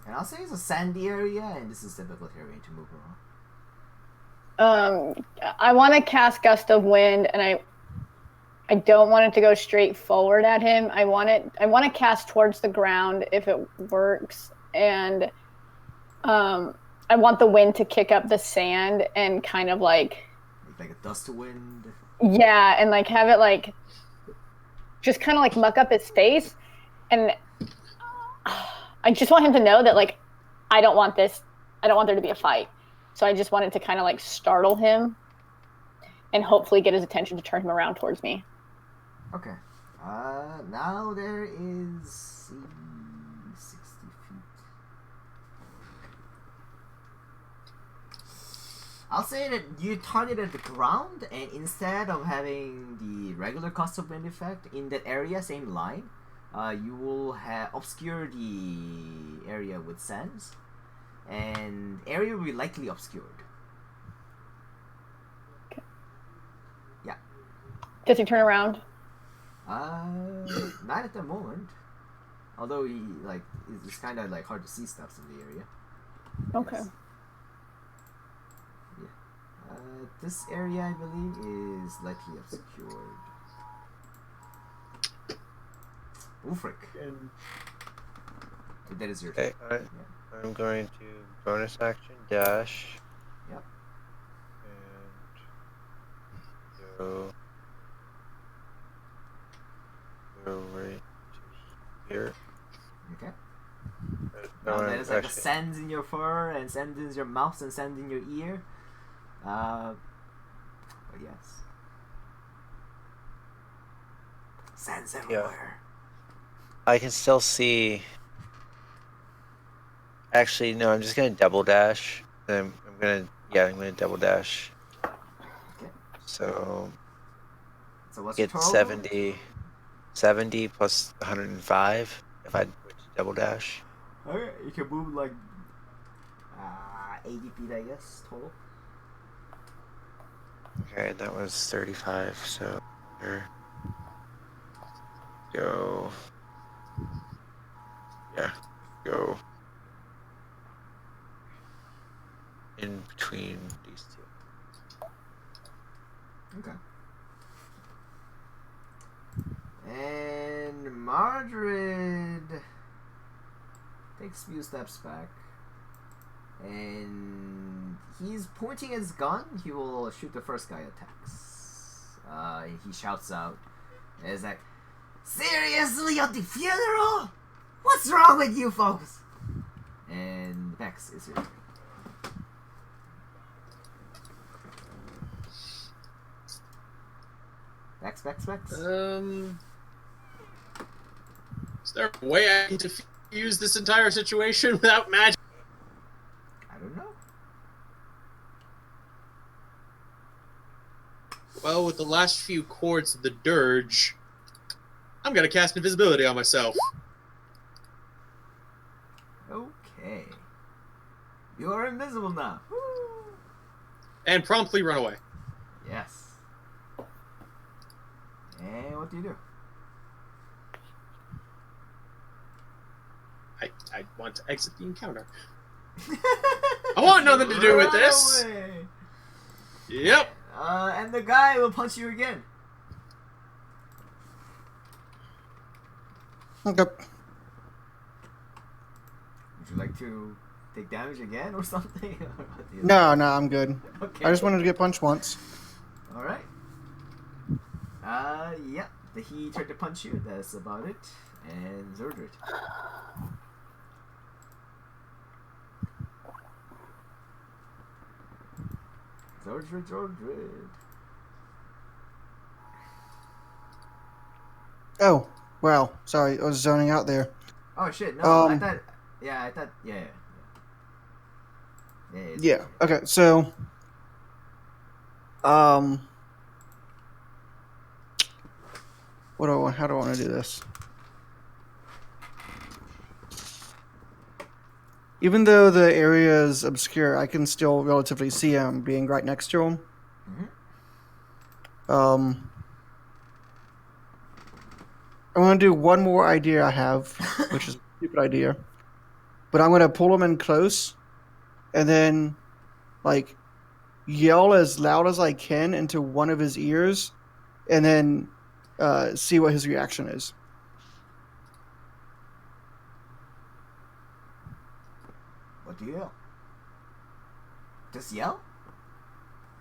I'll say it's a sandy area, and this is typical terrain to move around. I want to cast Gust of Wind, and I don't want it to go straight forward at him. I want to cast towards the ground if it works, and I want the wind to kick up the sand and kind of like a dust wind. Yeah, and have it just kind of muck up his face, and I just want him to know that, like, I don't want there to be a fight. So I just wanted to kind of, like, startle him and hopefully get his attention to turn him around towards me. Okay. Now there is 60 feet. I'll say that you targeted the ground, and instead of having the regular cost of wind effect in that area, same line, you will obscure the area with sands, and area will be likely obscured. Okay. Yeah. Does he turn around? Not at the moment. Although he it's kind of like hard to see stuff in the area. Okay. Yes. Yeah. This area, I believe, is likely obscured. Ulfric. That is your turn. Okay, I'm going to bonus action dash. Yep. And go right to here. Okay. No, Now there's like a sand in your fur, and sand in your mouth, and sand in your ear. But yes. Sand's everywhere. I can still see. Actually, no. I'm just gonna double dash. I'm gonna double dash. Okay. So what's get your total? 70 plus 105 if I were to double dash. Okay, you can move like 80 feet, I guess, total. Okay, that was 35. So here. Go. Yeah, go in between these two. Okay. And Mordred takes a few steps back, and he's pointing his gun. He will shoot the first guy attacks. He shouts out, "It's like, seriously, at the funeral? What's wrong with you folks?" And Vex is your turn. Vex. Is there a way I can defuse this entire situation without magic? I don't know. Well, with the last few chords of the dirge, I'm gonna cast invisibility on myself. Okay. You are invisible now. Woo! And promptly run away. Yes. And what do you do? I want to exit the encounter. I want nothing to do with this. Away. Yep. And the guy will punch you again. Okay. Would you like to take damage again or something? No, I'm good. Okay. I just wanted to get punched once. Alright. Yeah. He tried to punch you. That's about it. And Zordred. Zordred. Oh, wow. Sorry, I was zoning out there. Oh shit! No, I thought. Yeah. Yeah. Okay. So, how do I want to do this? Even though the area is obscure, I can still relatively see him being right next to him. Mm-hmm. I'm going to do one more idea I have, which is a stupid idea. But I'm going to pull him in close and then, like, yell as loud as I can into one of his ears and then see what his reaction is. What do you yell? Just yell?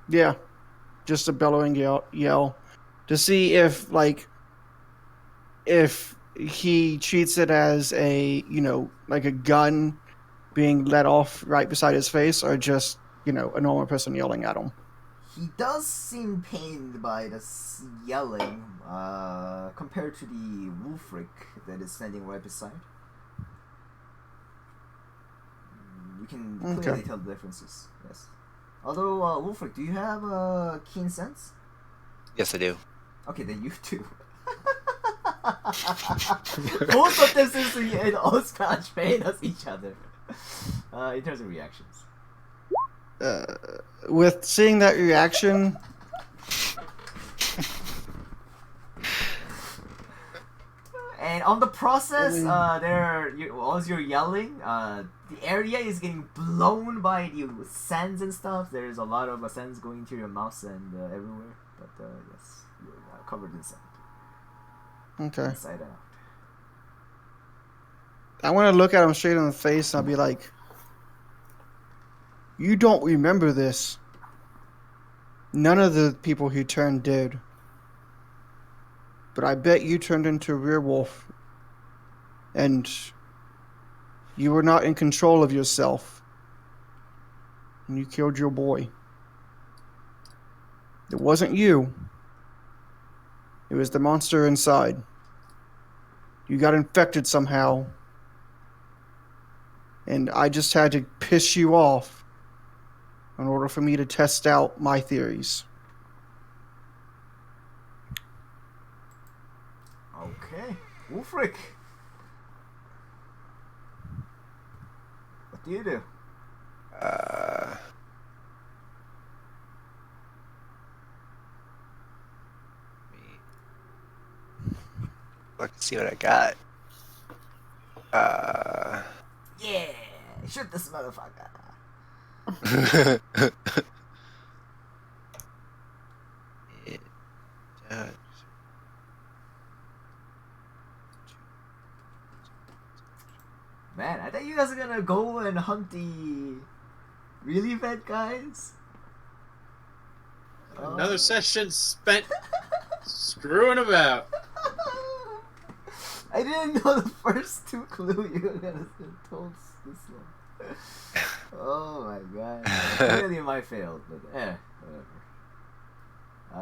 Yeah. Just a bellowing yell to see if he treats it as a, like a gun being let off right beside his face, or just, a normal person yelling at him. He does seem pained by this yelling, compared to the Wolfric that is standing right beside. You can clearly tell the differences, yes. Although, Wolfric, do you have a keen sense? Yes, I do. Okay, then you too. Both of them seem to be in Oshkosh pain as each other. In terms of reactions. With seeing that reaction, and on the process, as you're yelling, the area is getting blown by the sands and stuff. There's a lot of sands going to your mouth and everywhere. But yes, you're covered in sand. Okay. Inside out. I want to look at him straight in the face and I'll be like, you don't remember this. None of the people who turned did. But I bet you turned into a werewolf. And you were not in control of yourself. And you killed your boy. It wasn't you. It was the monster inside. You got infected somehow. And I just had to piss you off in order for me to test out my theories. Okay. Wolfric. What do you do? Let's see what I got. Yeah, shoot this motherfucker. Man, I thought you guys are gonna go and hunt the really bad guys. Another session spent screwing about. I didn't know the first two clues you were gonna told this one. Oh my god. Clearly my failed, but whatever.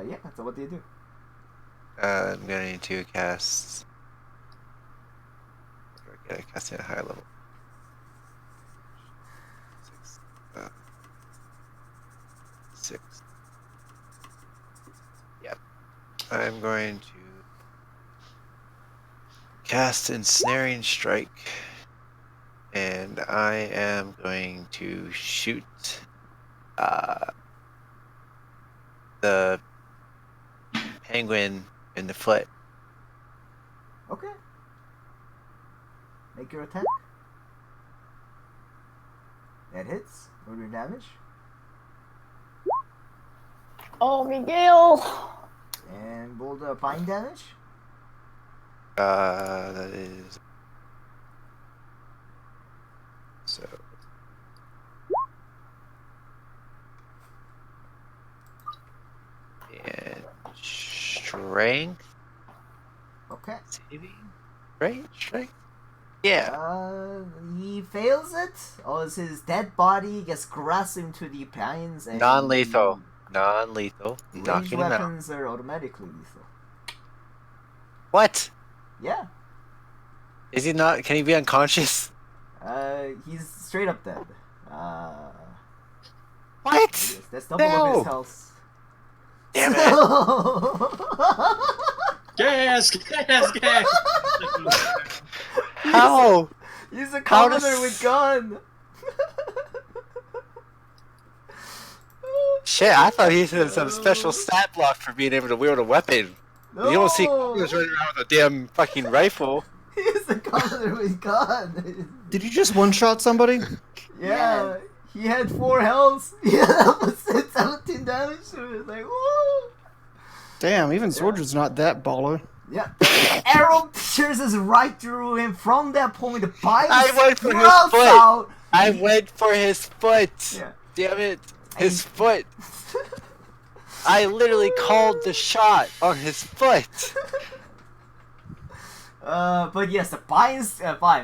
Yeah, so what do you do? I'm going to cast. I gotta cast it at a higher level. 6. Yep. I'm going to cast Ensnaring Strike. And I am going to shoot the penguin in the foot. Okay. Make your attack. That hits. Roll your damage. Oh, Miguel! And roll the fine damage. That is so. And strength. Okay. Saving. Right? Strength. Yeah. He fails it. Or as his dead body gets grasped into the pines and Non-lethal. Non-lethal. Ranged Knocking him out. weapons are automatically lethal. What? Yeah. Is he not? Can he be unconscious? He's straight up dead. What? Yes, that's double of his health. Damn it! Gas! Gas! Gas! How? He's a commoner with gun. Shit, I thought he had some special stat block for being able to wield a weapon. No. You don't see commoners running around with a damn fucking rifle. He's a commoner with gun. Did you just one-shot somebody? Yeah. He had 4 health. He had 17 damage. So it was like, woo! Damn, even Soldier's not that baller. Yeah. Arrow pierces right through him. From that point, the bite I went for his sprouts foot. out. I went for his foot. Yeah. Damn it. His foot. I literally called the shot on his foot. But yes, the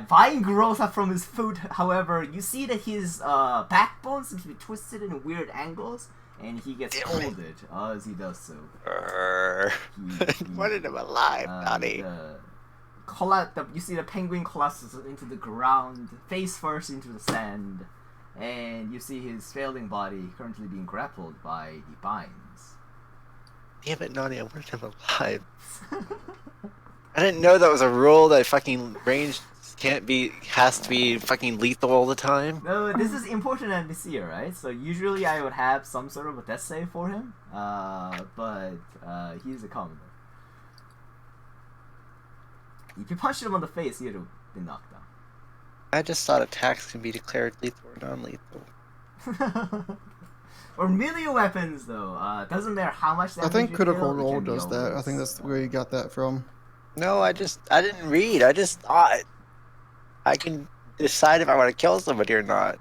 vine grows up from his foot. However, you see that his backbone seems to be twisted in weird angles, and he gets folded as he does so. Wanted him alive, Donnie. You see the penguin collapses into the ground, face first into the sand, and you see his failing body currently being grappled by the vines. Damn it, Donnie! I wanted him alive. I didn't know that was a rule that fucking range has to be fucking lethal all the time. No, this is important NPC, right? So usually I would have some sort of a death save for him, but he's a commoner. If you punched him on the face, he'd have been knocked down. I just thought attacks can be declared lethal or non-lethal. Or melee weapons, though. Doesn't matter how much damage I think you Critical deal, Role does that. I think that's where you got that from. No, I didn't read. I just thought I can decide if I want to kill somebody or not.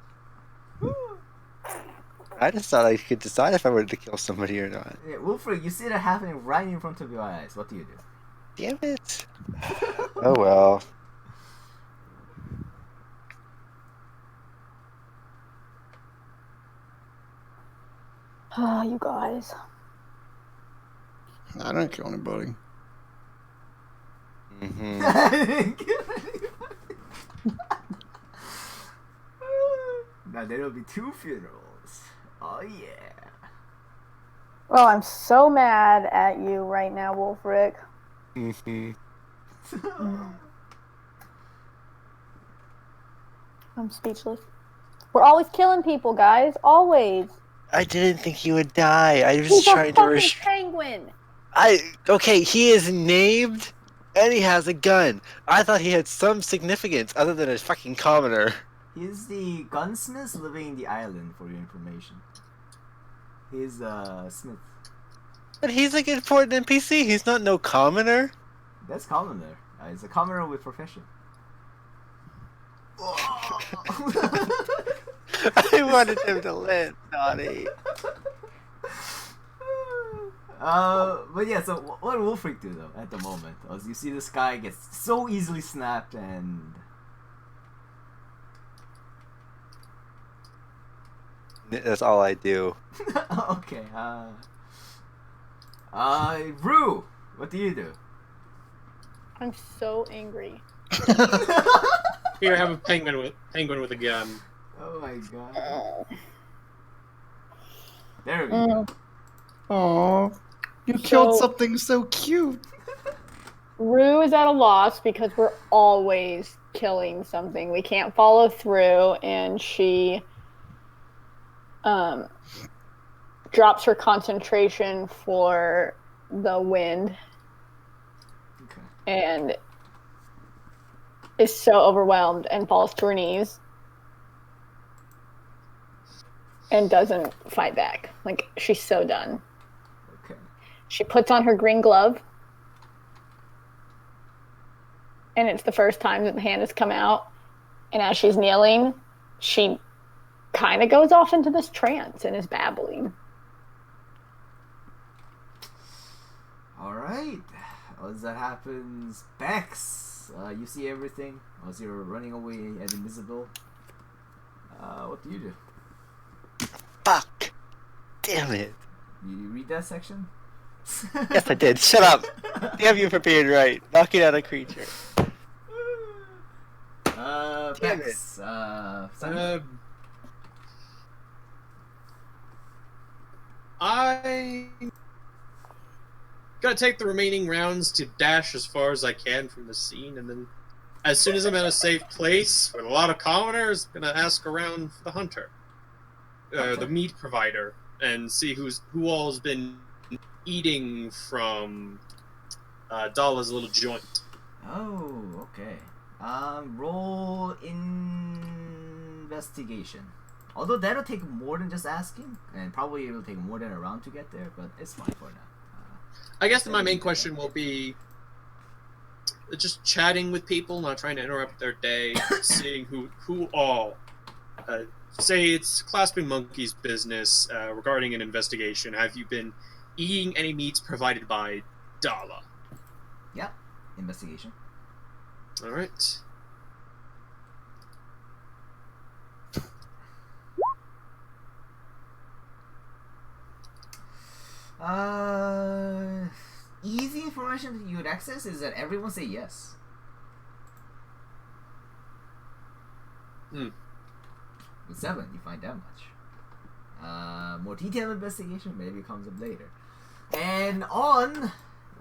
I just thought I could decide if I wanted to kill somebody or not. Yeah, Wilfred, you see that happening right in front of your eyes. What do you do? Damn it. Oh well. Ah, you guys. I didn't kill anybody. Now there will be 2 funerals. Oh yeah. Oh, I'm so mad at you right now, Wolfric. I'm speechless. We're always killing people, guys. Always. I didn't think he would die. I was He's trying a to fucking penguin. Okay, he is named and he has a gun. I thought he had some significance other than a fucking commoner. He's the gunsmith living in the island, for your information. He's smith. But he's like an important NPC. He's not no commoner. That's commoner. He's a commoner with profession. I wanted him to live, Donnie. But yeah, so what will Wolfric do though at the moment? As you see this guy gets so easily snapped and... That's all I do. Okay, Rue, what do you do? I'm so angry. Here, have a penguin with a gun. Oh my god. There we go. Aww. You killed something so cute. Rue is at a loss because we're always killing something. We can't follow through, and she drops her concentration for the wind. Okay. And is so overwhelmed and falls to her knees and doesn't fight back. Like, she's so done. Okay. She puts on her green glove, and it's the first time that the hand has come out. And as she's kneeling, she kind of goes off into this trance and is babbling. Alright. As that happens, Bex, you see everything as you're running away and invisible. What do you do? Fuck. Damn it. You read that section? Yes, I did. Shut up. Damn you for being right. Knocking out a creature. Damn Bex, I gotta take the remaining rounds to dash as far as I can from the scene, and then as soon as I'm in a safe place with a lot of commoners, I'm gonna ask around for the hunter, Okay. the meat provider, and see who all has been eating from Dala's little joint. Oh, okay. Roll investigation. Although that'll take more than just asking, and probably it'll take more than a round to get there, but it's fine for now. I guess my main question will be just chatting with people, not trying to interrupt their day, seeing who all. Say it's Clasping Monkey's business regarding an investigation. Have you been eating any meats provided by Dala? Yeah, investigation. All right. Easy information that you would access is that everyone say yes. With 7, you find that much. More detailed investigation maybe comes up later. And on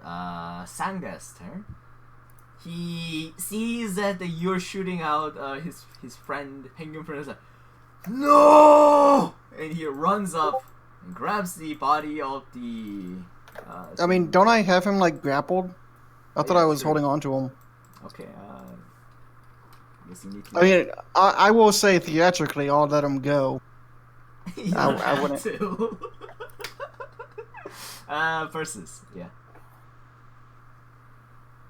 Sanga's turn, he sees that you're shooting out his friend, penguin friend, is like, no! And he runs up and grabs the body of the. I mean, don't I have him like grappled? I thought yeah, I was sure. holding on to him. Okay. Guess you need to. I mean, I will say theatrically, I'll let him go. You don't I have wouldn't. to. Versus, yeah.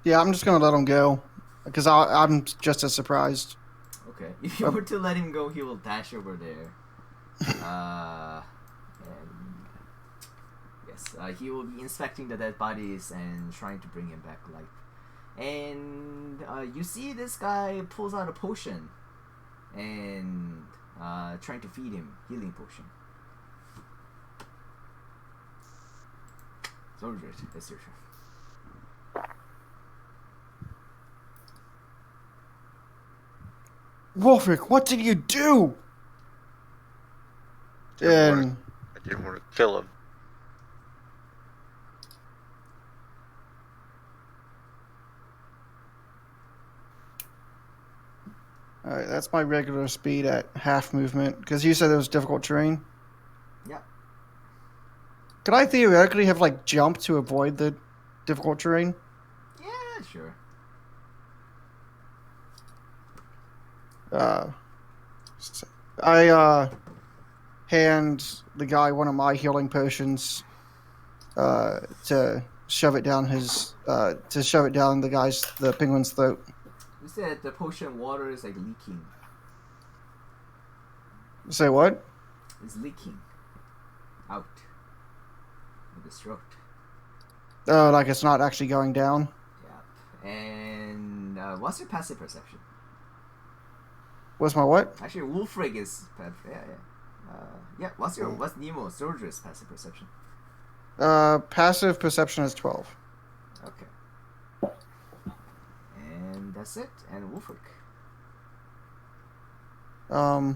Yeah, I'm just gonna let him go because I'm just as surprised. Okay. If you were to let him go, he will dash over there. And yes, he will be inspecting the dead bodies and trying to bring him back to life. And you see this guy pulls out a potion and trying to feed him healing potion. Soldier, that's your turn. Wolfric, what did you do? And I didn't want to kill him. alright, that's my regular speed at half movement. Because you said it was difficult terrain. Yep. Could I theoretically have like jumped to avoid the difficult terrain? Yeah, sure. I hand the guy one of my healing potions to shove it down the penguin's throat. You said the potion water is like leaking. Say what? It's leaking out of his throat. Oh, like it's not actually going down. Yeah. And what's your passive perception? What's my what? Actually, Wolfrig is yeah. What's Nemo's soldier's passive perception? Passive perception is 12. Okay. And that's it. And Wolfrig. That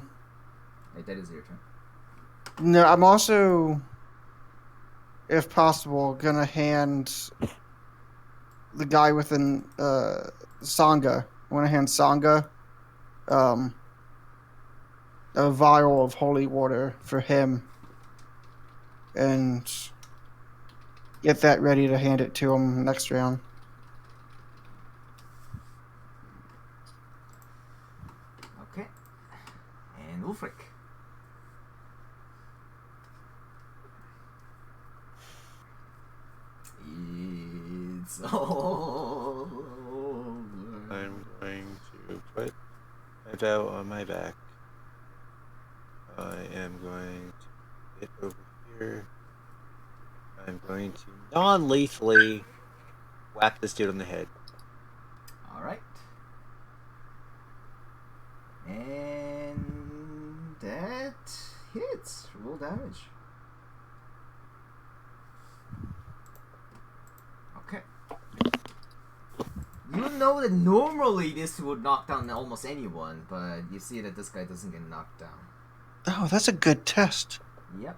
is your turn. No, I'm also, if possible, gonna hand the guy within Sangha. I want to hand Sangha a vial of holy water for him, and get that ready to hand it to him next round. Okay. And Ulfric. It's all over. I'm going to put my bow on my back. I am going to get over here. I'm going to non-lethally whack this dude on the head. Alright. And that hits. Roll damage. Okay. You know that normally this would knock down almost anyone, but you see that this guy doesn't get knocked down. Oh, that's a good test. Yep.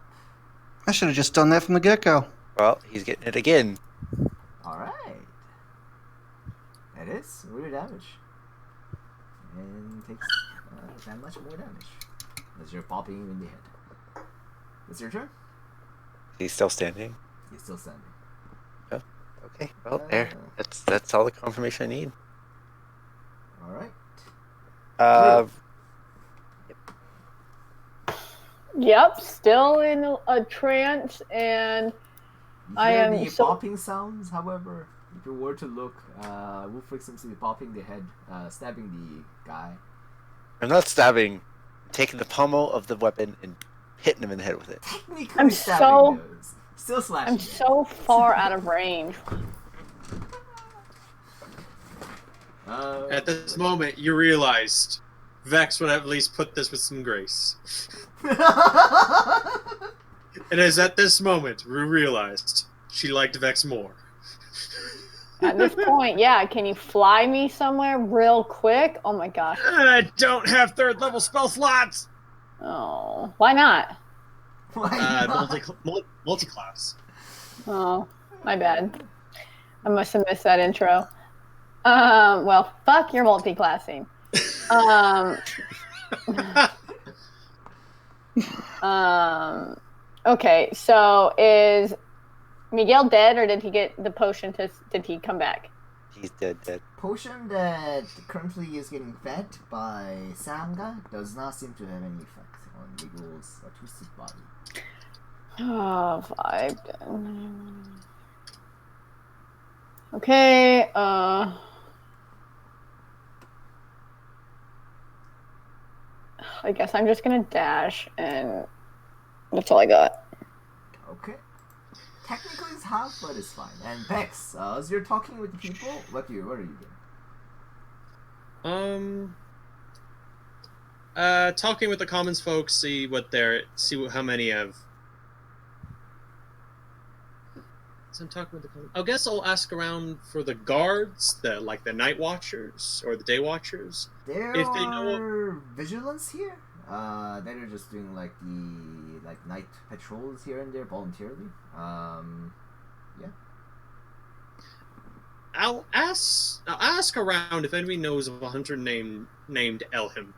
I should have just done that from the get-go. Well, he's getting it again. Alright. That is. Roll your damage. And takes that much more damage. As you're popping him in the head. It's your turn? He's still standing. He's still standing. Okay, well, there. That's all the confirmation I need. Alright. Yep, still in a trance, and You I hear am the so- popping sounds, however. If you were to look, Wolfric seems to be popping the head, stabbing the guy. I'm not stabbing. I'm taking the pommel of the weapon and hitting him in the head with it. Technically I'm stabbing so- those. Still slashing. I'm so far out of range. At this moment, you realized Vex would at least put this with some grace. It is at this moment Rue realized she liked Vex more. At this point, yeah. Can you fly me somewhere real quick? Oh my gosh. I don't have 3rd level spell slots! Oh, why not? Multi-class. Oh, my bad. I must have missed that intro. Well, fuck your multi-classing. Okay, so is Miguel dead, or did he get the potion did he come back? He's dead. Potion that currently is getting fed by Sanga does not seem to have any effect on Miguel's twisted body. Oh, 5. Okay, I guess I'm just gonna dash, and that's all I got. Okay. Technically it's half, but it's fine. And Bex, as you're talking with the people, what are you doing? Talking with the commons folks, see how many have. So I'm talking with the commons. I guess I'll ask around for the guards, the night watchers or the day watchers. There if they are vigilants here. That are just doing the night patrols here and there voluntarily. Yeah. I'll ask around if anybody knows of a hunter named Elhim.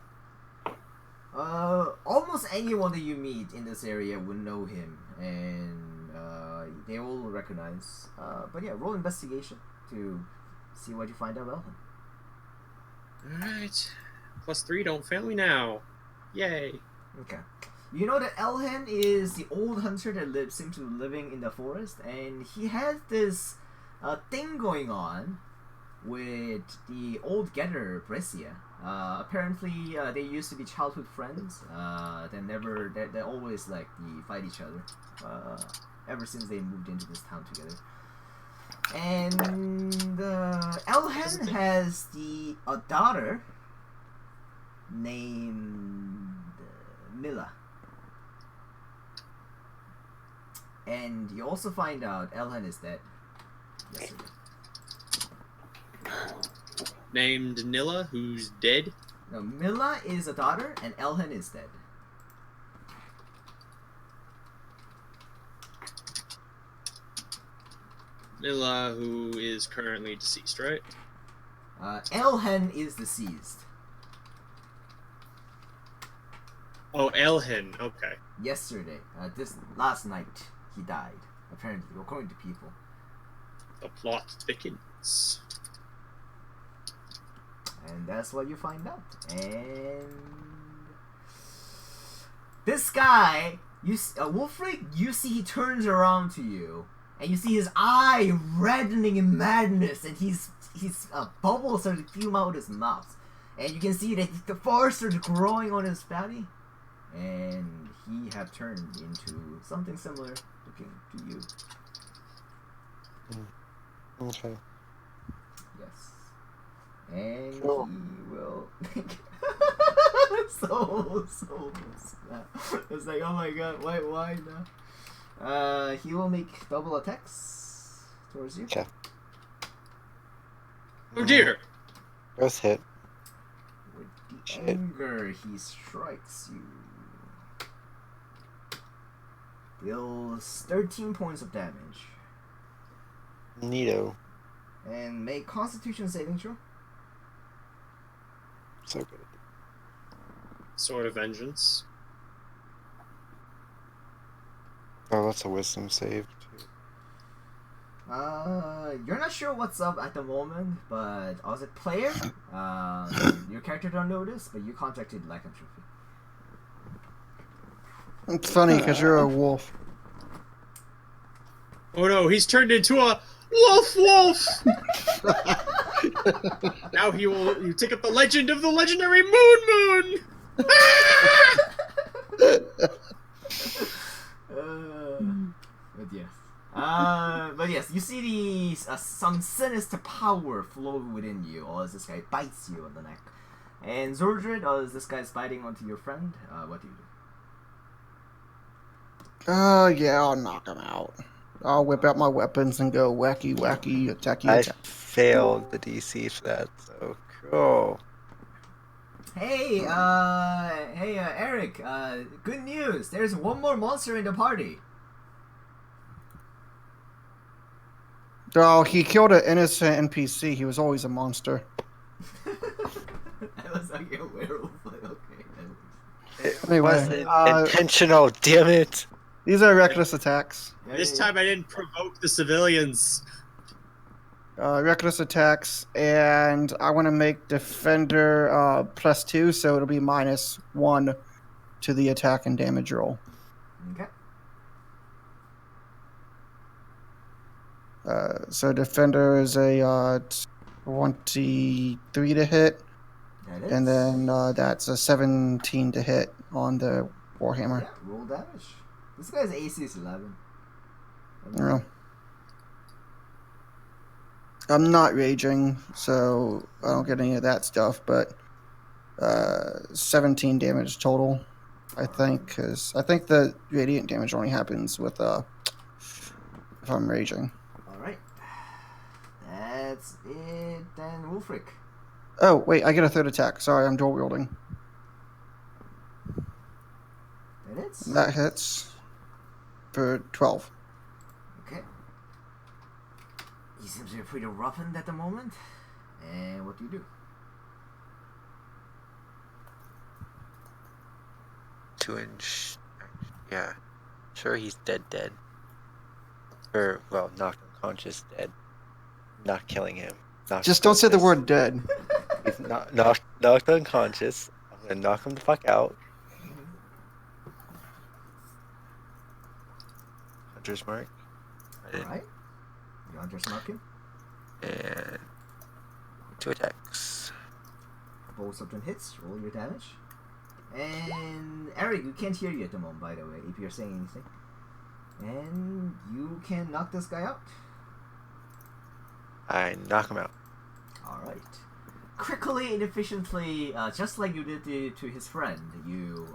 Almost anyone that you meet in this area would know him, and they will recognize. But yeah, roll investigation to see what you find out about him. Alright. +3, don't fail me now. Yay. Okay. You know that Elhen is the old hunter that seems to be living in the forest, and he has this thing going on with the old getter, Brescia. Apparently, they used to be childhood friends. They always fight each other. Ever since they moved into this town together. And Elhen has a daughter named Mila. And you also find out Elhen is dead. Yesterday. Named Nilla, who's dead? No, Mila is a daughter, and Elhen is dead. Nilla, who is currently deceased, right? Elhen is deceased. Oh, Elhen, okay. Yesterday, last night, he died. Apparently, according to people. The plot thickens. And that's what you find out. And this guy, Wolfric, you see he turns around to you, and you see his eye reddening in madness, and he's bubbles start to fume out of his mouth, and you can see that the force starts growing on his body, and he have turned into something similar looking to you. Okay. Yes. And Cool. he will so snap. It's like, oh my god, why now? He will make double attacks towards you. Okay. Oh dear! Both hit. With the Shit. anger, he strikes you. Deals 13 points of damage. Neato. And make Constitution saving throw. So good. Sword of Vengeance. Oh, that's a wisdom save, too. You're not sure what's up at the moment, but as a player, your character don't notice, but you contracted lycanthropy. It's funny because you're a wolf. Oh no, he's turned into a wolf! Now you take up the legend of the legendary Moon! But yes. But yes, you see some sinister power flow within you as this guy bites you on the neck. And Zordred, as this guy's biting onto your friend, what do you do? Yeah, I'll knock him out. I'll whip out my weapons and go wacky, attacky, I attack. failed the DC for that, so cool. Hey, Eric, good news. There's one more monster in the party. Oh, he killed an innocent NPC. He was always a monster. I was like a werewolf, but okay. It Anyway, wasn't intentional, damn it. These are reckless attacks. This time I didn't provoke the civilians. Reckless attacks, and I want to make Defender +2, so it'll be -1 to the attack and damage roll. Okay. So Defender is a 23 to hit, That is. and then that's a 17 to hit on the Warhammer. Yeah, roll damage. This guy's AC is 11. Yeah. I'm not raging, so I don't get any of that stuff, but 17 damage total, I think, because I think the radiant damage only happens with if I'm raging. Alright. That's it then, Wolfric. Oh, wait, I get a third attack. Sorry, I'm dual wielding. That hits. That hits for 12. Okay. He seems to be pretty roughened at the moment. And what do you do? 2-inch. Yeah. Sure, he's dead. Or, well, knocked unconscious, dead. Not killing him. Just don't say the word dead. He's knocked unconscious. I'm gonna knock him the fuck out. Hunter's mark. Alright. You Hunter's mark him. And 2 attacks. Both of them hits. Roll your damage. And Eric, you can't hear you at the moment, by the way, if you're saying anything. And you can knock this guy out. I knock him out. Alright. Quickly and efficiently, just like you did to his friend, you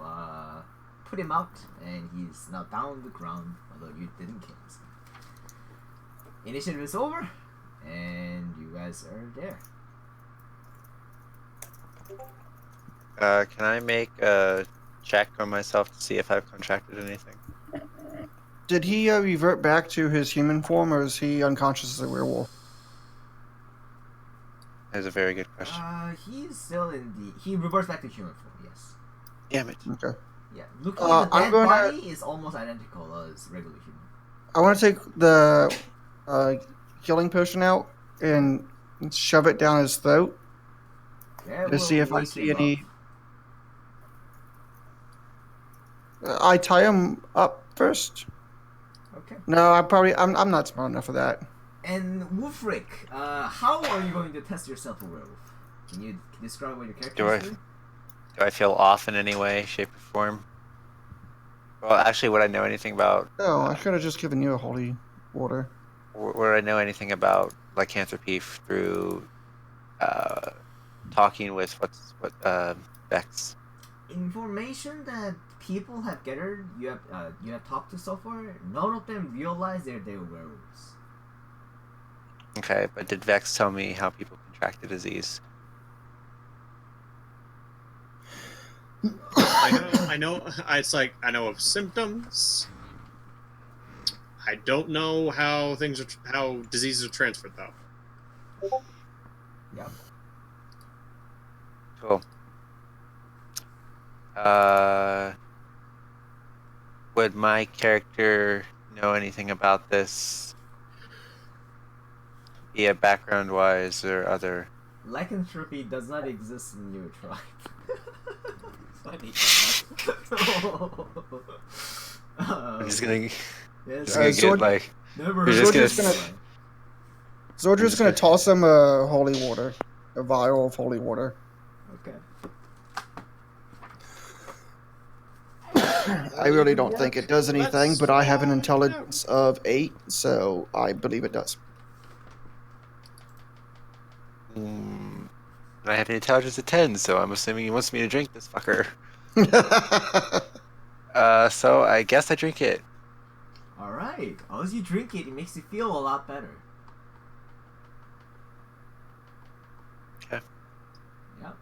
put him out, and he's now down on the ground, although you didn't kill him. Initiative is over, and you guys are there. Can I make a check on myself to see if I've contracted anything? Did he revert back to his human form, or is he unconscious as a werewolf? That's a very good question. He's still in the... He reverts back to human form, yes. Damn it. Okay. Yeah, looking at the dead gonna- body is almost identical as regular human. I want to take the healing potion out and shove it down his throat Yeah, to see if I wake see him any. up. I tie him up first. Okay. No, I'm not smart enough for that. And Wolfric, how are you going to test yourself a werewolf? Can you describe what your character Do I- is doing? Do I feel off in any way, shape, or form? Well, actually, would I know anything about... Oh, I could have just given you a holy water. Would I know anything about lycanthropy through talking with Vex? Information that people have gathered, you have talked to so far, none of them realize they're werewolves. Okay, but did Vex tell me how people contract the disease? I know. It's like I know of symptoms. I don't know how diseases are transferred though. Yeah. Cool. Would my character know anything about this? Via background-wise or other? Lycanthropy does not exist in your tribe. Funny. I'm just gonna, Yes, just gonna Zord- get like. never We're heard just of gonna- this. Zordra's gonna toss him a holy water, a vial of holy water. Okay. I really don't think it does anything, but I have an intelligence of 8, so I believe it does. I have an intelligence of 10, so I'm assuming he wants me to drink this fucker. So I guess I drink it. Alright. As you drink it, it makes you feel a lot better. Okay. Yep.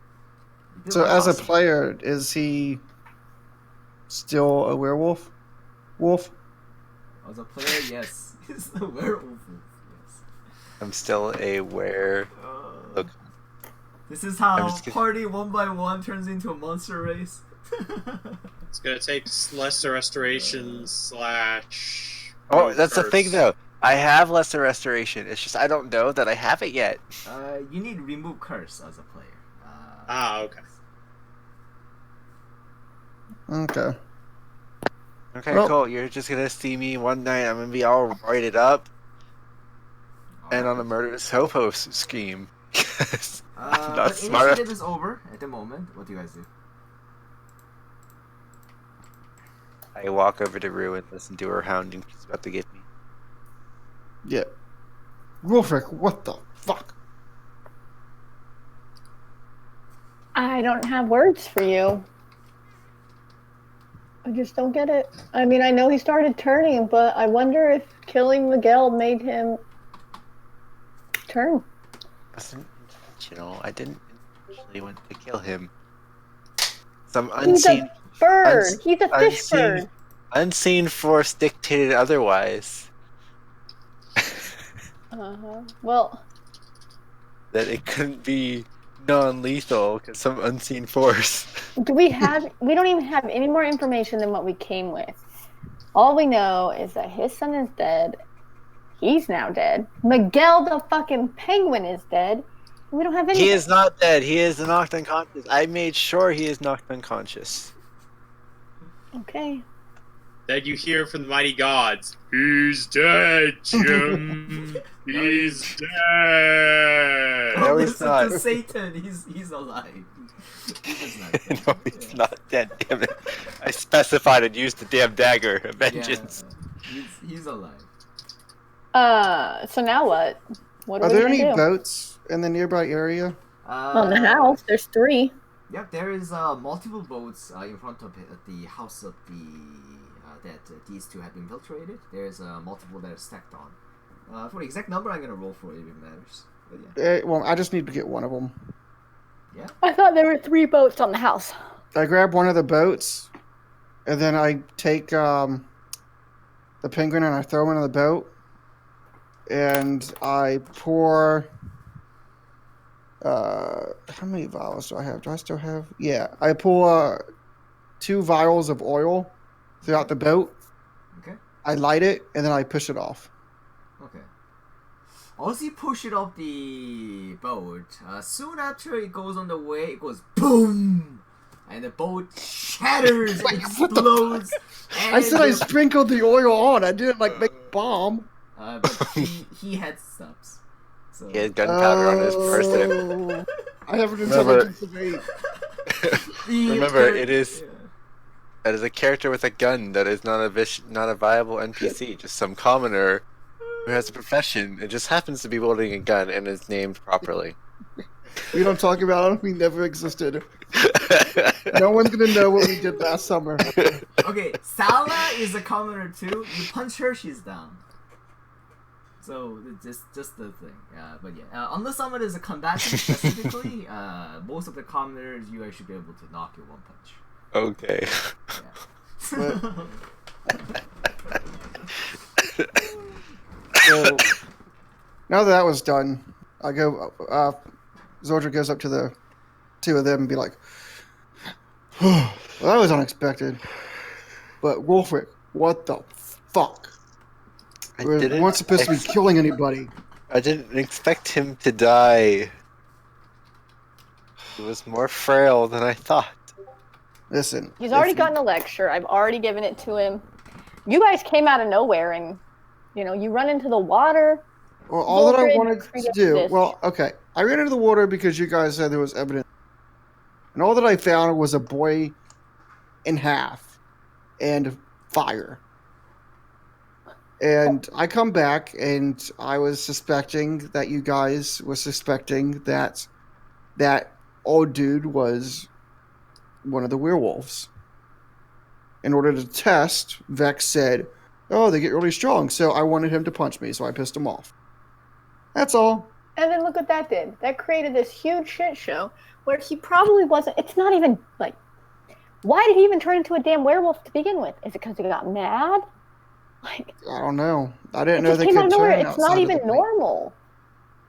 So as a player, is he still a werewolf? Wolf? As a player, yes. He's a werewolf. Yes. I'm still a were. Look. This is how party 1 by 1 turns into a monster race. It's gonna take lesser restoration slash. Oh, that's the curse. thing, though. I have lesser restoration. It's just I don't know that I have it yet. You need remove curse as a player. Okay. Okay. Okay, Well- cool. You're just gonna see me one night. I'm gonna be all roided up and on a murderous hobo scheme. I'm not but smart. initiative is over at the moment. What do you guys do? I walk over to Rue and listen to her hounding she's about to give me. Yeah. Wolfric, what the fuck? I don't have words for you. I just don't get it. I mean, I know he started turning, but I wonder if killing Miguel made him turn. It wasn't intentional. I didn't intentionally want to kill him. Some unseen Bird. He's a fish bird. Unseen force dictated otherwise. Well, That it couldn't be non-lethal because some unseen force. we don't even have any more information than what we came with. All we know is that his son is dead. He's now dead. Miguel the fucking penguin is dead. We don't have anything. He is not dead. He is knocked unconscious. I made sure he is knocked unconscious. Okay. Then you hear from the mighty gods, "He's dead, Jim. He's dead." No, he's listen not. to Satan. He's alive. He's not dead. No, he's not dead. Damn it! I specified and used the damn dagger of vengeance. Yeah, he's alive. So now what? What Are we there gonna any do? boats in the nearby area? On the house, there's 3. Yep, there is multiple boats in front of the house of that these 2 have infiltrated. There's multiple that are stacked on. For the exact number, I'm gonna roll for it if it matters. But yeah. Well, I just need to get one of them. Yeah. I thought there were 3 boats on the house. I grab one of the boats, and then I take the penguin and I throw him into the boat, and I pour. How many vials do I have? Do I still have? Yeah, I pour 2 vials of oil throughout the boat. Okay. I light it and then I push it off. Okay. As you push it off the boat, soon after it goes on the way, it goes boom, and the boat shatters, and explodes. And I said I sprinkled the oil on. I didn't make a bomb. But he had stubs. So. He had gunpowder on his person. I have an Remember- intelligence of 8. Remember, it is. That is a character with a gun. That is not a viable NPC. Just some commoner who has a profession. It just happens to be wielding a gun and is named properly. We don't talk about it. We never existed. No one's gonna know what we did last summer. Okay, Sala is a commoner too. You punch her, she's down. So it's just the thing. But yeah, unless someone is a combatant specifically, most of the commoners you guys should be able to knock in 1 punch. Okay. Yeah. So now that was done, I go. Zordra goes up to the 2 of them and be like, "Well, that was unexpected. But Wolfric, what the fuck? We weren't supposed to be killing anybody." I didn't expect him to die. He was more frail than I thought. Listen, He's already gotten a lecture. I've already given it to him. You guys came out of nowhere and, you run into the water. Well, all that I Wolfric wanted to created do. this. Well, okay, I ran into the water because you guys said there was evidence, and all that I found was a boy in half, and fire. And I come back, and I was suspecting that you guys were suspecting that that old dude was one of the werewolves. In order to test, Vex said, "Oh, they get really strong," so I wanted him to punch me, so I pissed him off. That's all. And then look what that did. That created this huge shit show where he probably wasn't. It's not even like. Why did he even turn into a damn werewolf to begin with? Is it because he got mad? Like, I don't know. I didn't it know just they came out could of nowhere. turn It's not outside of even the normal.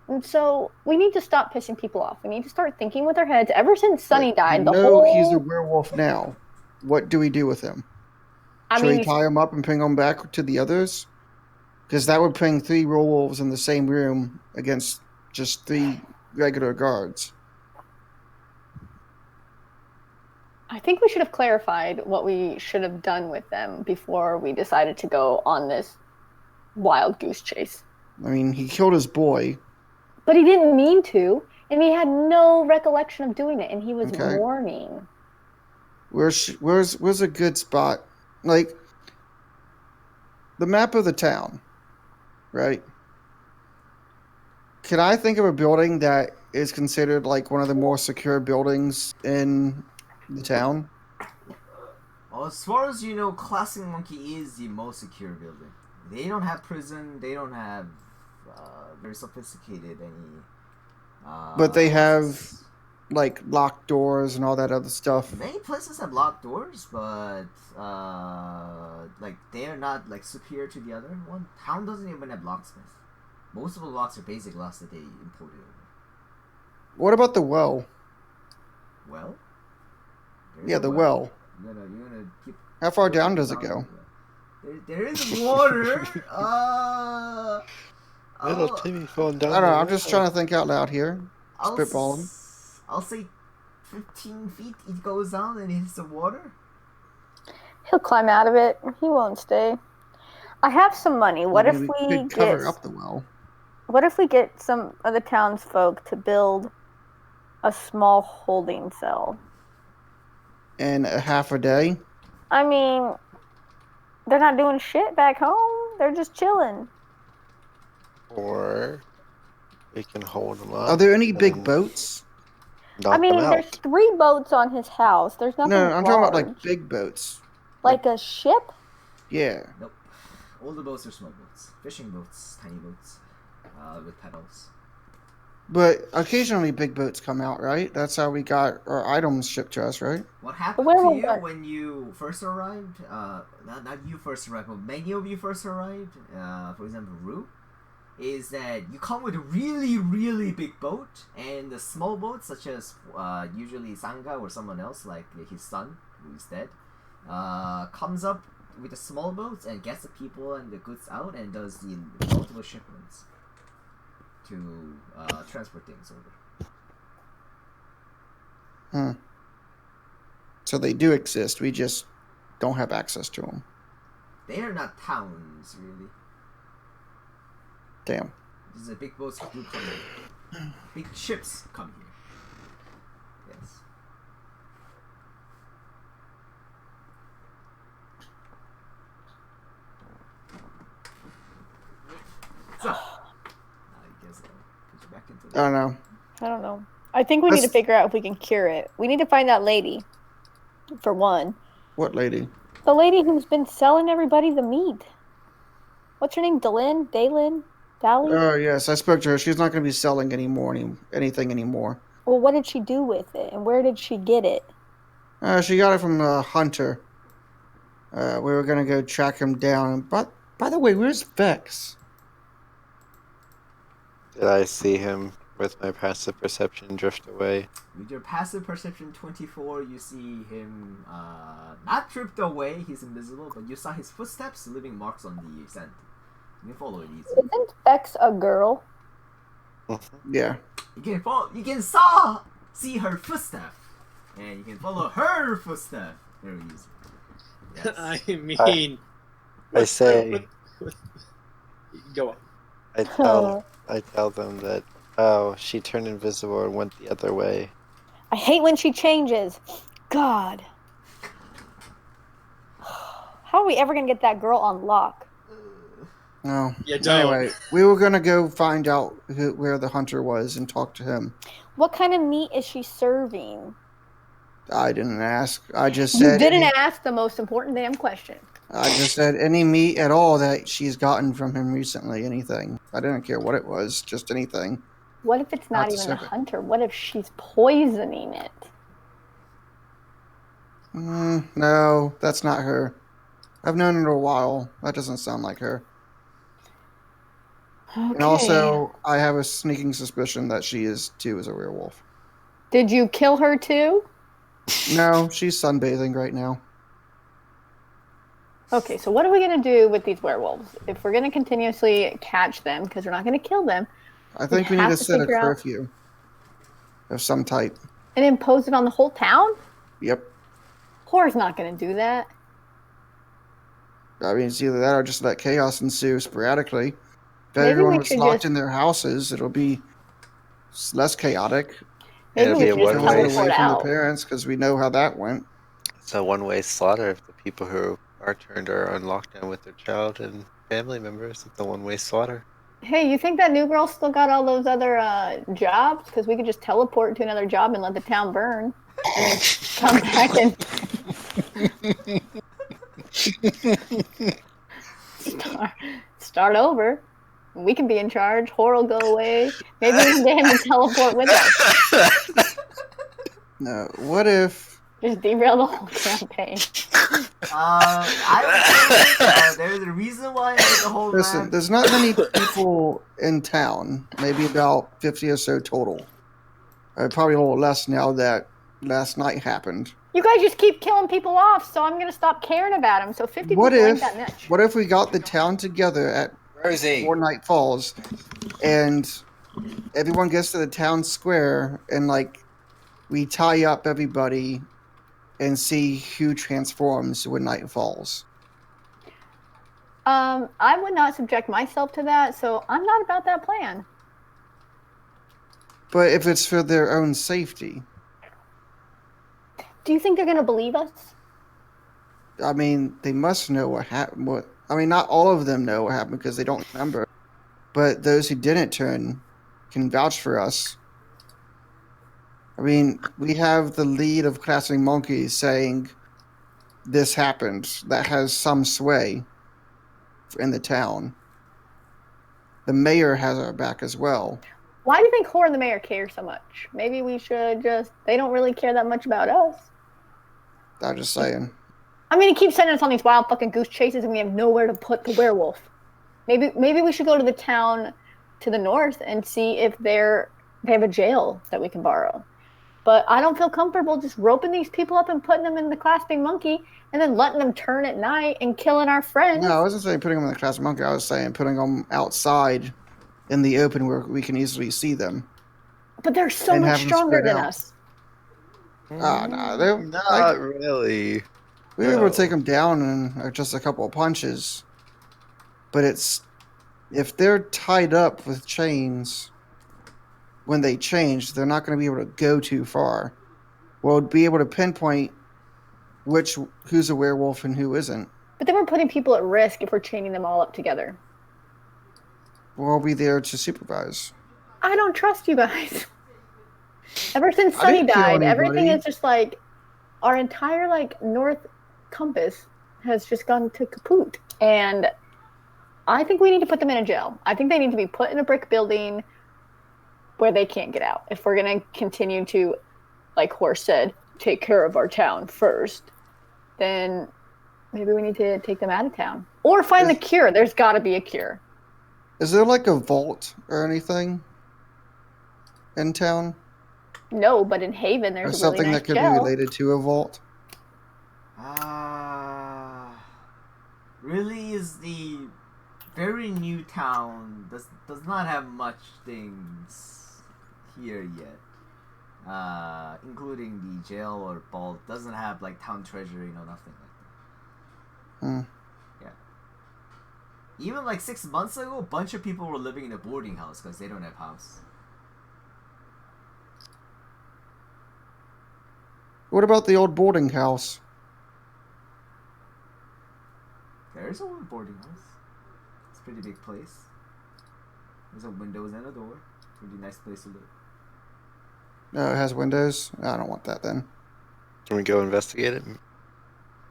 And so we need to stop pissing people off. We need to start thinking with our heads. Ever since Sunny died, the whole. He's a werewolf now. What do we do with him? Should we tie him up and bring him back to the others? Because that would bring 3 werewolves in the same room against just 3 regular guards. I think we should have clarified what we should have done with them before we decided to go on this wild goose chase. I mean, he killed his boy. But he didn't mean to, and he had no recollection of doing it, and he was mourning. Where's a good spot? Like, the map of the town, right? Can I think of a building that is considered like one of the more secure buildings in the town? Well, as far as you know, Clasping Monkey is the most secure building. They don't have prison. They don't have very sophisticated any. But they have like locked doors and all that other stuff. Many places have locked doors, but like they are not like superior to the other one. Town doesn't even have locksmith. Most of the locks are basic locks that they imported over. What about the well? Well? Yeah, the well. You're gonna keep. How far down does it go? There is water. Little Timmy falling down. I don't know. I'm just trying to think out loud here. Spitballing. I'll say 15 feet. It goes down and hits the water. He'll climb out of it. He won't stay. I have some money. What if we cover up the well? What if we get some of the townsfolk to build a small holding cell? In a half a day? I mean, they're not doing shit back home. They're just chilling. Or we can hold them up. Are there any big boats? I mean, there's 3 boats on his house. There's nothing No, I'm talking about large. like big boats. Like a ship? Yeah. Nope. All the boats are small boats. Fishing boats, tiny boats, with pedals. But occasionally big boats come out, right? That's how we got our items shipped to us, right? What happened to you when you first arrived? Not you first arrived, but many of you first arrived. For example, Rue, is that you come with a really, really big boat, and the small boats, such as usually Sangha or someone else, like his son, who is dead, comes up with the small boats and gets the people and the goods out and does the multiple shipments to transport things over. So they do exist. We just don't have access to them. They are not towns, really. Damn. These are big boats do come here. Big ships come here. Yes. So, I guess push back into I don't know. I don't know. I think we need to figure out if we can cure it. We need to find that lady, for one. What lady? The lady who's been selling everybody the meat. What's her name? Dali? Oh, yes. I spoke to her. She's not going to be selling anything anymore. Well, what did she do with it? And where did she get it? She got it from a hunter. We were going to go track him down. But, by the way, where's Vex? Did I see him with my passive perception drift away? With your passive perception 24, you see him not drift away, he's invisible, but you saw his footsteps leaving marks on the sand. You can follow it easily. Isn't Vex a girl? Yeah. You can see her footstep, and you can follow her footstep very easily. Yes. I mean, I say. Go on. I tell them that she turned invisible and went the other way. I hate when she changes. God. How are we ever gonna get that girl on lock? No. You don't. Anyway, we were gonna go find out where the hunter was and talk to him. What kind of meat is she serving? I didn't ask. I just You said didn't ask the most important damn question. I just said any meat at all that she's gotten from him recently. Anything. I didn't care what it was. Just anything. What if it's not even the hunter? What if she's poisoning it? No, that's not her. I've known her a while. That doesn't sound like her. Okay. And also, I have a sneaking suspicion that she is too is a werewolf. Did you kill her too? No, she's sunbathing right now. Okay, so what are we going to do with these werewolves? If we're going to continuously catch them, because we're not going to kill them, I think we need to set a curfew of some type. And impose it on the whole town? Yep. Horror's not going to do that. I mean, it's either that or just let chaos ensue sporadically. If everyone was locked in their houses, it'll be less chaotic. Maybe we should just teleport away from out. the parents, because we know how that went. It's a one-way slaughter if the people who are turned are on lockdown with their child and family members. It's a one-way slaughter. Hey, you think that new girl still got all those other jobs? Because we could just teleport to another job and let the town burn. And then come back and start over. We can be in charge. Horror will go away. Maybe we can get him to teleport with us. No, what if... Just derail the whole campaign. There's a reason why I made the whole Listen, map. there's not many people in town. Maybe about 50 or so total. Probably a little less now that last night happened. You guys just keep killing people off, so I'm going to stop caring about them. So 50 people ain't that much. What if we got the town together at before night falls, and everyone gets to the town square, and like we tie up everybody and see who transforms when night falls? I would not subject myself to that, so I'm not about that plan. But if it's for their own safety. Do you think they're going to believe us? I mean, they must know what happened. I mean, not all of them know what happened because they don't remember. But those who didn't turn can vouch for us. I mean, we have the lead of Clasping Monkeys saying this happened. That has some sway in the town. The mayor has our back as well. Why do you think Horror and the mayor care so much? Maybe we should just... They don't really care that much about us. I'm just saying. I mean, he keeps sending us on these wild fucking goose chases and we have nowhere to put the werewolf. Maybe we should go to the town to the north and see if they have a jail that we can borrow. But I don't feel comfortable just roping these people up and putting them in the Clasping Monkey and then letting them turn at night and killing our friends. No, I wasn't saying putting them in the Clasping Monkey. I was saying putting them outside in the open where we can easily see them. But they're so much stronger than us. Oh, no, they're not really. We were able to take them down in just a couple of punches. But if they're tied up with chains, when they change, they're not going to be able to go too far. We'll be able to pinpoint who's a werewolf and who isn't. But then we're putting people at risk if we're chaining them all up together. We'll be there to supervise. I don't trust you guys. Ever since Sunny died, everything is just like our entire north compass has just gone to kaput. And I think we need to put them in a jail. I think they need to be put in a brick building where they can't get out. If we're going to continue to, like Horse said, take care of our town first, then maybe we need to take them out of town. Or find the cure. There's got to be a cure. Is there like a vault or anything in town? No, but in Haven there's something really nice that could gel. be related to a vault. Really is the very new town does not have much things here yet. Including the jail or vault. Doesn't have town treasury, nothing like that. Yeah. Even 6 months ago, a bunch of people were living in a boarding house because they don't have house. What about the old boarding house? There's a boarding house. It's a pretty big place. There's a windows and a door. Pretty nice place to live. No, it has windows. I don't want that then. Can we go investigate it?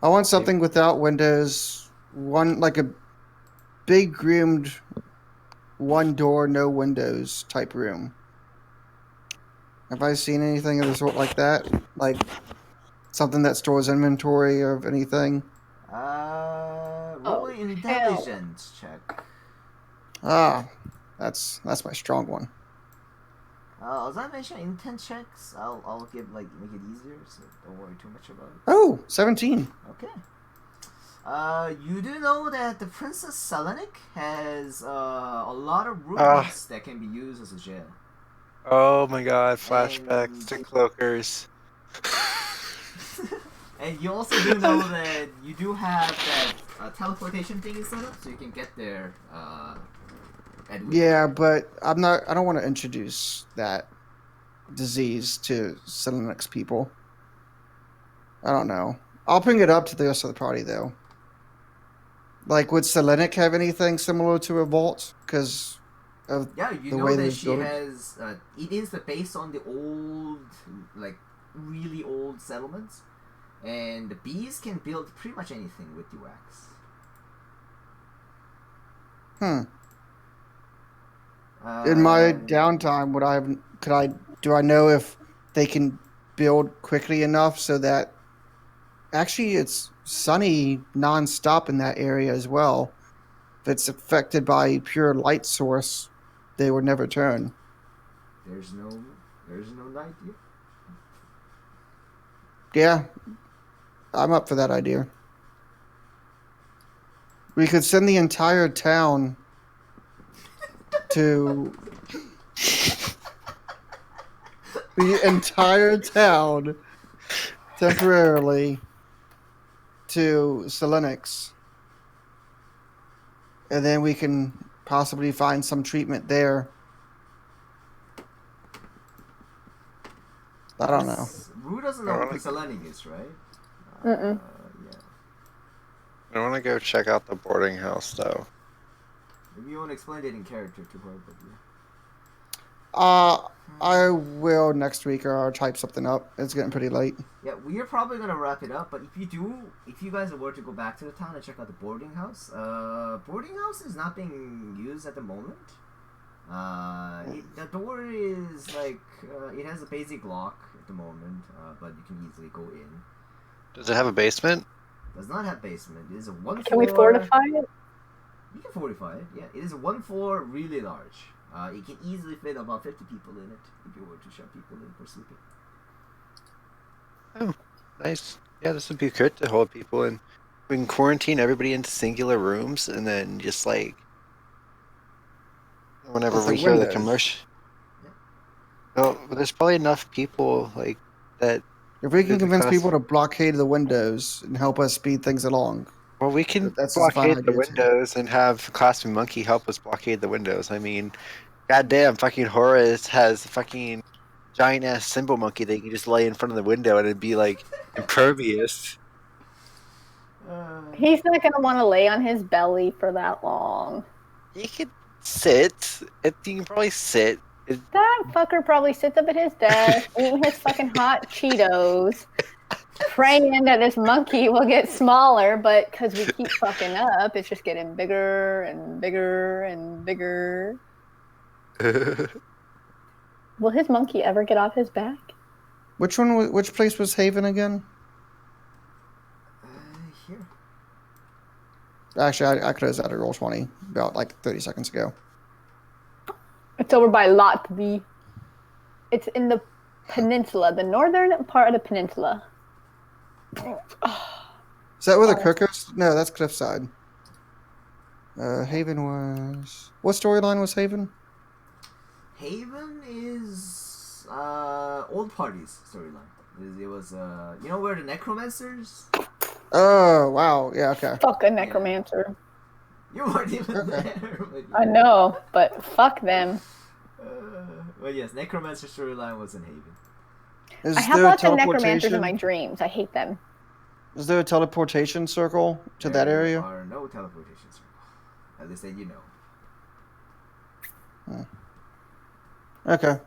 I want something without windows. One like a big roomed, one door, no windows type room. Have I seen anything of the sort like that? Like something that stores inventory of anything? Roll an intelligence check. Ah, that's my strong one. As I mentioned, intent checks, I'll make it easier, so don't worry too much about it. Oh, 17. Okay. You do know that the Princess Selenik has a lot of rooms that can be used as a jail. Oh my god, flashbacks to cloakers. And you also do know that you do have that teleportation thing set up, so you can get there. Yeah, but I don't want to introduce that disease to Selenik's people. I don't know. I'll bring it up to the rest of the party, though. Like, would Selenik have anything similar to a vault? Because of you the know way that they she built it? has. It is based on the old, like really old settlements, and the bees can build pretty much anything with the wax. In my downtime, do I know if they can build quickly enough so that actually it's sunny nonstop in that area as well. If it's affected by pure light source, they would never turn. There's no night here. Yeah, I'm up for that idea. We could send the entire town to the entire town temporarily to Selenik's, and then we can possibly find some treatment there. I don't know. Rue doesn't know what Selenik is, right? Mm-mm. Yeah. I want to go check out the boarding house, though. Maybe you want to explain it in character to her, but yeah. I will next week, or I'll type something up. It's getting pretty late. Yeah, we are probably gonna wrap it up. But if you guys were to go back to the town and check out the boarding house is not being used at the moment. The door is like it has a basic lock at the moment, but you can easily go in. Does it have a basement? Does not have basement. It is a one. Can we fortify it? You can fortify it. Yeah, it is a 1 floor, really large. It can easily fit about 50 people in it if you were to shove people in for sleeping. Oh, nice. Yeah, this would be good to hold people in. We can quarantine everybody into singular rooms, and then just like whenever we hear the commotion. Yeah. Well, there's probably enough people like that. If we can convince people to blockade the windows and help us speed things along. Well, we can That's a fine blockade the idea, too. windows and have Clasping Monkey help us blockade the windows. I mean, goddamn, fucking Horus has fucking giant ass symbol monkey that you can just lay in front of the window and it'd be like impervious. He's not going to want to lay on his belly for that long. He could sit. You can probably sit. That fucker probably sits up at his desk, eating his fucking hot Cheetos, praying that this monkey will get smaller, but because we keep fucking up, it's just getting bigger and bigger and bigger. Will his monkey ever get off his back? Which place was Haven again? Here. Actually, I closed out of Roll20 about like 30 seconds ago. It's over by Lotby. It's in the peninsula, the northern part of the peninsula. Is that where the Kirkos? No, that's Cliffside. Haven was... What storyline was Haven? Haven is Old Party's storyline. It was you know where the necromancers? Oh, wow. Yeah, okay. Fuck a necromancer. You weren't even there. I know, but fuck them. Well, yes, necromancer storyline was in Haven. Is I have there lots of necromancers teleportation? in my dreams. I hate them. Is there a teleportation circle to that area? There are no teleportation circles. At least that you know. Okay.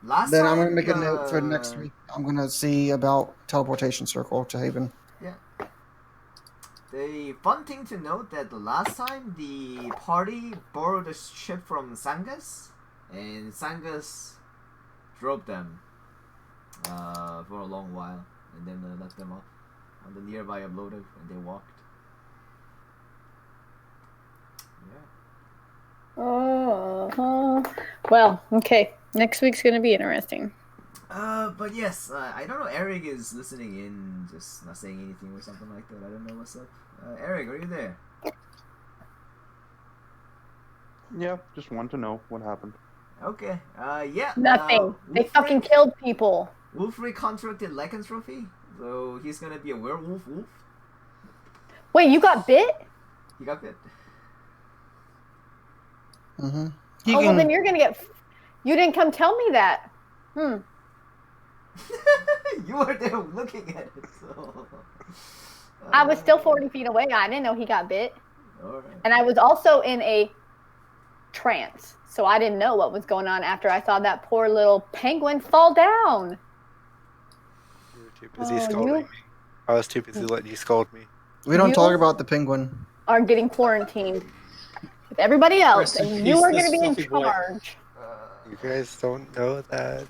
Last Then time, I'm gonna make a note for next week. I'm gonna see about teleportation circle to Haven. Yeah. The fun thing to note that the last time the party borrowed a ship from Sangas, and Sangas drove them for a long while, and then let them off on the nearby ablotive, and they walked. Yeah. Well, okay. Next week's gonna be interesting. But yes, I don't know. Eric is listening in, just not saying anything or something like that. I don't know what's up. Eric, are you there? Yeah, just want to know what happened. Okay. Yeah. Nothing. They fucking killed people. Wolfric contracted lycanthropy, so he's gonna be a werewolf wolf. Wait, you got bit? He got bit. Mm-hmm. Well, then you're gonna get. You didn't come tell me that. You were there looking at it, so. I was still 40 feet away. I didn't know he got bit. Alright. And I was also in a trance, so I didn't know what was going on after I saw that poor little penguin fall down. You were too busy scolding me. I was too busy letting you scold me. We don't talk about the penguin. Are getting quarantined with everybody else, and you are going to be in charge. You guys don't know that.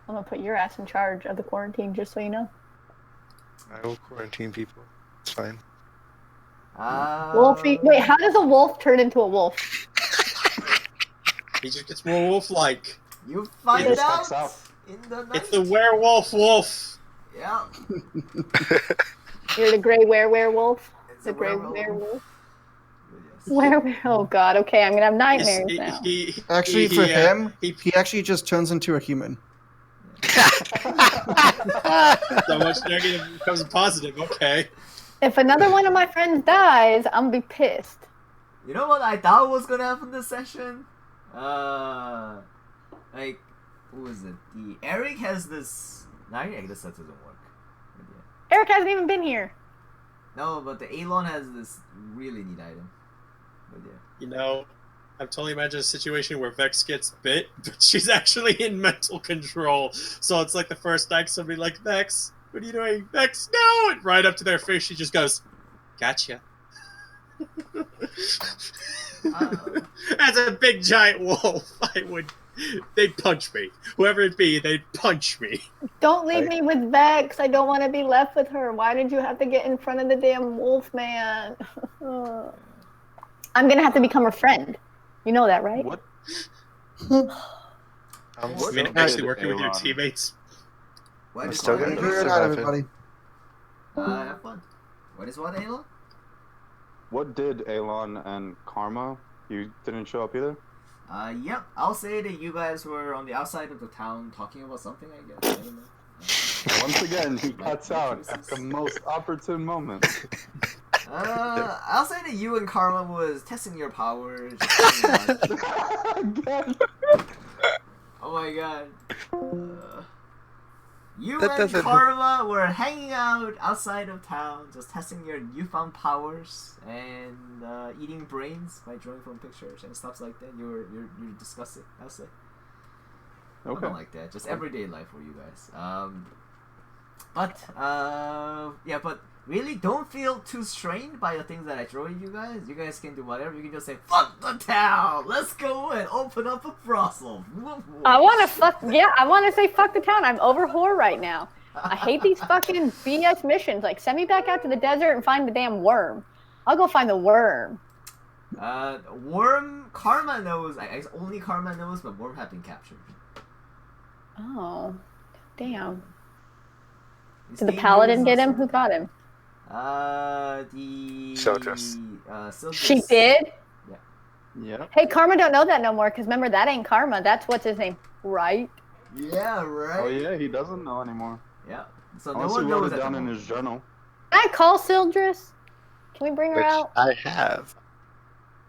I'm going to put your ass in charge of the quarantine, just so you know. I will quarantine people. It's fine. Wolfie. Wait, how does a wolf turn into a wolf? He just gets more wolf-like. You find out in the night. It's the werewolf wolf. Yeah. You're the gray werewolf. It's The a gray werewolf. werewolf. Oh God. Okay, I'm gonna have nightmares now. Actually, for him, he actually just turns into a human. So much negative becomes positive. Okay. If another one of my friends dies, I'm gonna be pissed. You know what I thought was gonna happen this session? Like, who was it? Eric has this. No, I guess that doesn't work. But yeah. Eric hasn't even been here. No, but the Elon has this really neat item. But yeah. You know, I'm totally imagining a situation where Vex gets bit, but she's actually in mental control. So it's like the first night somebody like, Vex, what are you doing? Vex, no! And right up to their face, she just goes, gotcha. As a big giant wolf, they'd punch me. Whoever it be, they'd punch me. Don't leave me with Vex. I don't want to be left with her. Why did you have to get in front of the damn wolf man? I'm gonna have to become her friend. You know that, right? What? I'm actually working with your teammates. What is still what? gonna Figure it out, everybody. Have fun. What is what, Elon? What did Elon and Karma? You didn't show up either? Yep. I'll say that you guys were on the outside of the town talking about something, I guess. I don't know. Once again, he cuts out at the most opportune moment. I'll say that you and Karma was testing your powers. Oh my god. You and Karma were hanging out outside of town, just testing your newfound powers and eating brains by drawing from pictures and stuff like that. You're discussing, I'll say. Okay. Nothing like that. Just everyday life for you guys. But really don't feel too strained by the things that I throw at you guys. You guys can do whatever. You can just say, fuck the town! Let's go and open up a brothel. I want to say fuck the town. I'm over whore right now. I hate these fucking BS missions. Like, send me back out to the desert and find the damn worm. I'll go find the worm. Worm, Karma knows. I guess only Karma knows, but Worm had been captured. Oh, damn. Did the paladin get him? Who got him? The Sildress. She did? Yeah. Hey, Karma don't know that no more, because remember, that ain't Karma. That's what's his name, right? Yeah, right. Oh yeah, he doesn't know anymore. Yeah. So Unless no one he wrote knows it that down no in more. his journal. Can I call Sildress? Can we bring her Which out? I have.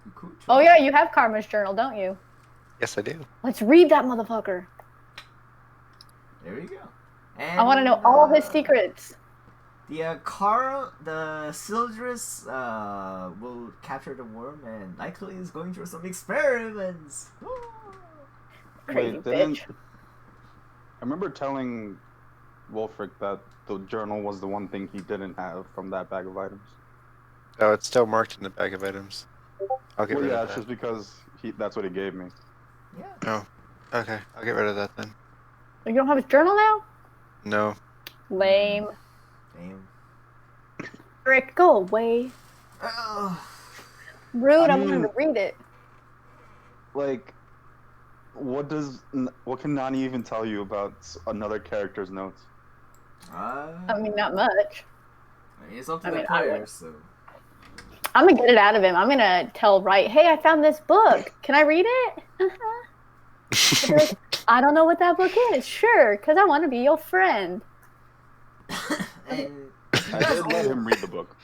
You could try. Oh yeah, you have Karma's journal, don't you? Yes, I do. Let's read that motherfucker. There you go. And, I want to know all of his secrets. The Sildris will capture the worm and likely is going through some experiments. Crazy Wait, bitch. I remember telling Wolfric that the journal was the one thing he didn't have from that bag of items. Oh, it's still marked in the bag of items. I'll get rid of it's that. just because that's what he gave me. Yeah. Oh, okay. I'll get rid of that then. You don't have his journal now? No. Lame. Damn. Rick, go away. Rude, I wanted to read it. Like, what can Nani even tell you about another character's notes? I mean, not much. It's up to the player, so. I'm gonna get it out of him. I'm gonna tell Wright, hey, I found this book. Can I read it? Like, I don't know what that book is. Sure, because I want to be your friend. And I did let him read the book.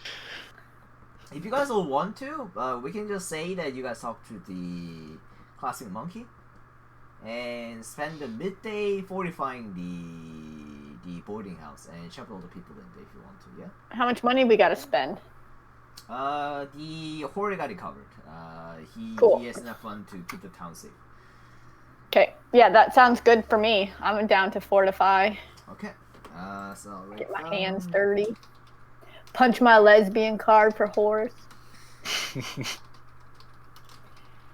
If you guys all want to, we can just say that you guys talked to the Clasping Monkey and spend the midday fortifying the boarding house and shove all the people in there if you want to, yeah? How much money we gotta spend? The Hori got it covered. Cool. He has enough fun to keep the town safe. Okay, yeah, that sounds good for me. I'm down to fortify. Okay. So I'll get my hands dirty. Punch my lesbian card for horse.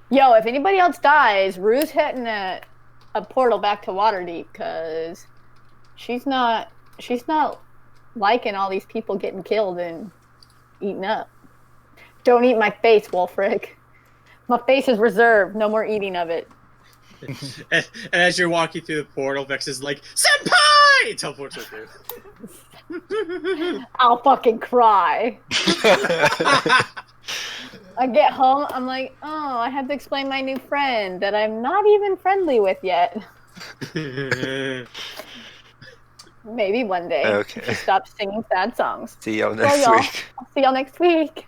Yo, if anybody else dies, Rue's hitting a portal back to Waterdeep because she's not liking all these people getting killed and eaten up. Don't eat my face, Wolfric. My face is reserved. No more eating of it. And as you're walking through the portal, Vex is like, Senpai! Teleports with you. I'll fucking cry. I get home, I'm like, oh, I have to explain my new friend that I'm not even friendly with yet. Maybe one day. Okay. She stops singing sad songs. See y'all next week. I'll see y'all next week.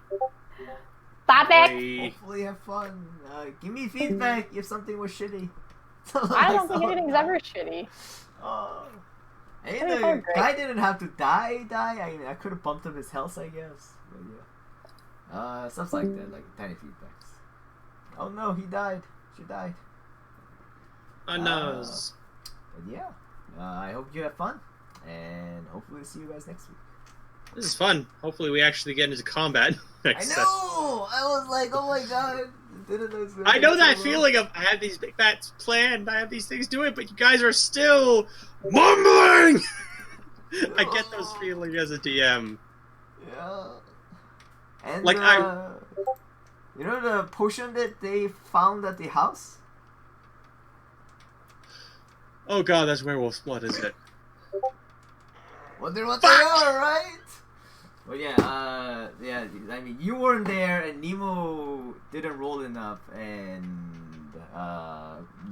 Bye, Beck. Hopefully have fun. Give me feedback if something was shitty. I don't think anything's ever shitty. Hey, the guy didn't have to die. I mean, I could have bumped up his health, I guess. But yeah. Stuff like that, like tiny feedbacks. Oh no, he died. She died. Oh no. But yeah. I hope you have fun. And hopefully see you guys next week. This is fun. Hopefully we actually get into combat next I know! I was like, oh my god. I know that feeling of, I have these big bats planned, I have these things doing, but you guys are still mumbling! I get those feelings as a DM. Yeah. And, like, you know the potion that they found at the house? Oh god, that's werewolf's blood, is it? Wonder what they are, right? Well, yeah, I mean, you weren't there, and Nemo didn't roll enough, and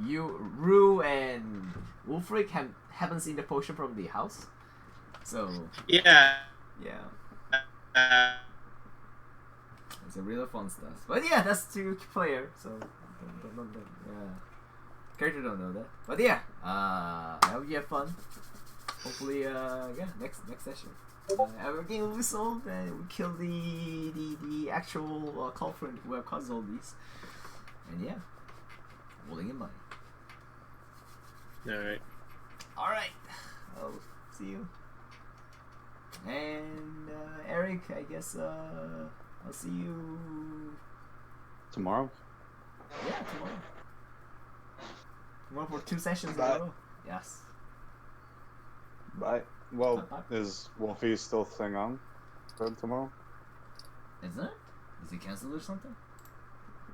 Rue and Wolfric haven't seen the potion from the house, so yeah. It's a real fun stuff. But yeah, that's two player, so character don't know that. But yeah, I hope you have fun. Hopefully, next session. Our game will be solved and we kill the actual culprit who have caused all these. And yeah, rolling in money. Alright. Alright. I'll see you. And Eric, I guess I'll see you tomorrow. Yeah, tomorrow. Tomorrow for 2 sessions in a row. Yes. Bye. Well, is Wolfie still thing on for tomorrow? Is it? Is he cancelled or something?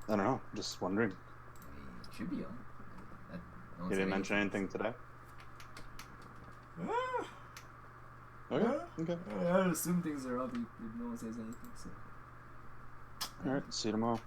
I don't know. Just wondering. He should be on. He didn't mention anything today? Okay. I would assume things are up if no one says anything. So. Alright, see you tomorrow.